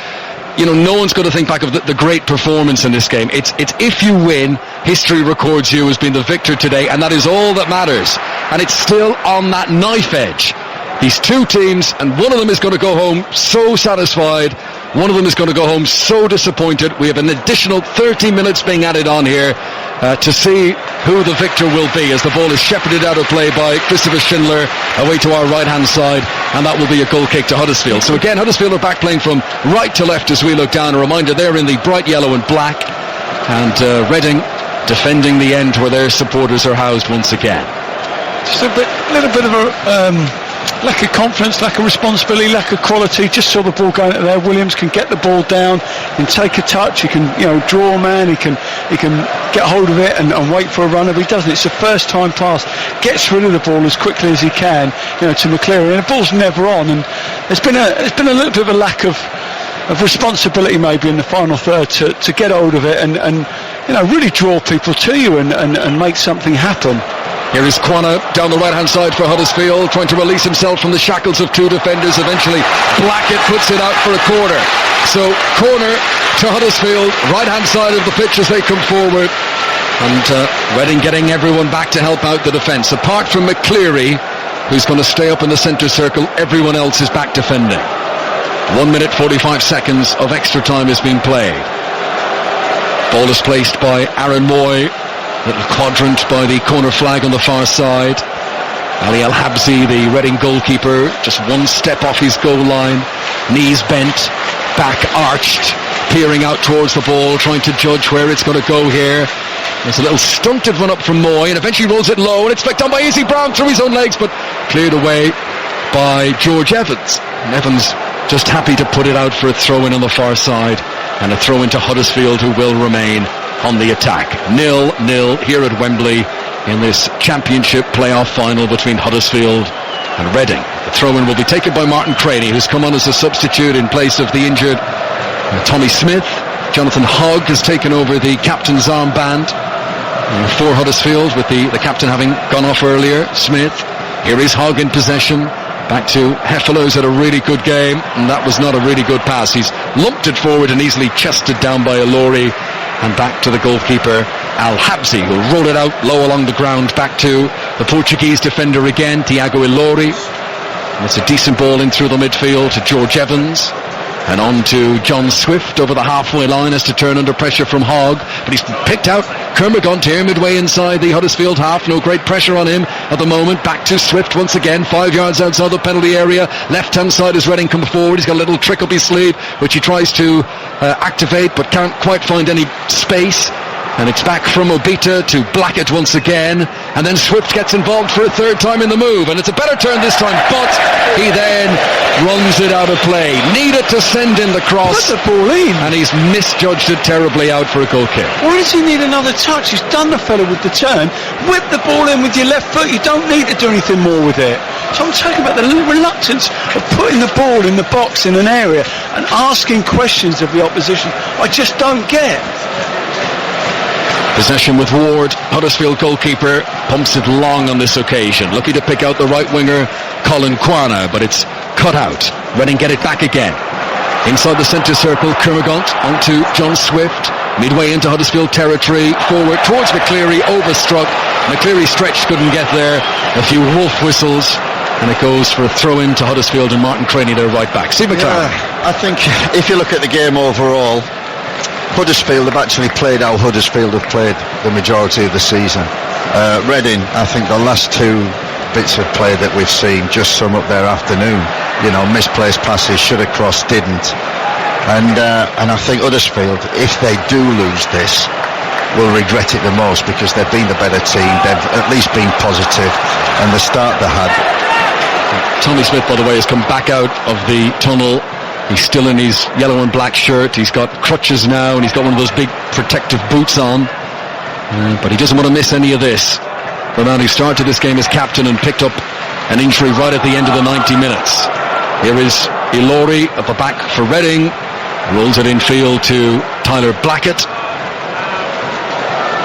Speaker 1: You know, no one's going to think back of the great performance in this game. It's if you win, history records you as being the victor today, and that is all that matters. And it's still on that knife edge. These two teams, and one of them is going to go home so satisfied, one of them is going to go home so disappointed. We have an additional 30 minutes being added on here to see who the victor will be, as the ball is shepherded out of play by Christopher Schindler away to our right hand side, and that will be a goal kick to Huddersfield. So again, Huddersfield are back playing from right to left as we look down. A reminder, they're in the bright yellow and black, and Reading defending the end where their supporters are housed once again.
Speaker 2: Just a little bit of a lack of confidence, lack of responsibility, lack of quality. Just saw the ball going out there. Williams can get the ball down and take a touch. He can, draw a man. He can get hold of it and wait for a runner. But he doesn't. It's a first time pass. Gets rid of the ball as quickly as he can, to McCleary. And the ball's never on. And there's been a little bit of a lack of responsibility maybe in the final third to get hold of it and really draw people to you and make something happen.
Speaker 1: Here is Quana down the right-hand side for Huddersfield, trying to release himself from the shackles of two defenders. Eventually, Blackett puts it out for a corner. So, corner to Huddersfield, right-hand side of the pitch as they come forward. And Reading getting everyone back to help out the defence. Apart from McCleary, who's going to stay up in the centre circle, everyone else is back defending. 1 minute 45 seconds of extra time is being played. Ball is placed by Aaron Moy. Little quadrant by the corner flag on the far side. Ali El Habsi, the Reading goalkeeper, just one step off his goal line, knees bent, back arched, peering out towards the ball, trying to judge where it's going to go here. There's a little stunted one up from Moy, and eventually rolls it low, and it's flicked on by Izzy Brown through his own legs, but cleared away by George Evans. And Evans just happy to put it out for a throw-in on the far side, and a throw-in to Huddersfield, who will remain on the attack. 0-0 here at Wembley in this championship playoff final between Huddersfield and Reading. The throw-in will be taken by Martin Craney, who's come on as a substitute in place of the injured Tommy Smith. Jonathan Hogg has taken over the captain's armband for Huddersfield, with the captain having gone off earlier, Smith. Here is Hogg in possession. Back to Heffler, who's had a really good game, and that was not a really good pass. He's lumped it forward and easily chested down by Ilori, and back to the goalkeeper Al-Habsi, who rolled it out low along the ground, back to the Portuguese defender again, Thiago Ilori. And it's a decent ball in through the midfield to George Evans, and on to John Swift over the halfway line, has to turn under pressure from Hogg, but he's picked out Kermagant here midway inside the Huddersfield half. No great pressure on him at the moment. Back to Swift once again, 5 yards outside the penalty area. Left hand side as Reading come forward. He's got a little trick up his sleeve which he tries to activate, but can't quite find any space. And it's back from Obita to Blackett once again, and then Swift gets involved for a third time in the move, and it's a better turn this time, but he then runs it out of play. Needed to send in the cross,
Speaker 2: Put the ball in,
Speaker 1: and he's misjudged it terribly, out for a goal kick.
Speaker 2: why does he need another touch? He's done the fella with the turn. Whip the ball in with your left foot. You don't need to do anything more with it. So I'm talking about the reluctance of putting the ball in the box in an area and asking questions of the opposition. I just don't get.
Speaker 1: Possession with Ward. Huddersfield goalkeeper pumps it long on this occasion, looking to pick out the right winger Colin Quana, but it's cut out. Reading get it back again. Inside the centre circle, Kermagant onto John Swift, midway into Huddersfield territory, forward towards McCleary, overstruck. McCleary stretched, couldn't get there. A few wolf whistles, and it goes for a throw-in to Huddersfield, and Martin Craney there right back. Steve McLaren.
Speaker 3: Yeah, I think if you look at the game overall, Huddersfield have actually played how Huddersfield have played the majority of the season. Reading, I think the last two bits of play that we've seen just sum up their afternoon. You know, misplaced passes, should have crossed, didn't. And I think Huddersfield, if they do lose this, will regret it the most, because they've been the better team. They've at least been positive, and the start they had.
Speaker 1: Tommy Smith, by the way, has come back out of the tunnel. He's still in his yellow and black shirt. He's got crutches now, and he's got one of those big protective boots on. But he doesn't want to miss any of this. The man who started this game as captain and picked up an injury right at the end of the 90 minutes. Here is Ilori at the back for Reading. Rolls it infield to Tyler Blackett.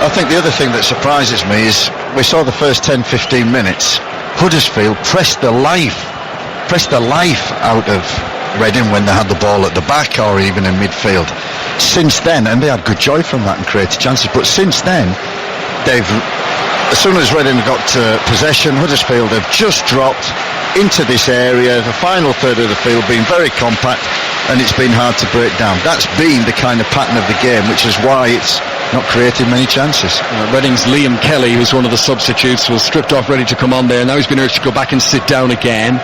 Speaker 3: I think the other thing that surprises me is we saw the first 10-15 minutes. Huddersfield pressed the life out of Reading when they had the ball at the back or even in midfield. Since then, and they had good joy from that and created chances, but since then, as soon as Reading got possession, Huddersfield have just dropped into this area, the final third of the field being very compact, and it's been hard to break down. That's been the kind of pattern of the game, which is why it's not creating many chances.
Speaker 1: Reading's Liam Kelly, who's one of the substitutes, was stripped off, ready to come on there. Now he's been urged to go back and sit down again.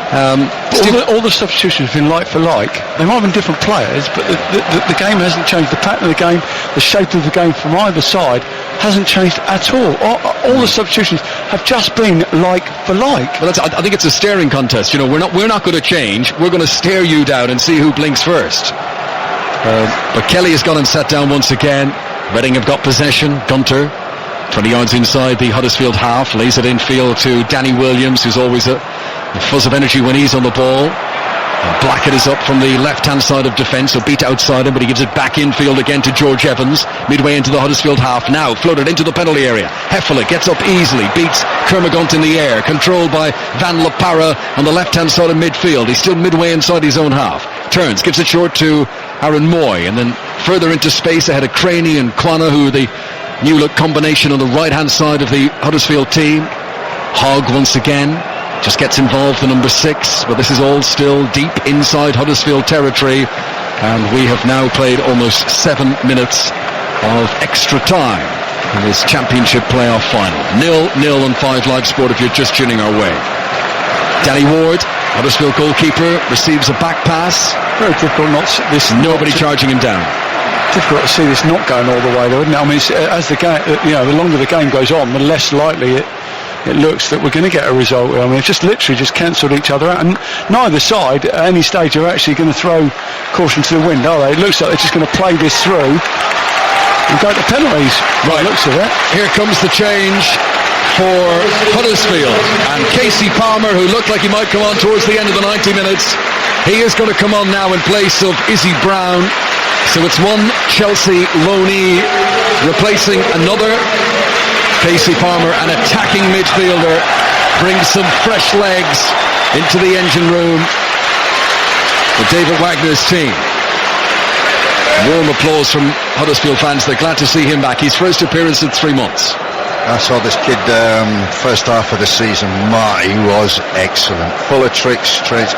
Speaker 2: All the substitutions have been like for like. They might have been different players, but the game hasn't changed. The pattern of the game, the shape of the game from either side hasn't changed at all. All the substitutions have just been like for like.
Speaker 1: Well, I think it's a staring contest. You know, we're not going to change. We're going to stare you down and see who blinks first. But Kelly has got him sat down once again. Reading have got possession. Gunter, 20 yards inside the Huddersfield half, lays it infield to Danny Williams, who's always a fuzz of energy when he's on the ball. And Blackett is up from the left-hand side of defence, so beat outside him, but he gives it back infield again to George Evans, midway into the Huddersfield half. Now floated into the penalty area. Heffler gets up easily, beats Kermagant in the air, controlled by Van La Parra on the left-hand side of midfield. He's still midway inside his own half. Turns, gives it short to Aaron Moy, and then further into space ahead of Craney and Quana, who are the new look combination on the right-hand side of the Huddersfield team. Hogg once again just gets involved, the number 6, but this is all still deep inside Huddersfield territory, and we have now played almost 7 minutes of extra time in this championship playoff final. 0-0 on 5 Live Sport if you're just tuning our way. Danny Ward, Huddersfield goalkeeper, receives a back pass.
Speaker 2: Very difficult
Speaker 1: Nobody charging him down.
Speaker 2: Difficult to see this not going all the way, though, isn't it? I mean, as the game, the longer the game goes on, the less likely it looks that we're going to get a result. I mean, it's just literally just cancelled each other out, and neither side at any stage are actually going to throw caution to the wind, are they? It looks like they're just going to play this through and go to penalties. Right, looks of it.
Speaker 1: Here comes the change for Huddersfield, and Casey Palmer, who looked like he might come on towards the end of the 90 minutes, he is going to come on now in place of Izzy Brown. So it's one Chelsea loanee replacing another. Casey Palmer, an attacking midfielder, brings some fresh legs into the engine room for David Wagner's team. Warm applause from Huddersfield fans. They're glad to see him back. His first appearance in 3 months.
Speaker 3: I saw this kid first half of the season. He was excellent, full of tricks, traits.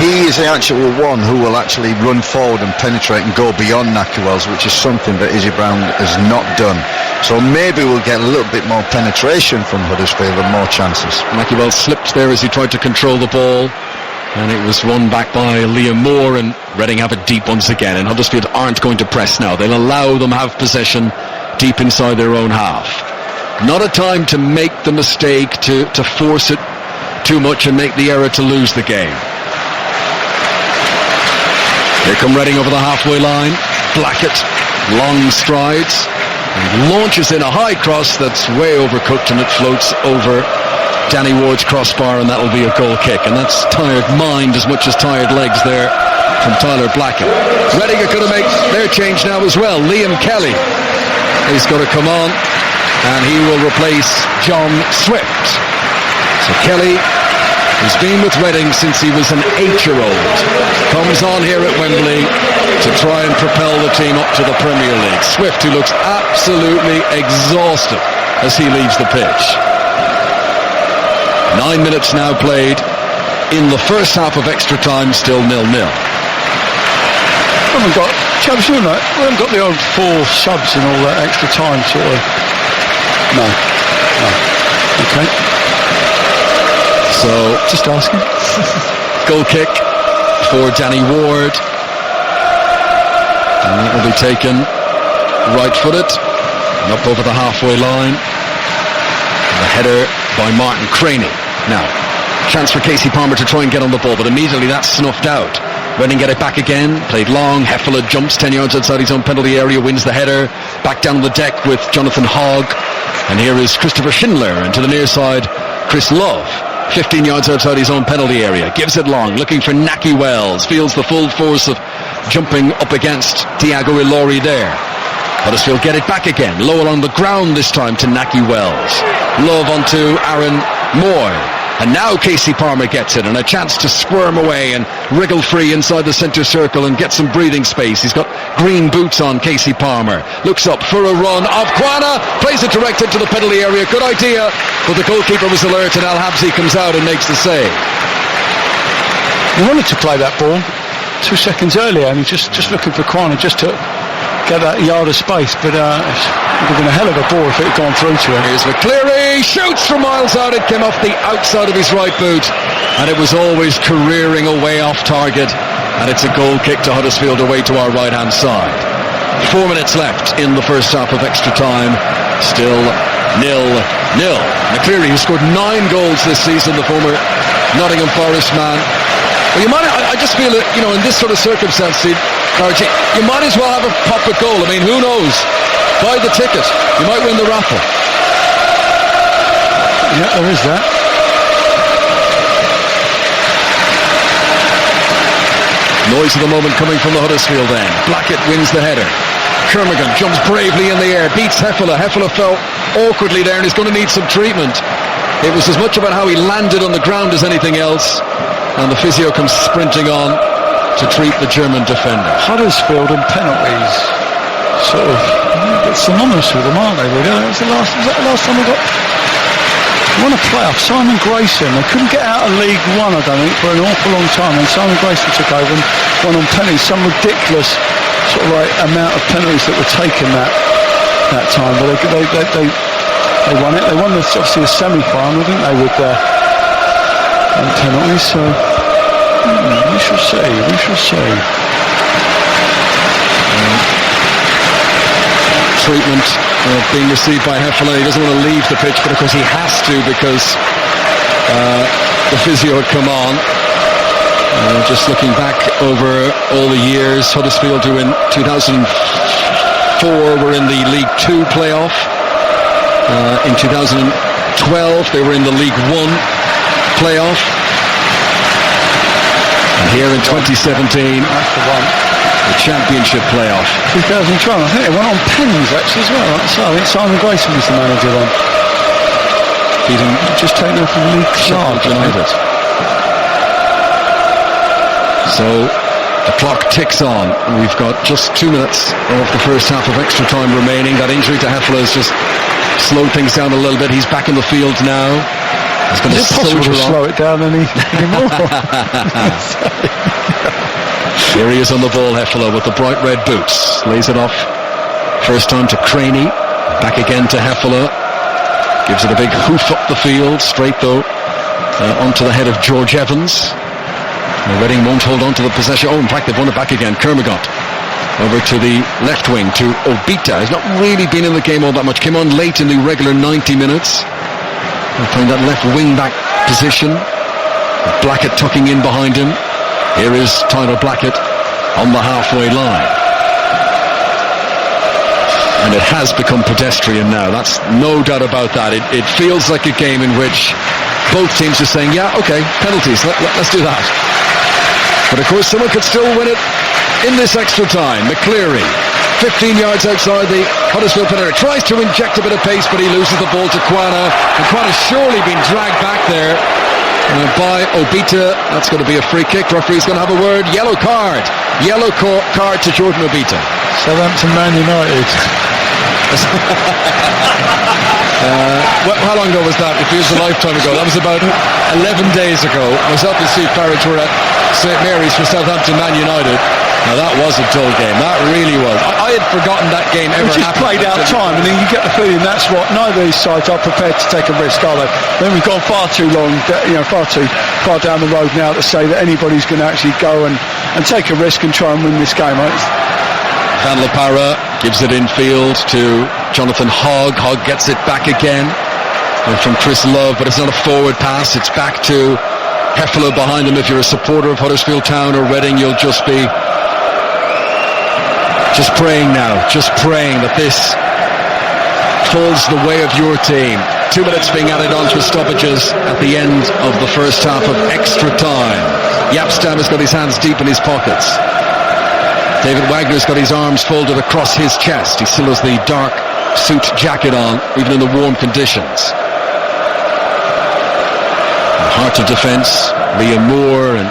Speaker 3: He is the actual one who will actually run forward and penetrate and go beyond Naki Wells, which is something that Izzy Brown has not done. So maybe we'll get a little bit more penetration from Huddersfield and more chances.
Speaker 1: Naki Wells slipped there as he tried to control the ball, and it was won back by Liam Moore, and Reading have it deep once again, and Huddersfield aren't going to press now. They'll allow them have possession deep inside their own half. Not a time to make the mistake, to force it too much and make the error to lose the game. Here come Reading over the halfway line. Blackett, long strides, and launches in a high cross that's way overcooked, and it floats over Danny Ward's crossbar, and that'll be a goal kick. And that's tired mind as much as tired legs there from Tyler Blackett. Reading are going to make their change now as well. Liam Kelly is going to come on, and he will replace John Swift. So Kelly, who's been with Reading since he was an 8-year-old, comes on here at Wembley to try and propel the team up to the Premier League. Swift, who looks absolutely exhausted as he leaves the pitch. 9 minutes now played in the first half of extra time, still 0-0.
Speaker 2: We haven't got the old 4 subs and all that extra time sort of. No. Okay.
Speaker 1: So,
Speaker 2: just asking.
Speaker 1: Goal kick for Danny Ward. And that will be taken right-footed and up over the halfway line. And the header by Martin Craney. Now, chance for Casey Palmer to try and get on the ball, but immediately that's snuffed out. Reading get it back again, played long. Heffler jumps 10 yards outside his own penalty area, wins the header. Back down the deck with Jonathan Hogg. And here is Christopher Schindler, and to the near side, Chris Love. 15 yards outside his own penalty area, gives it long, looking for Naki Wells, feels the full force of jumping up against Diago Ilori there. Huddersfield get it back again, low along the ground this time to Naki Wells. Love onto Aaron Moore, and now Casey Palmer gets it, and a chance to squirm away and wriggle free inside the centre circle and get some breathing space. He's got green boots on, Casey Palmer. Looks up for a run of Kwana, plays it direct into the penalty area. Good idea, but the goalkeeper was alert, and Al Habsi comes out and makes the save.
Speaker 2: He wanted to play that ball 2 seconds earlier, and he's just looking for Kwana just to get that yard of space, but it would have been a hell of a ball if it had gone through to him.
Speaker 1: Here's McCleary, shoots from miles out. It came off the outside of his right boot, and it was always careering away off target, and it's a goal kick to Huddersfield away to our right hand side. 4 minutes left in the first half of extra time, still 0-0. McCleary, who scored 9 goals this season, the former Nottingham Forest man. Well, I just feel that, in this sort of circumstance, you might as well have a pop at goal. I mean, who knows? Buy the ticket. You might win the raffle.
Speaker 2: Yeah, there is that.
Speaker 1: Noise of the moment coming from the Huddersfield end. Blackett wins the header. Kermigan jumps bravely in the air, beats Heffler. Heffler fell awkwardly there and is going to need some treatment. It was as much about how he landed on the ground as anything else, and the physio comes sprinting on to treat the German defender.
Speaker 2: Huddersfield and penalties, sort of, it's synonymous with them, aren't they? Really? Was that the last time we won a playoff? Simon Grayson. They couldn't get out of League One, I don't think, for an awful long time. And Simon Grayson took over and won on penalties. Some ridiculous sort of amount of penalties that were taken that time. But they won it. They won obviously the semi-final, didn't they, with on penalties? So. We shall see.
Speaker 1: Treatment being received by Heffler. He doesn't want to leave the pitch, but of course he has to because the physio had come on. Just looking back over all the years, Huddersfield, who in 2004 were in the League 2 playoff. In 2012 they were in the League 1 playoff. And here in 2017, the Championship playoff.
Speaker 2: 2012, I think they went on pens actually as well. So I think Simon Grayson was the manager then. He'd just taken over from Lee Clark
Speaker 1: United. So the clock ticks on. We've got just 2 minutes of the first half of extra time remaining. That injury to Heffler has just slowed things down a little bit. He's back in the field now. He's going to
Speaker 2: possible to slow it down anymore.
Speaker 1: Here he is on the ball, Heffler, with the bright red boots. Lays it off. First time to Craney. Back again to Heffler. Gives it a big hoof up the field. Straight though. Onto the head of George Evans. Reading won't hold on to the possession. Oh, in fact, they've won it back again. Kermagant over to the left wing to Obita. He's not really been in the game all that much. Came on late in the regular 90 minutes. Playing that left wing back position. Blackett tucking in behind him. Here is Tyler Blackett on the halfway line. And it has become pedestrian now. That's no doubt about that. It feels like a game in which both teams are saying, yeah, okay, penalties, let's do that. But of course, someone could still win it in this extra time. McCleary, 15 yards outside the Huddersfield penalty, tries to inject a bit of pace, but he loses the ball to Quana. And Quana's surely been dragged back there by Obita. That's going to be a free kick. Referee's going to have a word. Yellow card to Jordan Obita.
Speaker 2: Southampton Man United.
Speaker 1: How long ago was that? It feels a lifetime ago. That was about 11 days ago. Myself and Steve Claridge were at St Mary's for Southampton Man United. Now that was a dull game. That really was. I had forgotten that game ever happened.
Speaker 2: Just played out time, and then you get the feeling that's what neither of these sides are prepared to take a risk, are they? Then we've gone far too long, far too far down the road now to say that anybody's going to actually go and take a risk and try and win this game.
Speaker 1: Van La Parra gives it infield to Jonathan Hogg. Hogg gets it back again from Chris Love, but it's not a forward pass. It's back to Heffler behind him. If you're a supporter of Huddersfield Town or Reading, you'll just be praying now, just praying that this falls the way of your team. 2 minutes being added on to stoppages at the end of the first half of extra time. Yapstam has got his hands deep in his pockets. David Wagner's got his arms folded across his chest. He still has the dark suit jacket on, even in the warm conditions. The heart of defence, Liam Moore and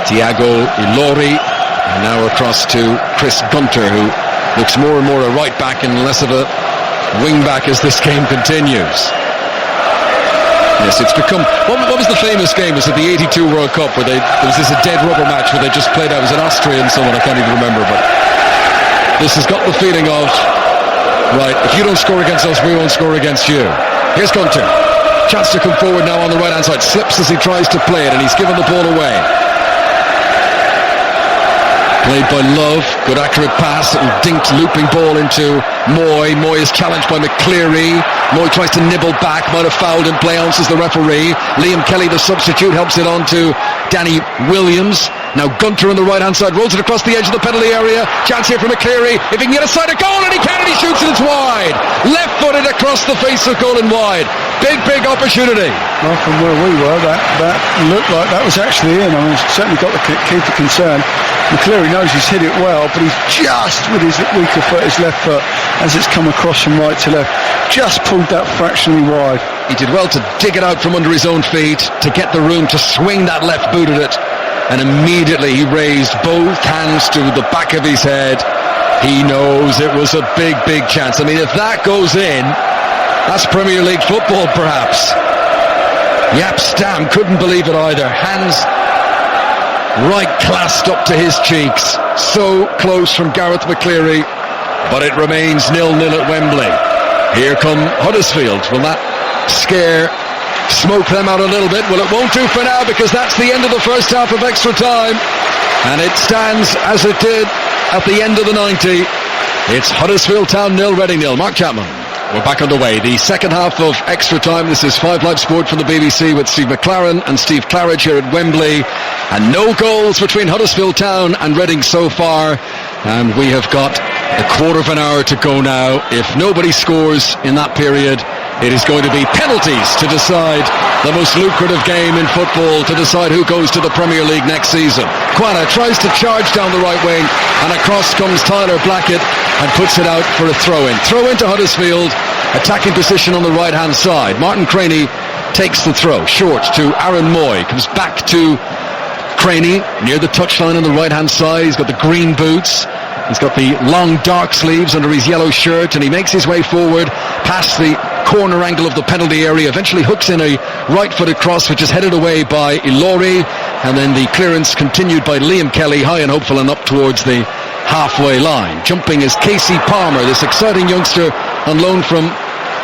Speaker 1: Thiago Ilori. And now across to Chris Gunter, who looks more and more a right back and less of a wing back as this game continues. Yes, it's become... What was the famous game? Was it the 82 World Cup where there was this a dead rubber match where they just played out? It was an Austrian someone, I can't even remember, but this has got the feeling of, right, if you don't score against us, we won't score against you. Here's Gunter. Chance to come forward now on the right-hand side. Slips as he tries to play it, and he's given the ball away. Played by Love, good accurate pass, little dinked looping ball into Moy. Moy is challenged by McCleary. Moy tries to nibble back, might have fouled in play, answers the referee. Liam Kelly, the substitute, helps it on to Danny Williams. Now Gunter on the right hand side, rolls it across the edge of the penalty area. Chance here for McCleary, if he can get a side of goal, and he can, and he shoots it, it's wide. Left footed across the face of goal and wide. Big opportunity.
Speaker 2: Well, from where we were, that looked like that was actually in. I mean, it's certainly got the keeper concerned. McCleary knows he's hit it well, but he's just with his weaker foot, his left foot, as it's come across from right to left, just pulled that fractionally wide.
Speaker 1: He did well to dig it out from under his own feet, to get the room to swing that left boot at it, and immediately he raised both hands to the back of his head. He knows it was a big chance. I mean, if that goes in, that's Premier League football, perhaps. Yapstam couldn't believe it either. Hands right clasped up to his cheeks. So close from Gareth McCleary, but it remains 0-0 at Wembley. Here come Huddersfield. Will that scare, smoke them out a little bit? Well, it won't do for now, because that's the end of the first half of extra time, and it stands as it did at the end of the 90. It's Huddersfield Town 0, Reading 0. Mark Chapman. We're back underway. The second half of extra time. This is 5 Live Sport from the BBC with Steve McLaren and Steve Claridge here at Wembley. And no goals between Huddersfield Town and Reading so far. And we have got a quarter of an hour to go now. If nobody scores in that period, it is going to be penalties to decide the most lucrative game in football to decide who goes to the Premier League next season. Quana tries to charge down the right wing, and across comes Tyler Blackett and puts it out for a throw-in. Throw into Huddersfield, attacking position on the right-hand side. Martin Craney takes the throw, short to Aaron Moy, comes back to Craney near the touchline on the right-hand side. He's got the green boots. He's got the long dark sleeves under his yellow shirt, and he makes his way forward past the corner angle of the penalty area, eventually hooks in a right-footed cross which is headed away by Ilori, and then the clearance continued by Liam Kelly, high and hopeful and up towards the halfway line. Jumping is Casey Palmer, this exciting youngster on loan from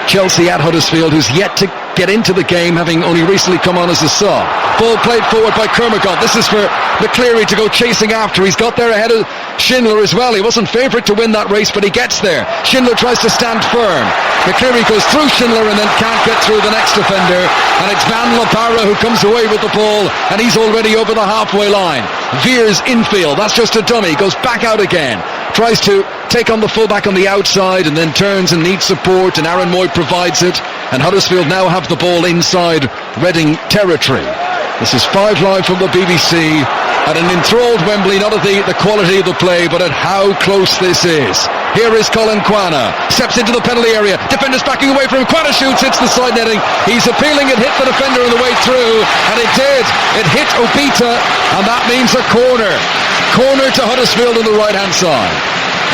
Speaker 1: Chelsea at Huddersfield, who's yet to get into the game, having only recently come on as a sub. Ball played forward by Kermagant. This is for McCleary to go chasing after. He's got there ahead of Schindler as well. He wasn't favourite to win that race, but he gets there. Schindler tries to stand firm. McCleary goes through Schindler and then can't get through the next defender, and it's Van La Parra who comes away with the ball, and he's already over the halfway line. Veers infield, that's just a dummy, goes back out again, tries to take on the fullback on the outside and then turns and needs support, and Aaron Moy provides it, and Huddersfield now have the ball inside Reading territory. This is 5 Live from the BBC at an enthralled Wembley, not at the quality of the play, but at how close this is. Here is Colin Quana, steps into the penalty area, defenders backing away from him, Quana shoots, hits the side netting, he's appealing, it hit the defender on the way through, and it did, it hit Obita, and that means a corner to Huddersfield on the right hand side.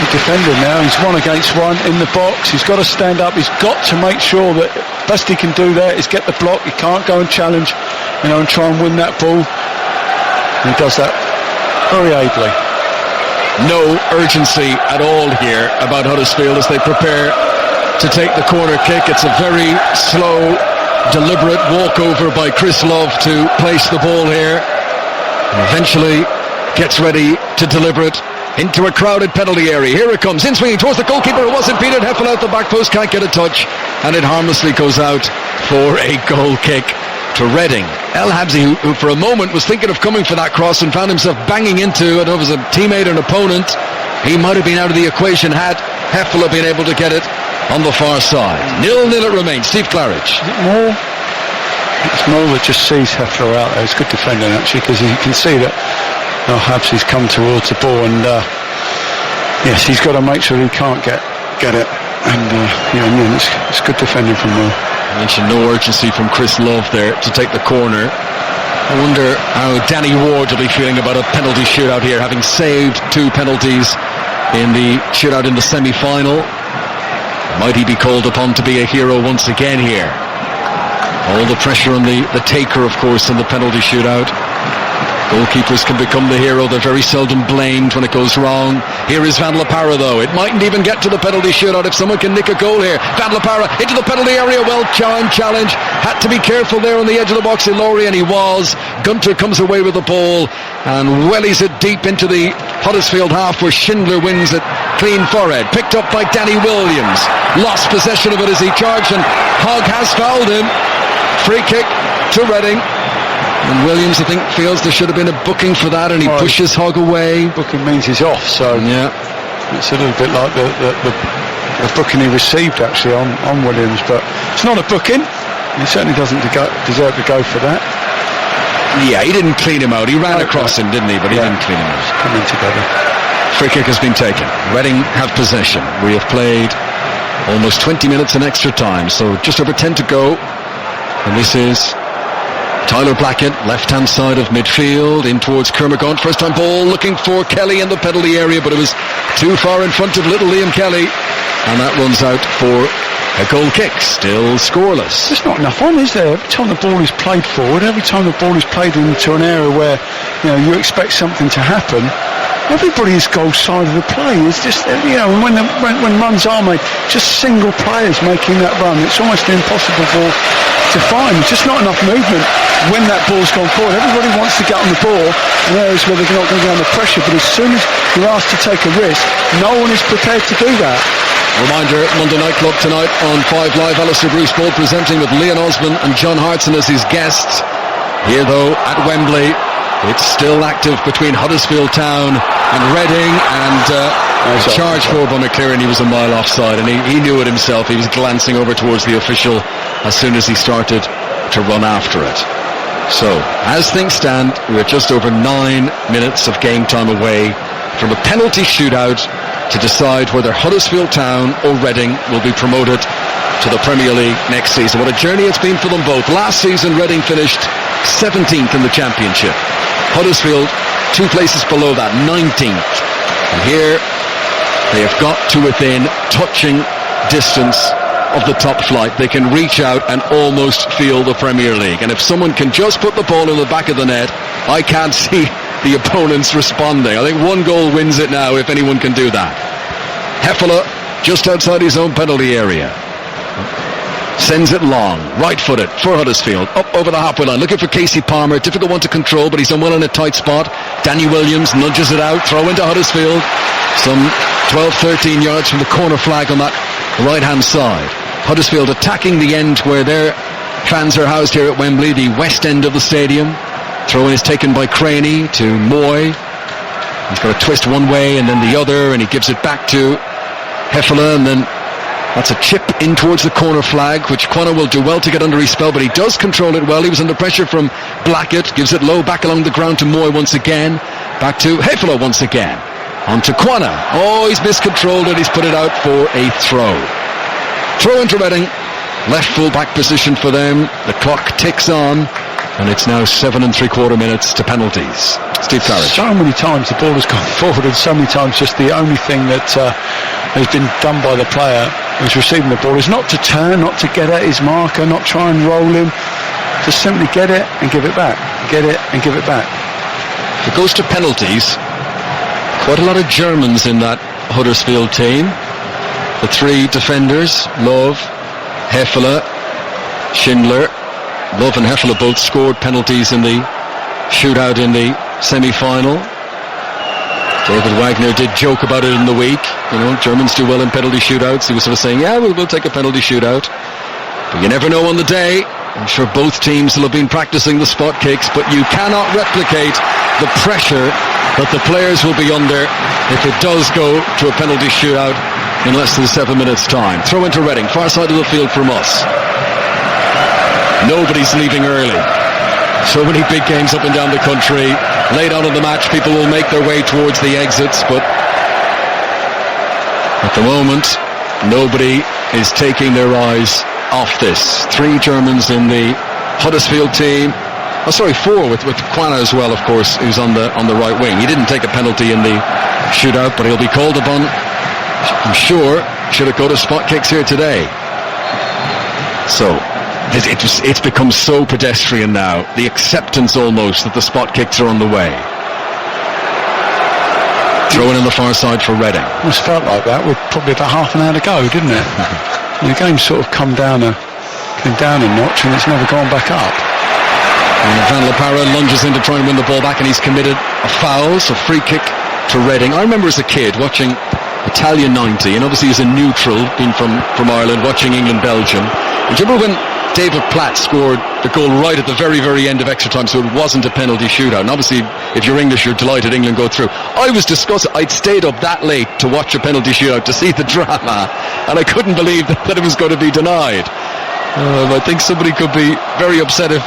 Speaker 2: The defender now, he's 1 against 1 in the box, he's got to stand up, he's got to make sure that best he can do there is get the block. He can't go and challenge, and try and win that ball. He does that very ably.
Speaker 1: No urgency at all here about Huddersfield as they prepare to take the corner kick. It's a very slow, deliberate walkover by Chris Love to place the ball here, and eventually gets ready to deliver it into a crowded penalty area. Here it comes, in swinging towards the goalkeeper. It wasn't Peter Heffel out the back post, can't get a touch, and it harmlessly goes out for a goal kick to Reading. El Habsi, who for a moment was thinking of coming for that cross and found himself banging into, I don't know if it was a teammate or an opponent, he might have been out of the equation had Heffel been able to get it on the far side. 0-0 it remains. Steve Claridge.
Speaker 2: Is it more? It's more that just sees Heffler out there. It's good defending actually, because you can see that Habsi's come towards the ball, and yes, he's got to make sure he can't get it, and it's good defending from Moore.
Speaker 1: I mentioned no urgency from Chris Love there to take the corner. I wonder how Danny Ward will be feeling about a penalty shootout here, having saved 2 penalties in the shootout in the semi-final. Might he be called upon to be a hero once again here? All the pressure on the taker, of course, in the penalty shootout. Goalkeepers can become the hero. They're very seldom blamed when it goes wrong. Here is Van La Parra, though. It mightn't even get to the penalty shootout if someone can nick a goal here. Van La Parra into the penalty area. Well timed challenge. Had to be careful there on the edge of the box in Ilori, and he was. Gunter comes away with the ball and wellies it deep into the Huddersfield half, where Schindler wins it clean forehead. Picked up by Danny Williams. Lost possession of it as he charged, and Hogg has fouled him. Free kick to Reading. And Williams, I think, feels there should have been a booking for that, and he pushes Hogg away.
Speaker 2: Booking means he's off, so
Speaker 1: yeah,
Speaker 2: it's a little bit like the booking he received actually on Williams, but it's not a booking. He certainly doesn't deserve to go for that.
Speaker 1: Yeah, he didn't clean him out. He ran across him, didn't he? But he didn't clean him out.
Speaker 2: Coming together.
Speaker 1: Free kick has been taken. Reading have possession. We have played almost 20 minutes in extra time, so just over 10 to go, and this is Tyler Blackett, left-hand side of midfield, in towards Kermagant. First-time ball, looking for Kelly in the penalty area, but it was too far in front of little Liam Kelly, and that runs out for a goal kick. Still scoreless.
Speaker 2: There's not enough on, is there? Every time the ball is played forward, every time the ball is played into an area where you expect something to happen, everybody is goal side of the play. It's just when runs are made, just single players making that run. It's almost impossible to find. There's just not enough movement when that ball's gone forward. Everybody wants to get on the ball in areas where they're not going to be under pressure, but as soon as you're asked to take a risk, no one is prepared to do that.
Speaker 1: Reminder, Monday Night Club tonight on 5 Live. Alistair Bruce Ball presenting with Leon Osman and John Hartson as his guests. Here, though, at Wembley, it's still active between Huddersfield Town and Reading, and a charge forward by McCleary, and he was a mile offside, and he knew it himself. He was glancing over towards the official as soon as he started to run after it. So, as things stand, we're just over 9 minutes of game time away from a penalty shootout to decide whether Huddersfield Town or Reading will be promoted to the Premier League next season. What a journey it's been for them both. Last season, Reading finished 17th in the Championship. Huddersfield, 2 places below that, 19th. And here, they have got to within touching distance of the top flight. They can reach out and almost feel the Premier League. And if someone can just put the ball in the back of the net, I can't see the opponents responding. I think 1 goal wins it now, if anyone can do that. Heffler, just outside his own penalty area. Sends it long, right-footed for Huddersfield, up over the halfway line, looking for Casey Palmer, difficult one to control, but he's done well in a tight spot. Danny Williams nudges it out, throw into Huddersfield, some 12-13 yards from the corner flag on that right-hand side. Huddersfield attacking the end where their fans are housed here at Wembley, the west end of the stadium. Throw-in is taken by Craney to Moy. He's got a twist one way and then the other, and he gives it back to Heffler, and then that's a chip in towards the corner flag, which Quanah will do well to get under his spell, but he does control it well. He was under pressure from Blackett, gives it low back along the ground to Moy once again, back to Heffler once again, on to Quanah. Oh, he's miscontrolled it, he's put it out for a throw. Throw into Reading, left full back position for them. The clock ticks on, and it's now 7 3/4 minutes to penalties. Steve Claridge.
Speaker 2: So many times the ball has gone forward, and so many times just the only thing that has been done by the player who's receiving the ball is not to turn, not to get at his marker, not try and roll him, just simply get it and give it back, get it and give it back.
Speaker 1: It goes to penalties. Quite a lot of Germans in that Huddersfield team. The 3 defenders, Love, Heffler, Schindler. Love and Heffler both scored penalties in the shootout in the semi-final. David Wagner did joke about it in the week. You know, Germans do well in penalty shootouts. He was sort of saying, yeah, we'll take a penalty shootout. But you never know on the day. I'm sure both teams will have been practicing the spot kicks, but you cannot replicate the pressure that the players will be under if it does go to a penalty shootout in less than 7 minutes' time. Throw into Reading, far side of the field from us. Nobody's leaving early. So many big games up and down the country. Late on in the match, people will make their way towards the exits, but at the moment, nobody is taking their eyes off this. 3 Germans in the Huddersfield team. Oh, sorry, 4 with Quanah as well, of course, who's on the right wing. He didn't take a penalty in the shootout, but he'll be called upon, I'm sure, should it go to spot kicks here today. So it's become so pedestrian now, the acceptance almost that the spot kicks are on the way. Throw in the far side for Reading.
Speaker 2: It must felt like that with probably about half an hour to go, didn't it? The game's sort of come down a notch, and it's never gone back up.
Speaker 1: And Van La Parra lunges in to try and win the ball back, and he's committed a foul, so free kick to Reading. I remember as a kid watching Italia 90, and obviously as a neutral, being from Ireland, watching England-Belgium. And do you remember when David Platt scored the goal right at the very, very end of extra time, so it wasn't a penalty shootout? And obviously, if you're English, you're delighted England go through. I was disgusted. I'd stayed up that late to watch a penalty shootout, to see the drama, and I couldn't believe that it was going to be denied. I think somebody could be very upset if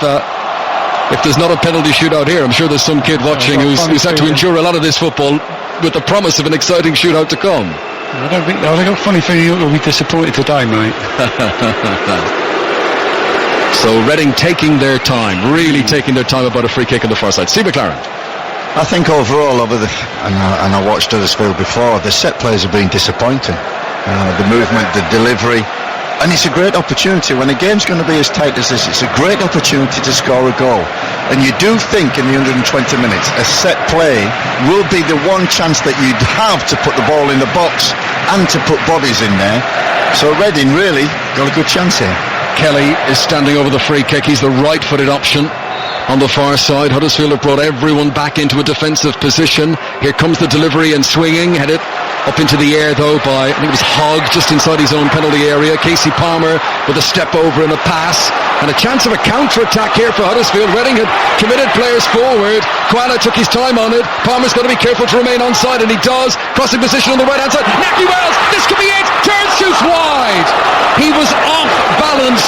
Speaker 1: there's not a penalty shootout here. I'm sure there's some kid watching who's had to endure a lot of this football with the promise of an exciting shootout to come.
Speaker 2: I got a funny feeling you'll be disappointed today, mate.
Speaker 1: So Reading taking their time, really taking their time about a free kick on the far side. Steve McLaren.
Speaker 3: I think overall, and I watched Huddersfield before, the set plays have been disappointing. The movement, the delivery, and it's a great opportunity. When a game's going to be as tight as this, it's a great opportunity to score a goal. And you do think in the 120 minutes, a set play will be the one chance that you'd have to put the ball in the box and to put bodies in there. So Reading really got a good chance here.
Speaker 1: Kelly is standing over the free kick. He's the right-footed option on the far side. Huddersfield have brought everyone back into a defensive position. Here comes the delivery and swinging, headed up into the air though by, I think it was Hogg, just inside his own penalty area. Casey Palmer with a step over and a pass, and a chance of a counter-attack here for Huddersfield. Reading had committed players forward. Quanah took his time on it. Palmer's got to be careful to remain onside, and he does. Crossing position on the right-hand side. Naki Wells, this could be it. Turns, shoots wide. He was off balance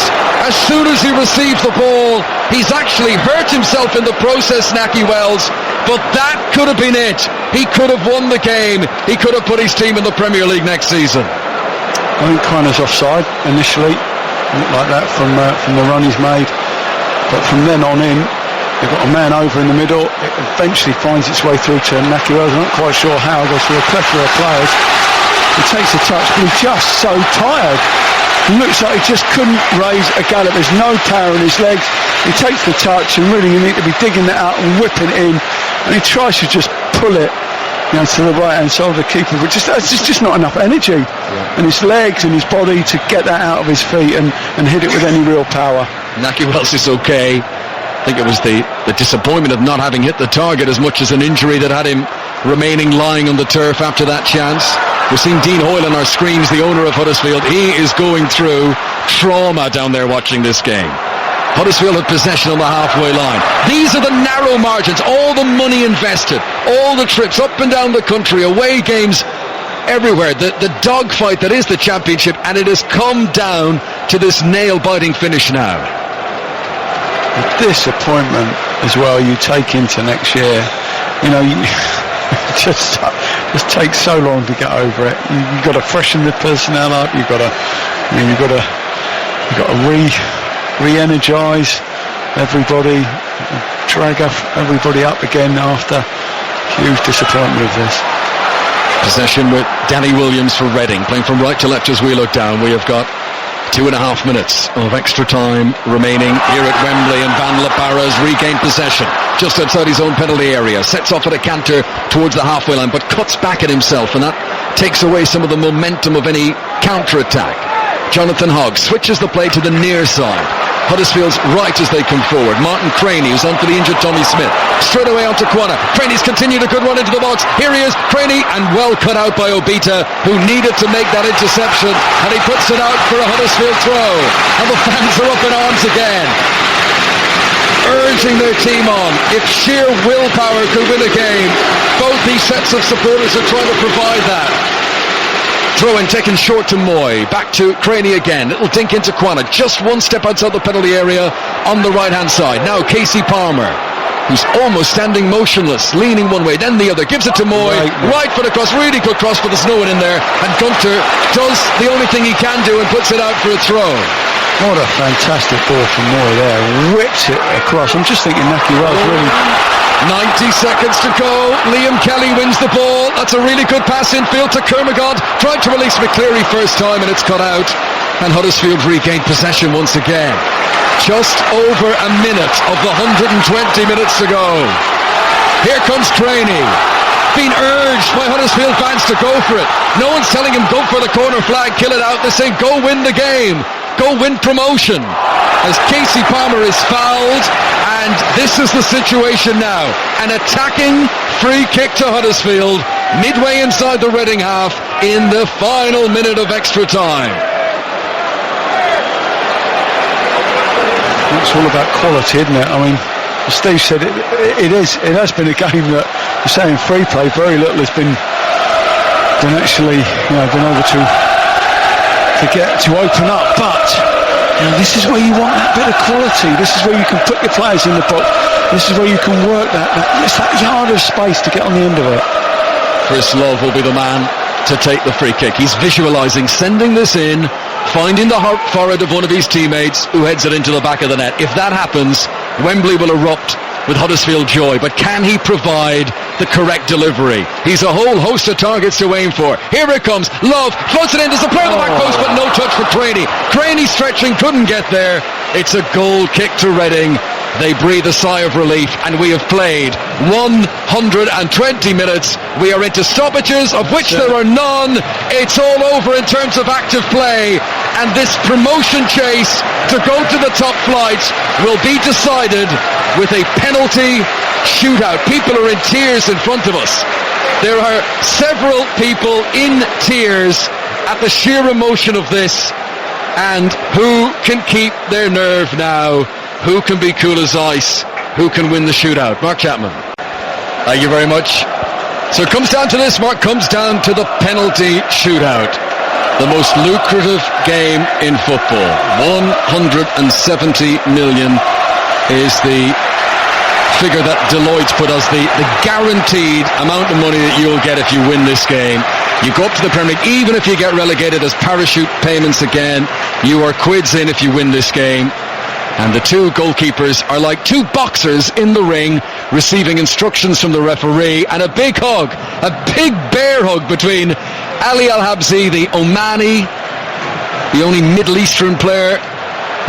Speaker 1: as soon as he receives the ball. He's actually hurt himself in the process, Naki Wells, but that could have been it. He could have won the game. He could have put his team in the Premier League next season.
Speaker 2: I think Quanah's offside initially, looked like that from the run he's made, but from then on in, they've got a man over in the middle. It eventually finds its way through to Naki Wells. I'm not quite sure how. Goes through a plethora of players. He takes a touch, but he's just so tired. He looks like he just couldn't raise a gallop. There's no power in his legs. He takes the touch, and really you need to be digging that out and whipping it in. And he tries to just pull it, to the right-hand side of the keeper, but there's just not enough energy. And his legs and his body to get that out of his feet and hit it with any real power.
Speaker 1: Naki Wells is okay. I think it was the disappointment of not having hit the target as much as an injury that had him remaining lying on the turf after that chance. We've seen Dean Hoyle on our screens, the owner of Huddersfield. He is going through trauma down there watching this game. Huddersfield have possession on the halfway line. These are the narrow margins, all the money invested, all the trips up and down the country, away games everywhere, the dogfight that is the Championship, and it has come down to this nail-biting finish now.
Speaker 2: The disappointment as well you take into next year. It just takes so long to get over it. You've got to freshen the personnel up. You've got to re-energise everybody, drag everybody up again after huge disappointment of this.
Speaker 1: Possession with Danny Williams for Reading, playing from right to left as we look down. We have got 2.5 minutes of extra time remaining here at Wembley, and Van La Parra has regained possession just outside his own penalty area, sets off at a canter towards the halfway line, but cuts back at himself, and that takes away some of the momentum of any counter-attack. Jonathan Hogg switches the play to the near side. Huddersfield's right as they come forward. Martin Craney, who's on for the injured Tommy Smith. Straight away onto Quanah. Craney's continued a good run into the box. Here he is, Craney, and well cut out by Obita, who needed to make that interception, and he puts it out for a Huddersfield throw. And the fans are up in arms again, urging their team on. If sheer willpower could win a game, both these sets of supporters are trying to provide that. Throw-in taken short to Moy. Back to Craney again. Little dink into Quanah. Just one step outside the penalty area on the right-hand side. Now Casey Palmer, who's almost standing motionless, leaning one way, then the other. Gives it to Moy. Right for the cross. Really good cross, but there's no one in there. And Gunter does the only thing he can do and puts it out for a throw.
Speaker 2: What a fantastic ball from Moy there. Whips it across. I'm just thinking Naki Wells really...
Speaker 1: 90 seconds to go. Liam Kelly wins the ball. That's a really good pass infield to Kermagod. Tried to release McCleary first time, and it's cut out. And Huddersfield regained possession once again. Just over a minute of the 120 minutes to go. Here comes Craney, being urged by Huddersfield fans to go for it. No one's telling him go for the corner flag, kill it out. They're saying go win the game, go win promotion. As Casey Palmer is fouled, and this is the situation now. An attacking free kick to Huddersfield, midway inside the Reading half, in the final minute of extra time.
Speaker 2: It's all about quality, isn't it? I mean, as Steve said, it has been a game that, you're saying free play, very little has been actually been able to get to open up, but this is where you want that bit of quality. This is where you can put your players in the box. This is where you can work it's that yard of space to get on the end of it.
Speaker 1: Chris Love will be the man to take the free kick. He's visualising sending this in, finding the forehead of one of his teammates, who heads it into the back of the net. If that happens, Wembley will erupt with Huddersfield joy, but can he provide the correct delivery? He's a whole host of targets to aim for. Here it comes. Love floats it in. There's a player on the back post, but no touch for Craney. Craney stretching, couldn't get there. It's a goal kick to Reading. They breathe a sigh of relief, and we have played 120 minutes. We are into stoppages, of which there are none. It's all over in terms of active play, and this promotion chase to go to the top flight will be decided with a penalty shootout. People are in tears in front of us. There are several people in tears at the sheer emotion of this, and who can keep their nerve now? Who can be cool as ice? Who can win the shootout? Mark Chapman. Thank you very much. So it comes down to this, Mark, comes down to the penalty shootout. the most lucrative game in football. 170 million is the figure that Deloitte put as the guaranteed amount of money that you'll get if you win this game. You go up to the Premier League, even if you get relegated as parachute payments again, you are quids in if you win this game. And the two goalkeepers are like two boxers in the ring, receiving instructions from the referee, and a big hug, a big bear hug between Ali Al-Habsi, the Omani, the only Middle Eastern player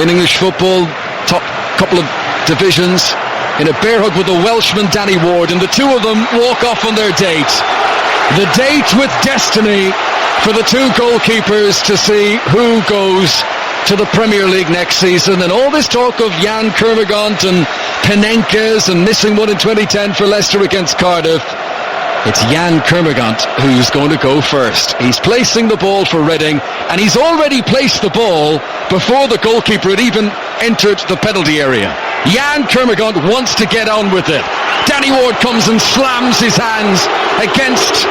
Speaker 1: in English football, top couple of divisions, in a bear hug with the Welshman Danny Ward, and the two of them walk off on their date. The date with destiny for the two goalkeepers to see who goes to the Premier League next season. And all this talk of Jan Kermorgant and Penenkes and missing one in 2010 for Leicester against Cardiff, it's Jan Kermorgant who's going to go first. He's placing the ball for Reading, and he's already placed the ball before the goalkeeper had even entered the penalty area. Jan Kermorgant wants to get on with it. Danny Ward comes and slams his hands against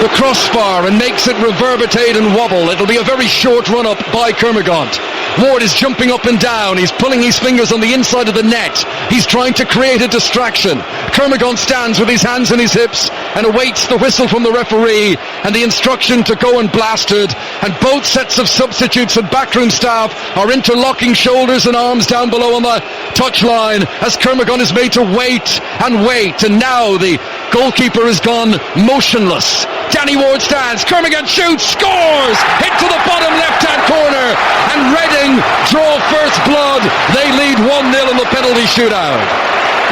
Speaker 1: the crossbar and makes it reverberate and wobble. It'll be a very short run up by Kermorgant. Ward is jumping up and down. He's pulling his fingers on the inside of the net. He's trying to create a distraction. Kermorgant stands with his hands in his hips and awaits the whistle from the referee and the instruction to go and blast it. And both sets of substitutes and backroom staff are interlocking shoulders and arms down below on the touchline as Kermorgant is made to wait and wait. And now the goalkeeper has gone motionless. Danny Ward stands, Kermorgant shoots, scores into the bottom left-hand corner, and Reading draw first blood. They lead 1-0 in the penalty shootout.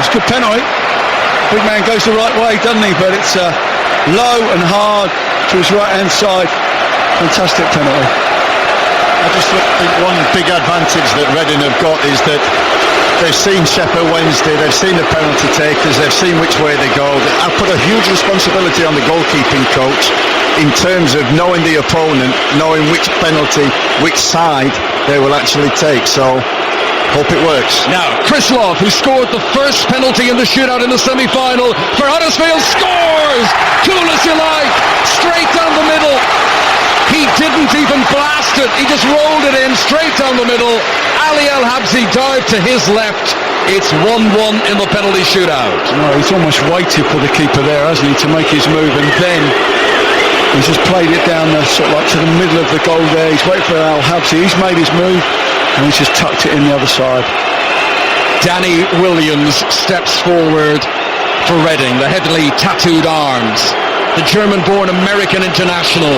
Speaker 2: It's a good penalty. Big man goes the right way, doesn't he? But it's low and hard to his right-hand side. Fantastic penalty.
Speaker 3: I just think one big advantage that Reading have got is that they've seen Sheffield Wednesday, they've seen the penalty takers, they've seen which way they go. I put a huge responsibility on the goalkeeping coach in terms of knowing the opponent, knowing which penalty, which side they will actually take. So, hope it works.
Speaker 1: Now, Chris Love, who scored the first penalty in the shootout in the semi-final for Huddersfield, scores! Cool as you like, straight down the middle. He didn't even blast it, he just rolled it in straight down the middle. Ali Al-Habsi dived to his left. It's 1-1 in the penalty shootout.
Speaker 2: No, he's almost waited for the keeper there, hasn't he, to make his move, and then he's just played it down the, sort of like to the middle of the goal there. He's waiting for Al-Habsi, he's made his move, and he's just tucked it in the other side.
Speaker 1: Danny Williams steps forward for Reading, the heavily tattooed arms, the German-born American international.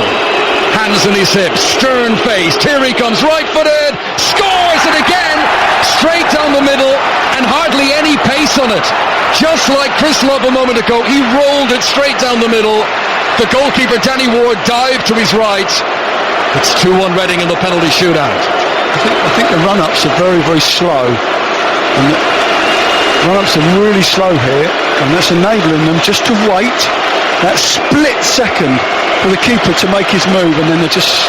Speaker 1: Hands in his hips, stern-faced, here he comes, right-footed, scores it again, straight down the middle, and hardly any pace on it. Just like Chris Love a moment ago, he rolled it straight down the middle. The goalkeeper, Danny Ward, dived to his right. It's 2-1 Reading in the penalty shootout.
Speaker 2: I think the run-ups are very, very slow. And the run-ups are really slow here, and that's enabling them just to wait that split second for the keeper to make his move, and then they're just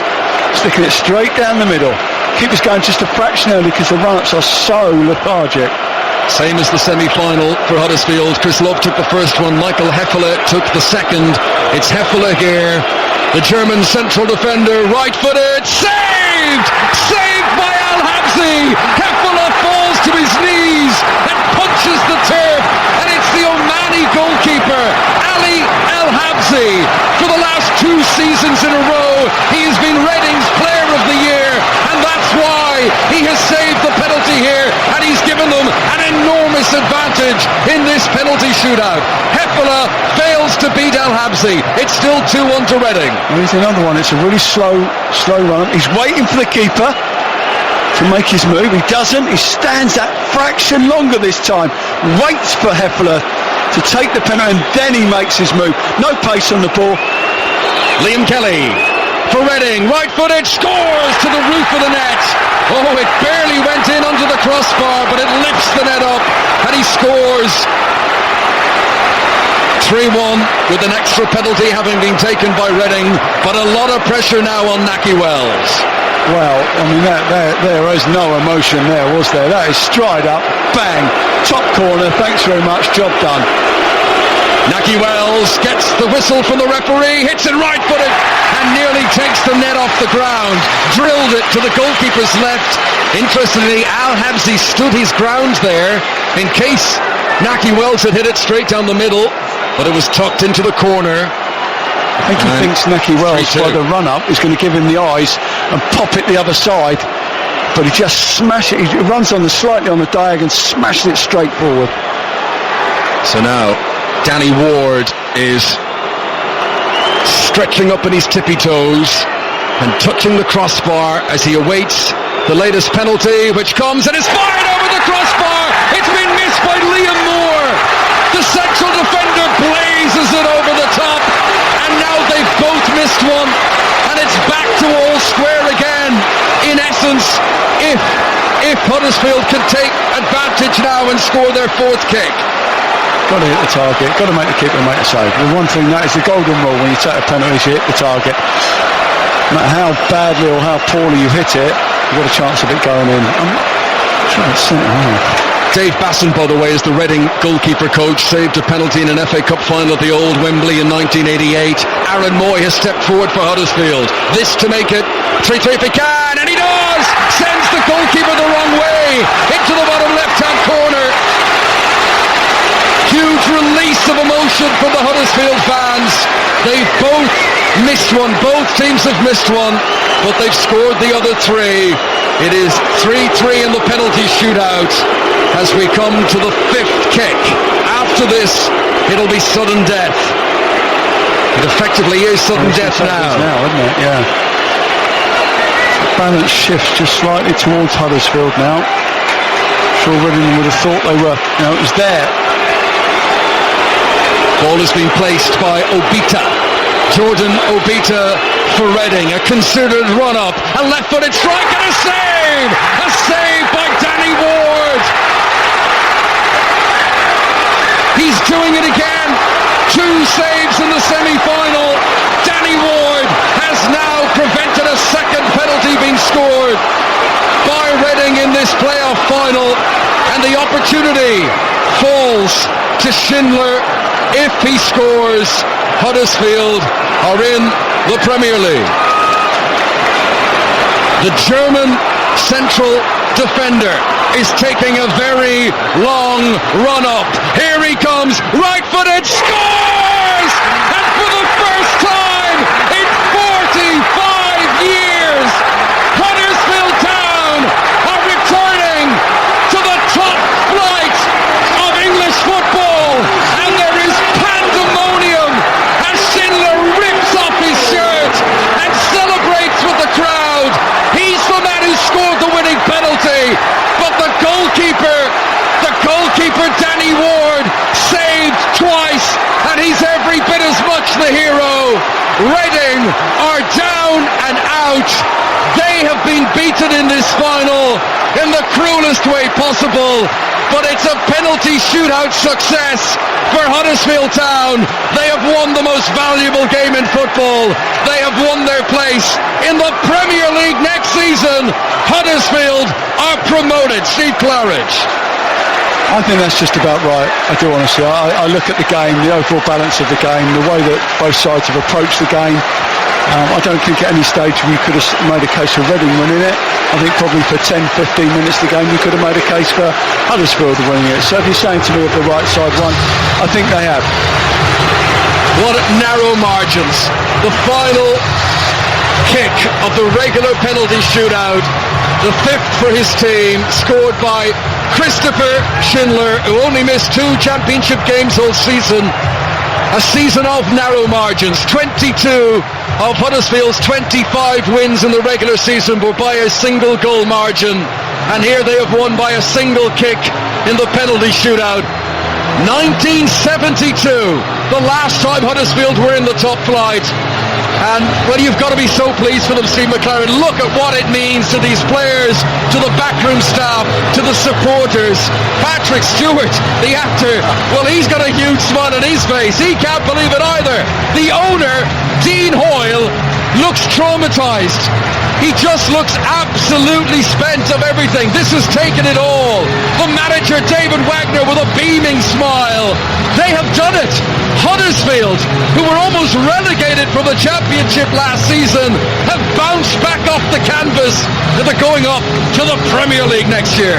Speaker 2: sticking it straight down the middle. Keeper's going just a fraction early because the run-ups are so lethargic.
Speaker 1: Same as the semi-final for Huddersfield. Chris Love took the first one, Michael Heffele took the second. It's Heffele here, the German central defender, right-footed, saved! Saved by Al-Habsi! Heffele falls to his knees and punches the turf, and it's the Omani goalkeeper, Ali Al-Habsi. For the last 2 seasons in a row, he has been Reading's Player of the Year, and that's why he has saved the penalty here, and he's given them an enormous advantage in this penalty shootout. Heffele fails to beat Al-Habsi. It's still 2-1 to Reading.
Speaker 2: Well, here's another one. It's a really slow run. He's waiting for the keeper to make his move. He doesn't. He stands that fraction longer this time. Waits for Heffele to take the penalty, and then he makes his move. No pace on the ball.
Speaker 1: Liam Kelly for Reading, right-footed, scores to the roof of the net. Oh, it barely went in under the crossbar, but it lifts the net up, and he scores. 3-1 with an extra penalty having been taken by Reading, but a lot of pressure now on Nahki Wells.
Speaker 2: Well, I mean, there is no emotion there, was there? That is stride up, bang, top corner, thanks very much, job done.
Speaker 1: Naki Wells gets the whistle from the referee, hits it right-footed and nearly takes the net off the ground. Drilled it to the goalkeeper's left. Interestingly, Al Habsi stood his ground there in case Naki Wells had hit it straight down the middle, but it was tucked into the corner.
Speaker 2: I think he thinks Naki Wells, by the run-up, is going to give him the eyes and pop it the other side. But he just smashes it. He runs slightly on the diagonal, smashes it straight forward.
Speaker 1: So now Danny Ward is stretching up on his tippy toes and touching the crossbar as he awaits the latest penalty, which comes and is fired over the crossbar. It's been missed by Liam Moore. The central defender blazes it over the top, and now they've both missed one, and it's back to all square again. In essence, if Huddersfield can take advantage now and score their fourth kick.
Speaker 2: Got to hit the target, got to make the keeper make a save. The one thing, that is the golden rule when you take a penalty, you hit the target. No matter how badly or how poorly you hit it, you've got a chance of it going in. I'm trying to send it home.
Speaker 1: Dave Basson, by the way, is the Reading goalkeeper coach, saved a penalty in an FA Cup final at the old Wembley in 1988. Aaron Moy has stepped forward for Huddersfield. This to make it 3-3 if he can, and he does! Sends the goalkeeper the wrong way, into the bottom left-hand corner. Huge release of emotion from the Huddersfield fans. They've both missed one, both teams have missed one, but they've scored the other three. It is 3-3 in the penalty shootout as we come to the fifth kick. After this, it'll be sudden death. It effectively is sudden death now.
Speaker 2: Isn't it? Yeah. The balance shifts just slightly towards Huddersfield now. Sure, Reading would have thought they were, it was there.
Speaker 1: Ball has been placed by Obita. Jordan Obita for Reading. A considered run-up. A left-footed strike and a save! A save by Danny Ward! He's doing it again. 2 saves in the semi-final. Danny Ward has now prevented a second penalty being scored by Reading in this playoff final. And the opportunity falls to Schindler. If he scores, Huddersfield are in the Premier League. The German central defender is taking a very long run up. Here he comes, right-footed, scores! And for the first time in 45 years, Huddersfield Town are returning to the top flight of English football. And there is pandemonium as Schindler rips off his shirt and celebrates with the crowd. He's the man who scored the winning penalty, but the goalkeeper Danny Ward saved twice, and he's every bit as much the hero. Reading are down and out. They have been beaten in this final in the cruelest way possible, but it's a penalty shootout success for Huddersfield Town. They have won the most valuable game in football. They have won their place in the Premier League next season. Huddersfield are promoted. Steve Claridge.
Speaker 2: I think that's just about right. I do, honestly. I look at the game, the overall balance of the game, the way that both sides have approached the game. I don't think at any stage we could have made a case for Reading winning it. I think probably for 10-15 minutes of the game we could have made a case for Huddersfield winning it. So if you're saying to me if the right side won, I think they have.
Speaker 1: What narrow margins. The final kick of the regular penalty shootout, the fifth for his team, scored by Christopher Schindler, who only missed 2 championship games all season. A season of narrow margins. 22 of Huddersfield's 25 wins in the regular season were by a single goal margin, and here they have won by a single kick in the penalty shootout. 1972, the last time Huddersfield were in the top flight. And, well, you've got to be so pleased for them, Steve McLaren. Look at what it means to these players, to the backroom staff, to the supporters. Patrick Stewart, the actor, well, he's got a huge smile on his face. He can't believe it either. The owner, Dean Hoyle, looks traumatised. He just looks absolutely spent of everything. This has taken it all. The from manager David Wagner with a beaming smile. They have done it. Huddersfield, who were almost relegated from the Championship last season, have bounced back off the canvas and they're going up to the Premier League next year.